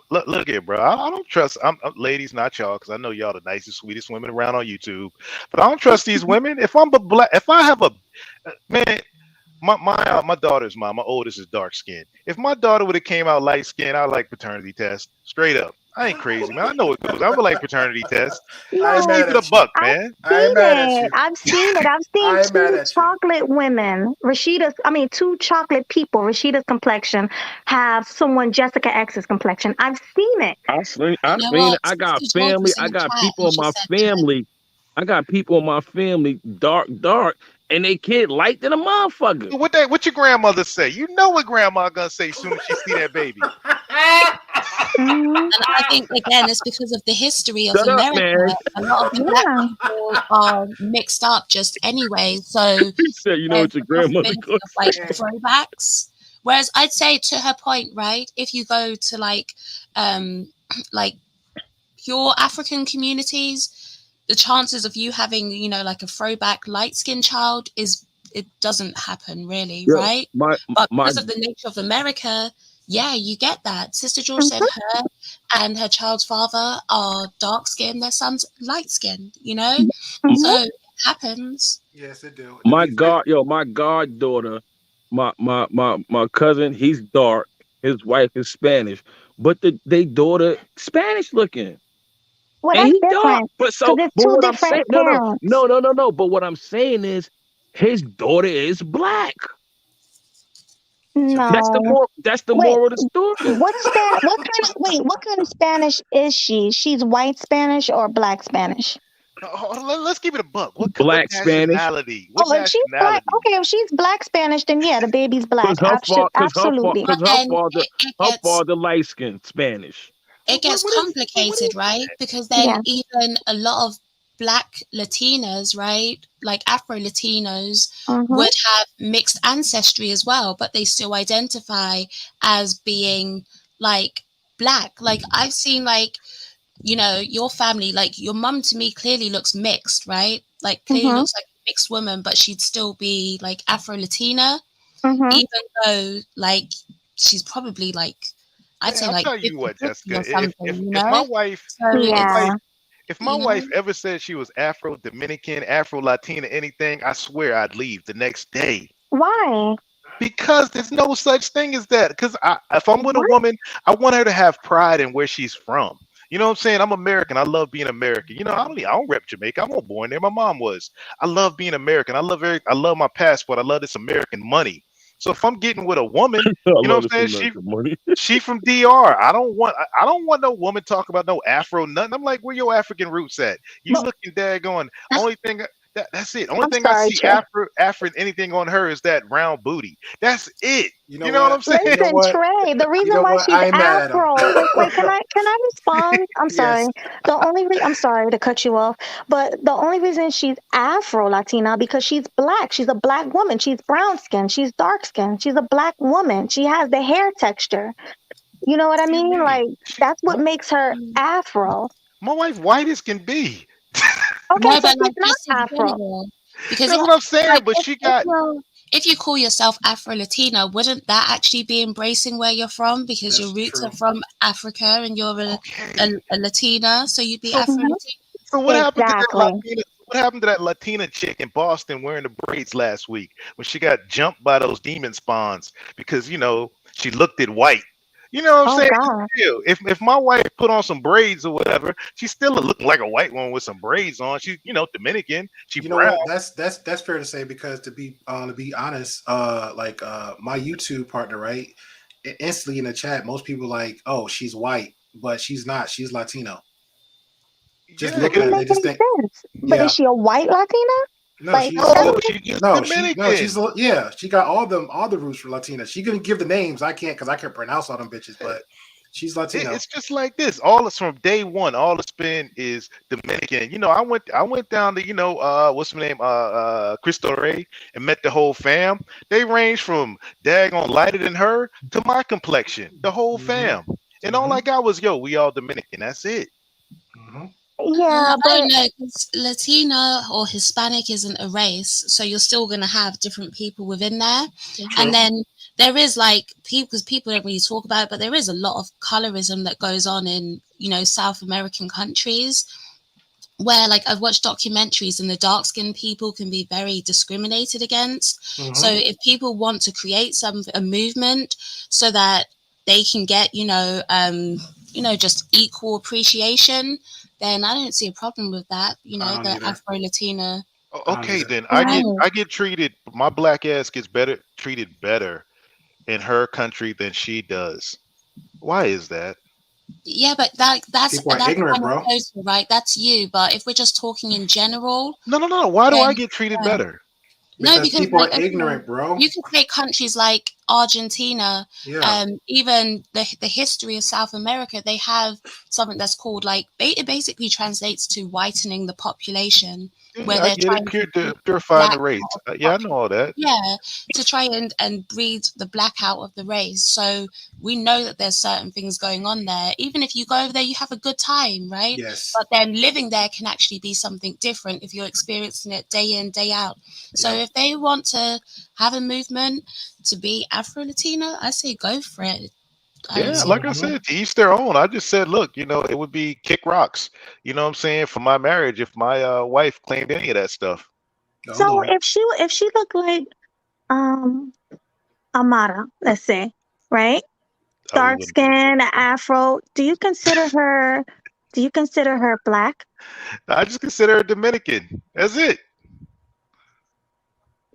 Look here, bro. I don't trust. Ladies, not y'all, because I know y'all the nicest, sweetest women around on YouTube. But I don't trust these women. If I'm a black, if I have a man, my daughter's mom, my oldest is dark skinned. If my daughter would have came out light skinned, I like paternity test. Straight up. I ain't crazy, man. I know it goes. I would like paternity test. I ain't No, Just keep mad it a at you. buck, I've man. I ain't seen mad at it. you. I've seen it. I've seen I ain't mad two at you. chocolate women. Two chocolate people, Rashida's complexion, have someone Jessica X's complexion. I've seen it. I You know seen it. what? I got Sister George family. was in I the got chat people and in she my said that. family. I got people in my family, dark, and they kid light than a motherfucker. What your grandmother say? You know what grandma gonna say as soon as she see that baby. Mhm. And I think again, it's because of the history of Shut up, America. man. A lot of the black Yeah. people are mixed up just anyway. So He said, you know there's what your a grandmother possibility gonna of like say. throwbacks. Whereas I'd say to her point, right? If you go to um like pure African communities, the chances of you having, like a throwback light skinned child it doesn't happen really, Yo, right? my But my because of the nature of America, yeah, you get that. Sister George said Mhm. her and her child's father are dark skinned, their son's light skinned, Mhm. So it happens. Yes, it do. To my be fair, my goddaughter, my cousin, he's dark. His wife is Spanish, but they daughter Spanish looking. Well, And that's he dark. different because it's But two what I'm saying, different parents. no. But what I'm saying is his daughter is black. to be No. That's the Wait, moral of the story. what kind of Spanish is she? She's white Spanish or black Spanish? No, hold on, let's keep it a buck. What Black Spanish. nationality? What Oh, if she's black, nationality? okay, if she's black Spanish, then yeah, the baby's black. Absolutely. But then it Her gets father light skinned Spanish. it gets What complicated, is right? that? Because then Yeah. even a lot of black Latinas, right, like Afro Latinos, Mm-hmm. would have mixed ancestry as well, but they still identify as being like black. Like I've seen your family, like your mum to me clearly looks mixed, right? Like clearly Mm-hmm. looks like a mixed woman, but she'd still be like Afro Latina, Mm-hmm. even though like she's probably like I'd Man, say I'll like tell you what, 50-50 Jessica. or something, If my wife, So if my it's Yeah. wife, if my you know, wife ever said she was Afro Dominican, Afro Latina, anything, I swear I'd leave the next day. Why? Because there's no such thing as that. Because if I'm with a What? woman, I want her to have pride in where she's from. You know what I'm saying? I'm American. I love being American. I don't rep Jamaica. I wasn't born there. My mom was. I love being American. I love my passport. I love this American money. So if I'm getting with a woman, I you know love what this I'm saying? American money. She from DR. I don't want no woman talk about no Afro nothing. I'm like, where your African roots at? You But looking daggone. Only thing that's it. Only I'm thing I sorry, see Trey. Afro anything on her is that round booty. That's it. you know You know what what? I'm You saying? know Listen, what? Trey, the You reason know why what? she's I ain't mad at him. Afro, wait, can I respond? I'm Yes. sorry. I'm sorry to cut you off, but the only reason she's Afro Latina because she's black. She's a black woman. She's brown skin. She's dark skin. She's a black woman. She has the hair texture. You know what I What do you mean? mean? Like that's what makes her Afro. My wife white as can be. Okay, no, so but she's like not just in Afro. general, because That's what I'm saying. like But she if got you call yourself Afro Latina, wouldn't that actually be embracing where you're from because your That's roots are true. from Africa and you're okay. a Latina, so you'd be So Afro Hmm. Latina? so what happened to that Exactly. Latina? What happened to that Latina chick in Boston wearing the braids last week when she got jumped by those demon spawns because she looked at white. You know what I'm Oh saying? God. Still, if my wife put on some braids or whatever, she's still looking like a white one with some braids on. She's Dominican. She You know brown. what? That's fair to say because to be honest, my YouTube partner, right? Instantly in the chat, most people like, oh, she's white, but she's not. She's Latino. Just Yeah, That looking doesn't at it, make they just any think, sense. But is yeah, she a white Latina? no, Like she's that no, doesn't make she's just she's Dominican. yeah, she got all the roots for Latina. She can give the names. I can't because I can't pronounce all them bitches, but She's Latino. It's just like this. All is from day one. All the spin is Dominican. I went down to what's her name Cristo Rey and met the whole fam. They range from daggone lighter than her to my complexion. The whole fam. And all I got was we all Dominican. That's it. Yeah, I but don't know, because Latino or Hispanic isn't a race, so you're still going to have different people within there. And then there is like people, because people don't really talk about it, but there is a lot of colorism that goes on in, South American countries, where like I've watched documentaries and the dark-skinned people can be very discriminated against. So if people want to create a movement so that they can get, just equal appreciation, then I don't see a problem with that. The Afro-Latina. Okay, then I get treated. My black ass gets treated better in her country than she does. Why is that? Yeah, but that's People are ignorant, bro. Total, right? That's you. But if we're just talking in general, no. Why do I get treated better? Because people are ignorant, bro. You can take countries like Argentina, even the history of South America. They have something that's called it basically translates to whitening the population, where they're trying to purifying the race. Yeah, I know all that. Yeah, to try and breed the black out of the race. So we know that there's certain things going on there. Even if you go over there, you have a good time, right? Yes. But then living there can actually be something different if you're experiencing it day in, day out. So if they want to have a movement to be Afro-Latino, I say go for it. Yeah, like I said, to each their own. I just said, look, it would be kick rocks. You know what I'm saying? For my marriage, if my wife claimed any of that stuff. So if she looked like Amara, let's say, right? Dark skin, afro. Do you consider her black? I just consider her Dominican. That's it.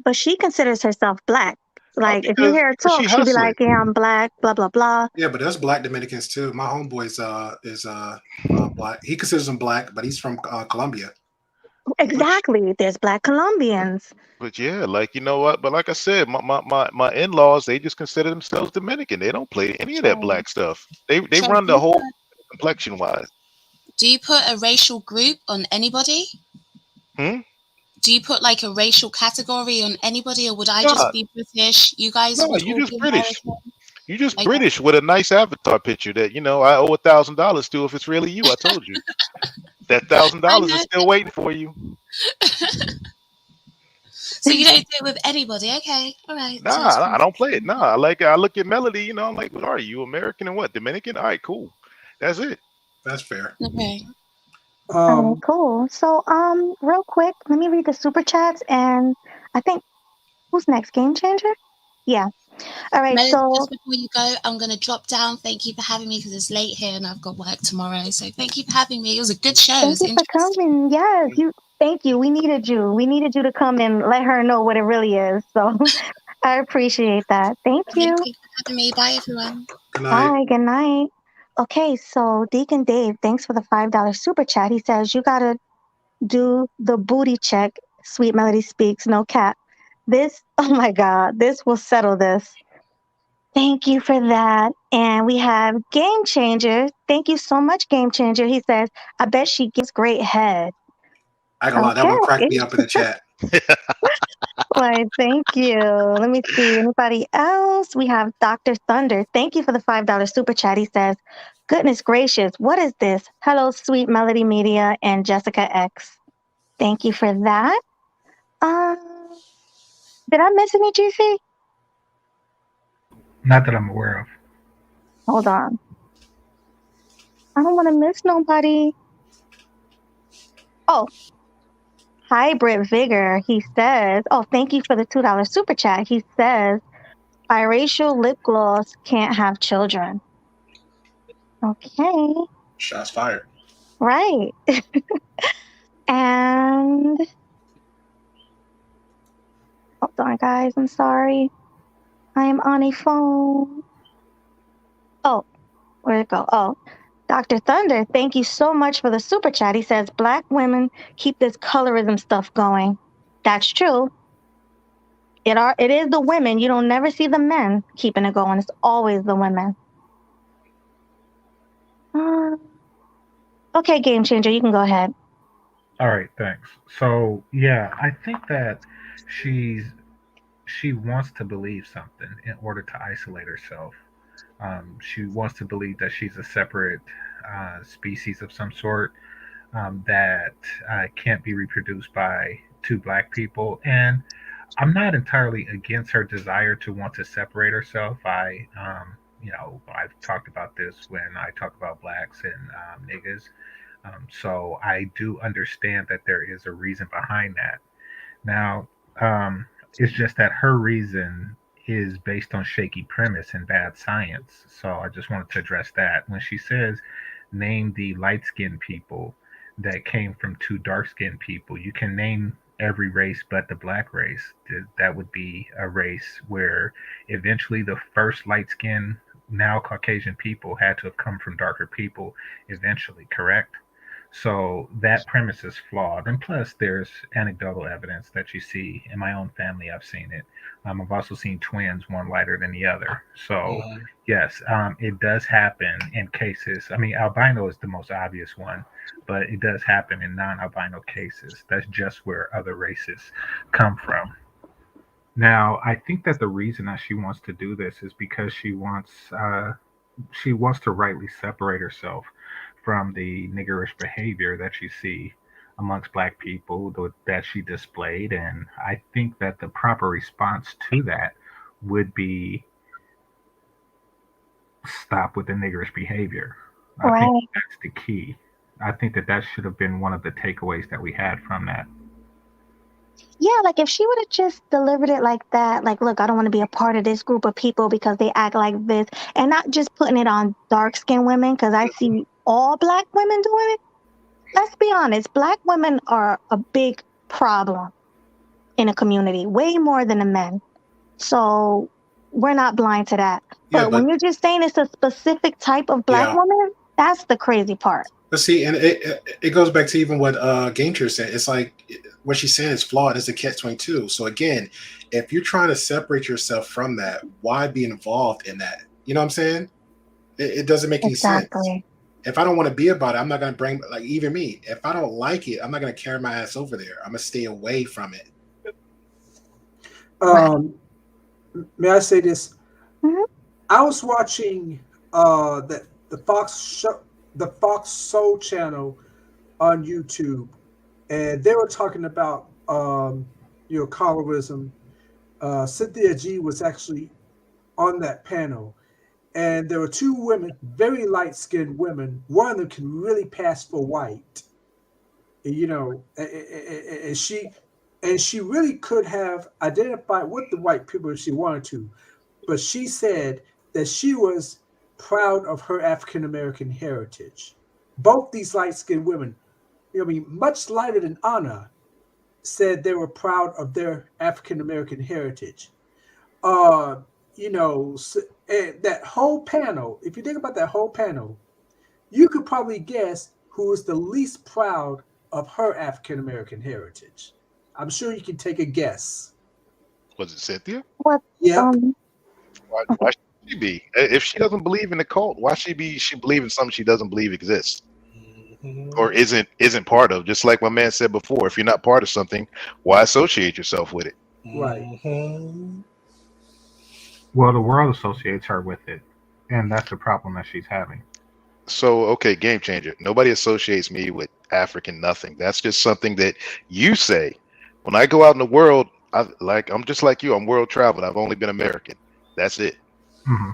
But she considers herself black. Like if you hear her talk, she'd be like, "Yeah, I'm black." Blah blah blah. Yeah, but there's black Dominicans too. My homeboy's is black. He considers him black, but he's from Colombia. Exactly. There's black Colombians. But yeah, like you know what? But like I said, my in-laws, they just consider themselves Dominican. They don't play any of that black stuff. They run the whole complexion wise. Do you put a racial group on anybody? Do you put like a racial category on anybody, or would I just be British? You guys? No, you just British. You just British with a nice avatar picture that I owe $1,000 to if it's really you. I told you that $1,000 is still waiting for you. So you don't do it with anybody, okay? All right. Nah, I don't play it. Nah, I look at Melody. I'm like, what are you, American and what? Dominican? All right, cool. That's it. That's fair. Okay. Cool. So, real quick, let me read the super chats, and I think who's next? Game Changer? Yeah. All right. So just before you go, I'm gonna drop down. Thank you for having me because it's late here and I've got work tomorrow. So thank you for having me. It was a good show. Thank you for coming. Yes, Thank you. We needed you. We needed you to come and let her know what it really is. So I appreciate that. Thank you. Thank you for having me. Bye, everyone. Good night. Bye. Good night. Okay, so Deacon Dave, thanks for the $5 super chat. He says you gotta do the booty check. Sweet Melody Speaks, no cap. Oh my God, this will settle this. Thank you for that. And we have Game Changer. Thank you so much, Game Changer. He says, I bet she gives great head. I ain't gonna lie, that one cracked me up in the chat. Why, thank you. Let me see. Anybody else? We have Dr. Thunder. Thank you for the $5 super chat. He says, goodness gracious, what is this? Hello, Sweet Melody Media and Jessica X. Thank you for that. Did I miss any, GC? Not that I'm aware of. Hold on. I don't want to miss nobody. Oh, Hybrid Vigor. He says, oh, thank you for the $2 super chat. He says, biracial lip gloss can't have children. Okay. Shots fired. Right. And hold on, guys. I'm sorry. I am on a phone. Oh, where'd it go? Oh, Dr. Thunder, thank you so much for the super chat. He says, Black women keep this colorism stuff going. That's true. It is the women. You don't never see the men keeping it going. It's always the women. Okay, game changer, you can go ahead. All right, thanks. So yeah, I think that she wants to believe something in order to isolate herself. She wants to believe that she's a separate species of some sort that can't be reproduced by two black people. And I'm not entirely against her desire to want to separate herself. I've talked about this when I talk about blacks and niggas. So I do understand that there is a reason behind that. Now, it's just that her reason is based on shaky premise and bad science. So I just wanted to address that. When she says, name the light skinned people that came from two dark skinned people, you can name every race but the black race. That would be a race where eventually the first light skinned, now Caucasian people had to have come from darker people eventually, correct? So that premise is flawed. And plus, there's anecdotal evidence that you see in my own family. I've seen it. I've also seen twins, one lighter than the other. So, yes, it does happen in cases. I mean, albino is the most obvious one, but it does happen in non albino cases. That's just where other races come from. Now, I think that the reason that she wants to do this is because she wants to rightly separate herself from the niggerish behavior that you see amongst black people that she displayed. And I think that the proper response to that would be stop with the niggerish behavior. I think Right. that's the key. I think that that should have been one of the takeaways that we had from that. Yeah, like if she would have just delivered it like that, like, look, I don't want to be a part of this group of people because they act like this, and not just putting it on dark skinned women, because I see all black women doing it. Let's be honest, black women are a big problem in a community, way more than the men. So we're not blind to that. Yeah, But when but you're just saying it's a specific type of black yeah. woman, that's the crazy part. But see, and it goes back to even what Game Chair said. It's like what she's saying is flawed. It's a catch-22. So again, if you're trying to separate yourself from that, why be involved in that? You know what I'm saying? It doesn't make any sense. Exactly. If I don't want to be about it, I'm not going to bring, like, even me. If I don't like it, I'm not going to carry my ass over there. I'm going to stay away from it. May I say this? Mhm. I was watching the Fox Soul channel on YouTube, and they were talking about colorism. Cynthia G was actually on that panel, and there were two women, very light skinned women. One of them can really pass for white, and she really could have identified with the white people if she wanted to, but she said that she was proud of her African American heritage. Both these light skinned women, much lighter than Anna, said they were proud of their African American heritage. And that whole panel, if you think about that whole panel, you could probably guess who is the least proud of her African American heritage. I'm sure you can take a guess. Was it Cynthia? What? Yep. Why should she be? If she doesn't believe in the cult, why should she believe in something she doesn't believe exists or isn't part of? Just like my man said before, if you're not part of something, why associate yourself with it? Right. Well, the world associates her with it, and that's the problem that she's having. So, okay, game changer. Nobody associates me with African nothing. That's just something that you say. When I go out in the world, I'm just like you. I'm world traveled. I've only been American. That's it. Hmm.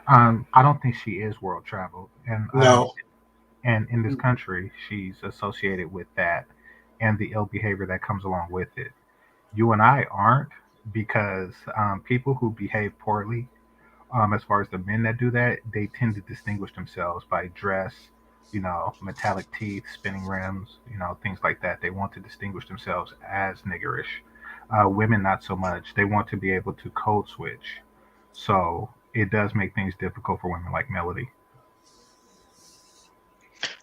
I don't think she is world traveled, No. and in this country, she's associated with that and the ill behavior that comes along with it. You and I aren't, because people who behave poorly, as far as the men that do that, they tend to distinguish themselves by dress, metallic teeth, spinning rims, things like that. They want to distinguish themselves as niggerish. Women, not so much. They want to be able to code switch. So it does make things difficult for women like Melody.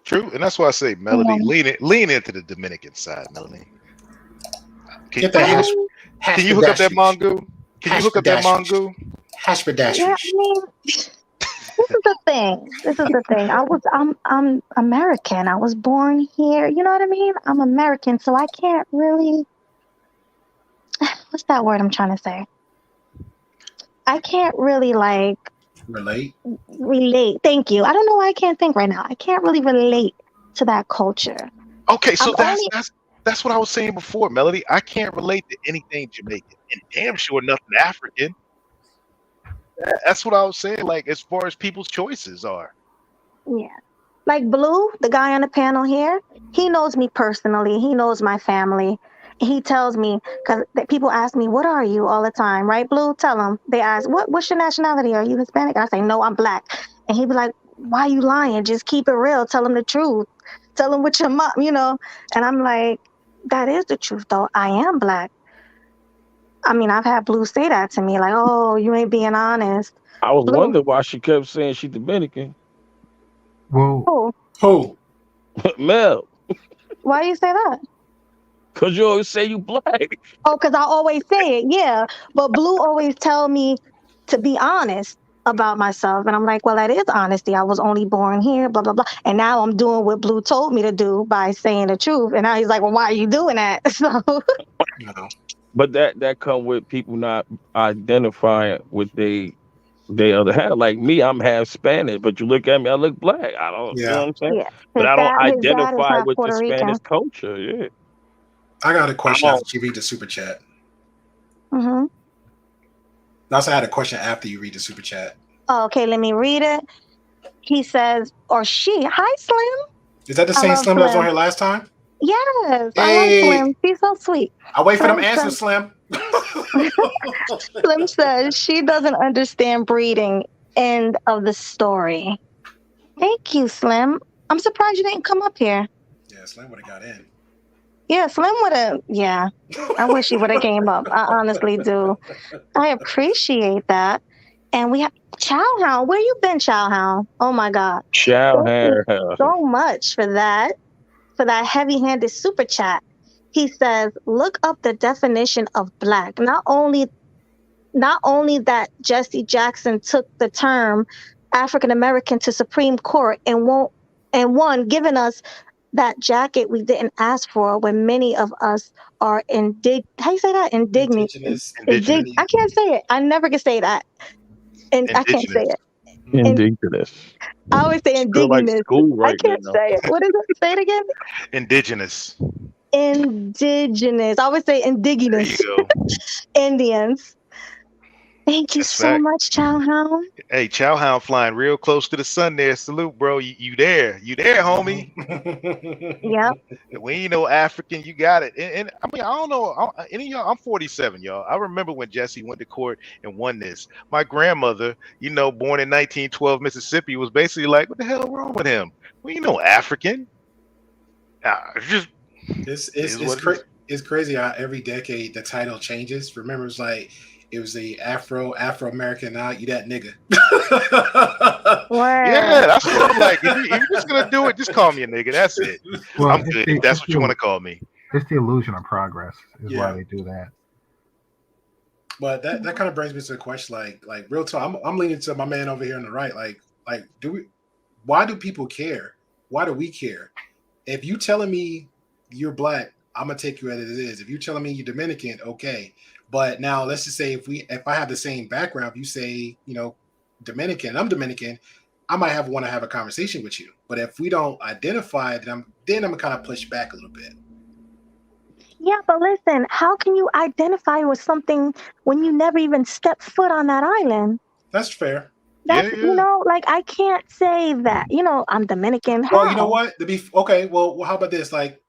True, and that's why I say, Melody, lean into the Dominican side, Melody. Get the Can you hook up that mongoose? Can you hook up that mongoose? Hash Yeah, pedestrians. I mean, This is the thing. This is the thing. I'm American. I was born here. You know what I mean? I'm American, so I can't really. What's that word I'm trying to say? I can't really like Relate. relate. Thank you. I don't know why I can't think right now. I can't really relate to that culture. Okay, I'm so only that's what I was saying before, Melody. I can't relate to anything Jamaican, and damn sure nothing African. That's what I was saying. Like as far as people's choices are. yeah. Like Blue, the guy on the panel here, he knows me personally. He knows my family. He tells me because people ask me, "What are you?" all the time, right? Blue, tell them. They ask, "What's your nationality? Are you Hispanic?" I say, "No, I'm black." And he be like, "Why you lying? Just keep it real. Tell them the truth. Tell them what your mom, you know." And I'm like, "That is the truth, though. I am black." I mean, I've had Blue say that to me, like, "Oh, you ain't being honest." I was Blue, wondering why she kept saying she Dominican. Well, oh, Who? Mel, why you say that? because you always say you black. Oh, because I always say it, yeah. But Blue always tell me to be honest about myself. And I'm like, well, that is honesty. I was only born here, blah, blah, blah. And now I'm doing what Blue told me to do by saying the truth. And now he's like, well, why are you doing that? So, No. But that come with people not identifying with they other half. Like me, I'm half Spanish, but you look at me, I look black. I don't, you know Yeah. what I'm saying? yeah, But I don't his dad is identify half with the Puerto Spanish Rican. culture. Yeah, I got a I question don't. after you read the super chat. Hmm. Also, I had a question after you read the super chat. Oh, okay, let me read it. He says, or she, hi, Slim. Is that the I same love Slim that was on Slim. here last time? Yes, I like Hey, Slim. She's so sweet. I wait for them Slim answers, says, Slim. Slim says she doesn't understand breeding. End of the story. Thank you, Slim. I'm surprised you didn't come up here. Yeah, Slim would have got in. Yeah, Slim would have. Yeah, I wish he would have came up. I honestly do. I appreciate that. And we have Chowhound. Where you been, Chowhound? Oh my God. Chow Thank you hair. so much for that heavy-handed super chat. He says, look up the definition of black. Not only that Jesse Jackson took the term African American to Supreme Court and won, giving us that jacket we didn't ask for when many of us are how you say that? Indignant. Indigenous. I can't say it. I never can say that. And I can't say Indigenous. it. And Indigenous. I always say Feel like indigenous. school I right can't now. say it. What is it? Say it again. Indigenous. Indigenous. I always say There you indigenous. go. Indians. Thank you That's so fact. much, Chowhound. Hey, Chowhound flying real close to the sun there. Salute, bro. You there? You there, homie? Yep. We ain't no African. You got it. And I mean, I don't know. Any of y'all, I'm 47, y'all. I remember when Jesse went to court and won this. My grandmother, born in 1912, Mississippi, was basically like, "What the hell wrong with him? We ain't no African." It's just is what it is. It's crazy how every decade the title changes. Remember, it was the Afro American. Now you that nigga. Yeah, Word. that's what I'm like. If you're just gonna do it, just call me a nigga. That's it. well, I'm good. If that's what you want to call me. It's the illusion of progress is why Yeah. they do that. But that kind of brings me to the question, like real talk. I'm leaning to my man over here on the right. Like, why do people care? Why do we care? If you telling me you're black, I'm gonna take you as it is. If you're telling me you're Dominican, okay. But now let's just say if I have the same background, if you say, Dominican, I'm Dominican, I might want to have a conversation with you. But if we don't identify, then I'm kind of push back a little bit. Yeah, but listen, how can you identify with something when you never even stepped foot on that island? That's fair. Yeah, That's, yeah. like I can't say that, I'm Dominican. Well, you know How? what? Okay. Well, how about this? Like,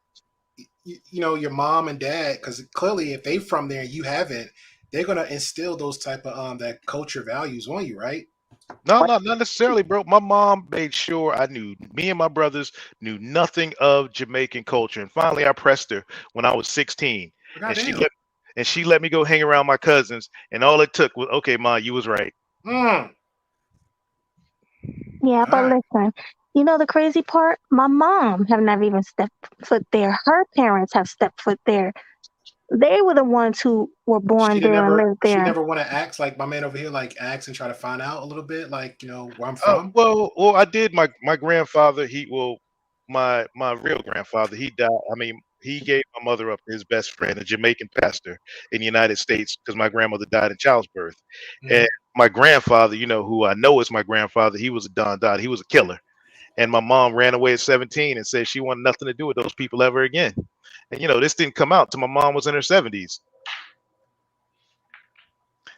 your mom and dad, because clearly if they from there, you haven't. They're gonna instill those type of that culture values on you, right? No, not necessarily, bro. My mom made sure me and my brothers knew nothing of Jamaican culture. And finally I pressed her when I was 16. And she let me go hang around my cousins. And all it took was, okay, Ma, you was right. Yeah, but Right. listen, the crazy part? My mom have never even stepped foot there. Her parents have stepped foot there. They were the ones who were born there and lived She there. never want to ask like my man over here, like ask and try to find out a little bit, like where I'm from. Well, I did. My grandfather, my real grandfather, he died. I mean, he gave my mother up to his best friend, a Jamaican pastor in the United States, because my grandmother died in childbirth. And my grandfather, who I know is my grandfather, he was a Don Dada. He was a killer. And my mom ran away at 17 and said she wanted nothing to do with those people ever again. And this didn't come out till my mom was in her 70s.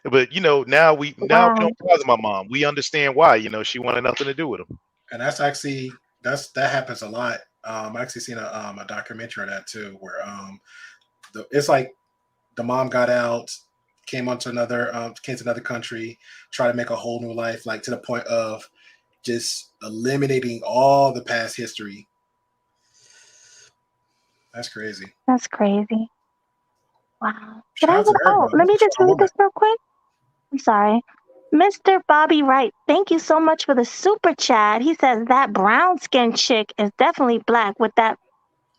But now we Wow. don't bother my mom. We understand why. She wanted nothing to do with them. And that's actually that happens a lot. I actually seen a documentary on that too, where it's like the mom got out, came to another country, try to make a whole new life, like to the point of just eliminating all the past history. That's crazy. That's crazy. Wow. Shout out to her, Let me just strong read woman. this real quick. I'm sorry. Mr. Bobby Wright, thank you so much for the super chat. He says that brown skinned chick is definitely black with that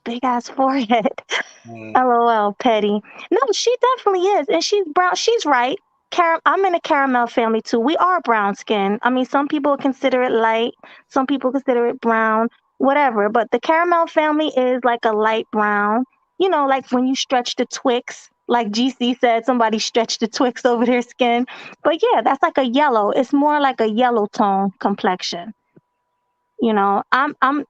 big ass forehead. LOL, petty. No, she definitely is. And she's brown. She's right. I'm in a caramel family too. We are brown skin. I mean, some people consider it light, some people consider it brown, whatever. But the caramel family is like a light brown. Like when you stretch the Twix, like GC said, somebody stretched the Twix over their skin. But yeah, that's like a yellow. It's more like a yellow tone complexion. I'm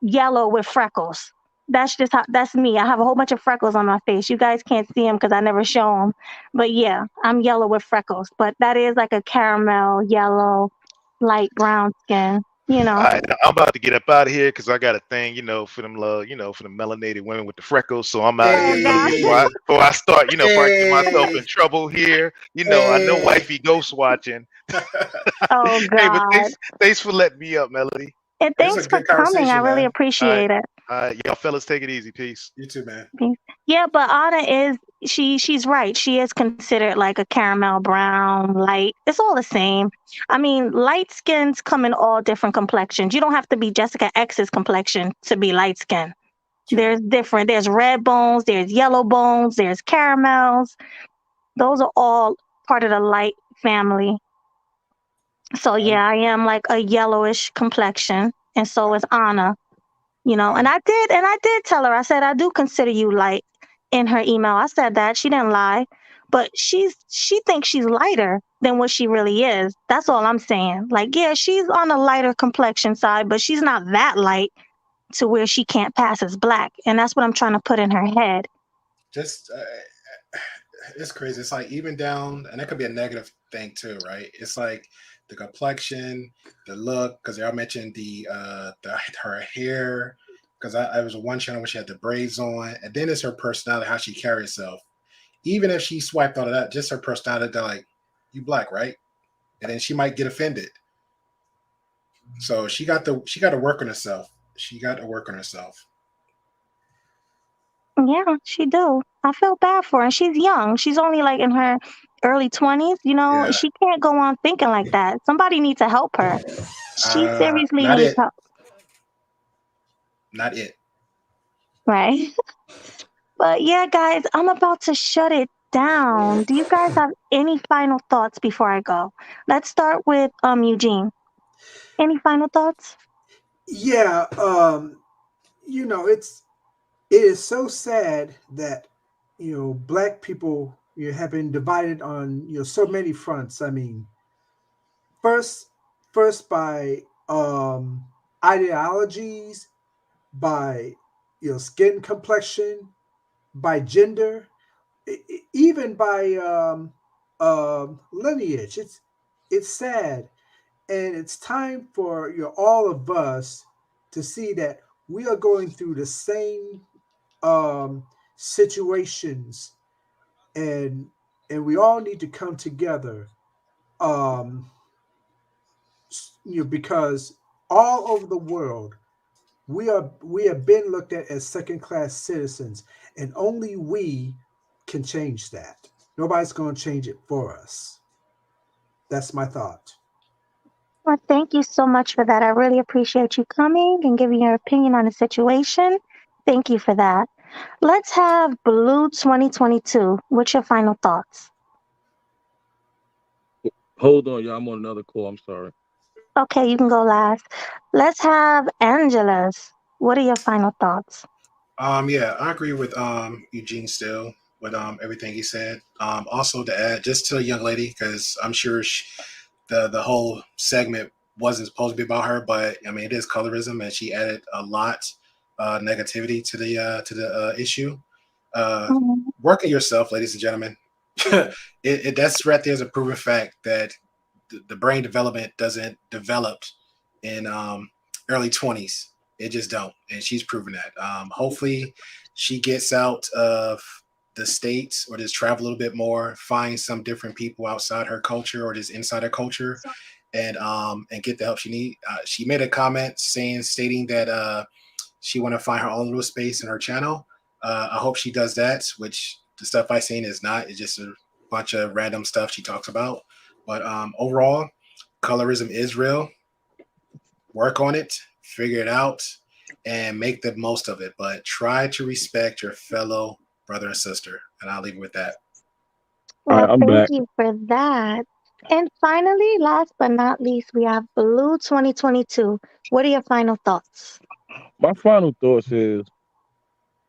yellow with freckles. That's me. I have a whole bunch of freckles on my face. You guys can't see them because I never show them. But yeah, I'm yellow with freckles. But that is like a caramel yellow, light brown skin. All right, I'm about to get up out of here because I got a thing, for them, for the melanated women with the freckles. So I'm out of here, Melody. Before I start, before I get myself in trouble here. I know wifey ghost watching. Oh Hey, but God. thanks for letting me up, Melody. And thanks for coming. I really appreciate it. Y'all fellas, take it easy. Peace. You too, man. Yeah, but Anna she's right. She is considered like a caramel brown, light. It's all the same. I mean, light skins come in all different complexions. You don't have to be Jessica X's complexion to be light skin. There's different. There's red bones, there's yellow bones, there's caramels. Those are all part of the light family. So yeah, I am like a yellowish complexion, and so is Anna. And I did tell her. I said I do consider you light in her email. I said that. She didn't lie, but she thinks she's lighter than what she really is. That's all I'm saying. Like, yeah, she's on a lighter complexion side, but she's not that light to where she can't pass as black, and that's what I'm trying to put in her head. Just it's crazy. It's like even down, and that could be a negative thing too, right? It's like the complexion, the look, because I mentioned her hair, because I was one channel where she had the braids on, and then it's her personality, how she carries herself. Even if she swiped all of that, just her personality, they're like, "You black, right?" And then she might get offended. So she got to work on herself. She got to work on herself. Yeah, she do. I feel bad for her. And she's young. She's only like in her early 20s. Yeah. She can't go on thinking like that. Somebody needs to help her. She seriously not needs it. help. Not it. Right. But yeah, guys, I'm about to shut it down. Do you guys have any final thoughts before I go? Let's start with Eugene. Any final thoughts? Yeah, it is so sad that black people have been divided on so many fronts. I mean, first by ideologies, by skin complexion, by gender, even by lineage. It's sad, and it's time for all of us to see that we are going through the same situations, and we all need to come together, because all over the world we have been looked at as second class citizens, and only we can change that. Nobody's going to change it for us. That's my thought. Well, thank you so much for that. I really appreciate you coming and giving your opinion on the situation. Thank you for that. Let's have Blue 2022. What's your final thoughts? Hold on, y'all. I'm on another call. I'm sorry. Okay, you can go last. Let's have Angela's. What are your final thoughts? Yeah, I agree with Eugene still with everything he said. Also to add, just to the young lady, because I'm sure the whole segment wasn't supposed to be about her, but I mean it is colorism, and she added a lot negativity to the issue. Uh, Mhm. Work on yourself, ladies and gentlemen. That's right there is a proven fact that the brain development doesn't develop in early 20s. It just don't, and she's proven that. Hopefully, she gets out of the states or just travel a little bit more, find some different people outside her culture or just inside her culture, and get the help she need. She made a comment stating that she want to find her own little space in her channel. I hope she does that, which the stuff I seen is not. It's just a bunch of random stuff she talks about. But overall, colorism is real. Work on it, figure it out, and make the most of it. But try to respect your fellow brother and sister. And I'll leave it with that. All right, Well, I'm thank back. you for that. And finally, last but not least, we have Blue 2022. What are your final thoughts? My final thoughts is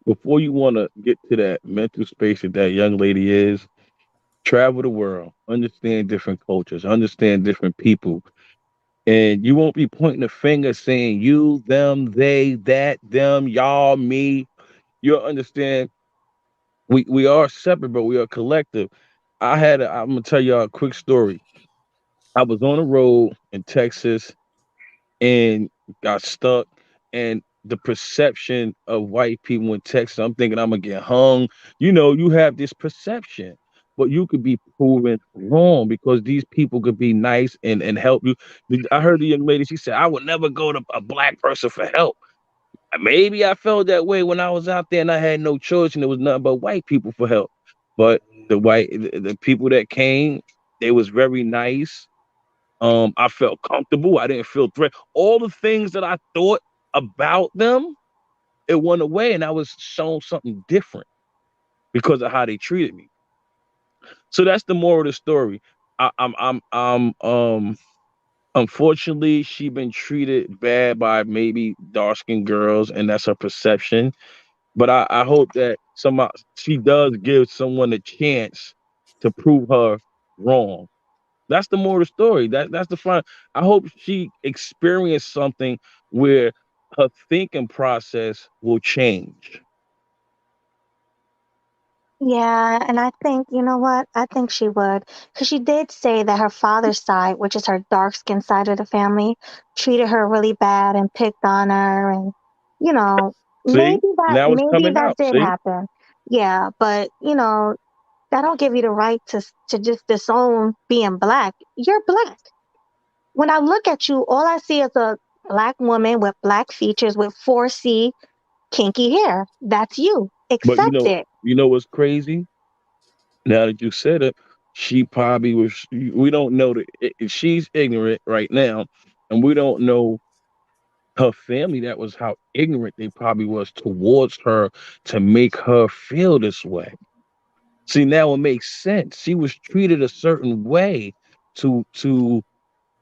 before you want to get to that mental space that that young lady is, travel the world, understand different cultures, understand different people, and you won't be pointing a finger saying you, them, they, that, them, y'all, me. You'll understand we are separate, but we are collective. I'm gonna tell y'all a quick story. I was on the road in Texas and got stuck. And the perception of white people in Texas, I'm thinking I'm gonna get hung. You know, you have this perception, but you could be proven wrong because these people could be nice and help you. I heard the young lady, she said, I would never go to a black person for help. Maybe I felt that way when I was out there and I had no choice and there was nothing but white people for help. But the people that came, they was very nice. I felt comfortable. I didn't feel threat. All the things that I thought about them, it went away, and I was shown something different because of how they treated me. So that's the moral of the story. I'm unfortunately, she been treated bad by maybe dark skinned girls, and that's her perception. But I hope that she does give someone a chance to prove her wrong. That's the more of the story. That's the fun. I hope she experienced something where her thinking process will change. Yeah, and I think, you know what? I think she would. Because she did say that her father's side, which is her dark skinned side of the family, treated her really bad and picked on her. And, you know, See, now it's maybe coming that out. did See, happen. Yeah, but, that don't give you the right to just disown being black. You're black. When I look at you, all I see is a black woman with black features with 4C kinky hair. That's you. but Accept it. you know what's crazy? Now that you said it, she probably was. We don't know that she's ignorant right now, and we don't know her family. That was how ignorant they probably was towards her to make her feel this way. See, now it makes sense. She was treated a certain way to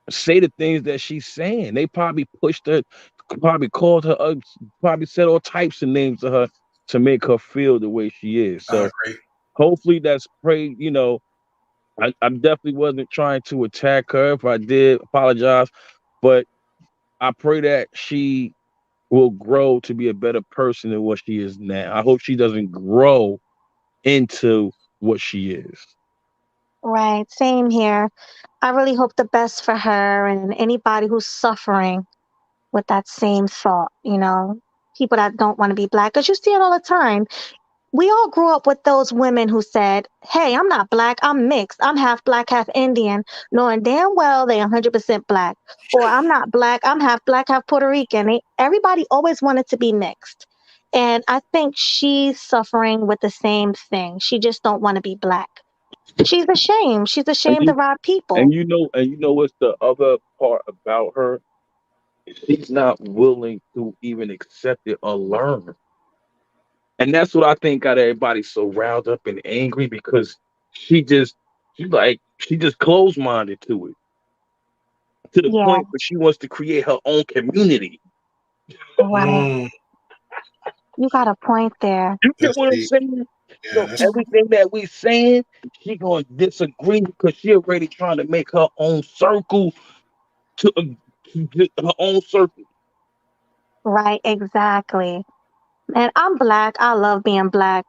say the things that she's saying. They probably pushed her, probably called her, probably said all types of names to her to make her feel the way she is. I So agree. hopefully that's pray. I definitely wasn't trying to attack her. If I did, apologize. But I pray that she will grow to be a better person than what she is now. I hope she doesn't grow into what she is. Right. Same here. I really hope the best for her and anybody who's suffering with that same thought, people that don't want to be black. Because you see it all the time. We all grew up with those women who said, hey, I'm not black, I'm mixed. I'm half black, half Indian, knowing damn well they 100% black. Or I'm not black, half Puerto Rican. Everybody always wanted to be mixed. And I think she's suffering with the same thing. She just don't want to be black. She's ashamed. She's And ashamed you of our people. and you know what's the other part about her? She's not willing to even accept it or learn. And that's what I think got everybody so riled up and angry because she just she just closed minded to it to the Yeah, point where she wants to create her own community. right. Mm, You got a point there. You get that's what I'm deep. saying? Yeah, So that's everything that we saying, she gonna disagree because she already trying to make her own circle to her own circle. Right, exactly. And I'm black. I love being black.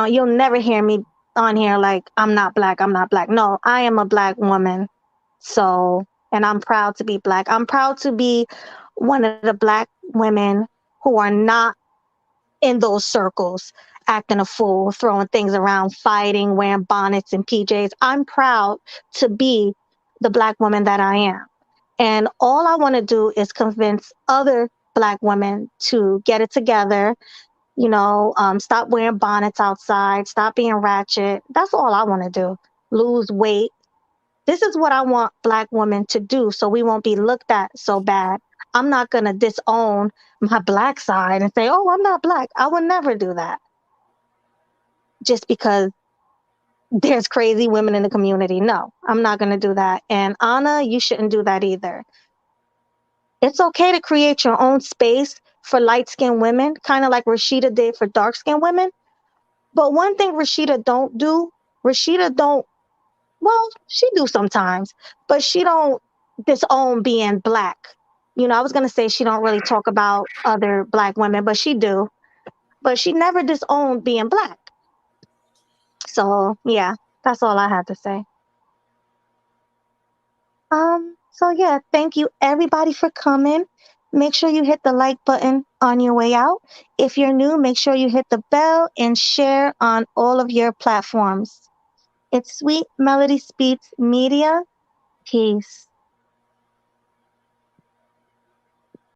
You'll never hear me on here like, I'm not black. I'm not black. No, I am a black woman. So, and I'm proud to be black. I'm proud to be one of the black women who are not in those circles, acting a fool, throwing things around, fighting, wearing bonnets and PJs. I'm proud to be the black woman that I am. And all I want to do is convince other black women to get it together, stop wearing bonnets outside, stop being ratchet. That's all I want to do. Lose weight. This is what I want black women to do so we won't be looked at so bad. I'm not going to disown my black side and say, oh, I'm not black. I would never do that just because there's crazy women in the community. No, I'm not going to do that. And Anna, you shouldn't do that either. It's okay to create your own space for light skinned women, kind of like Rashida did for dark skinned women. But one thing Rashida don't, well, she do sometimes, but she don't disown being black. I was going to say she don't really talk about other black women, but she do. But she never disowned being black. So, yeah, that's all I had to say. So yeah, thank you everybody for coming. Make sure you hit the like button on your way out. If you're new, make sure you hit the bell and share on all of your platforms. It's Sweet Melody Speaks Media. Peace.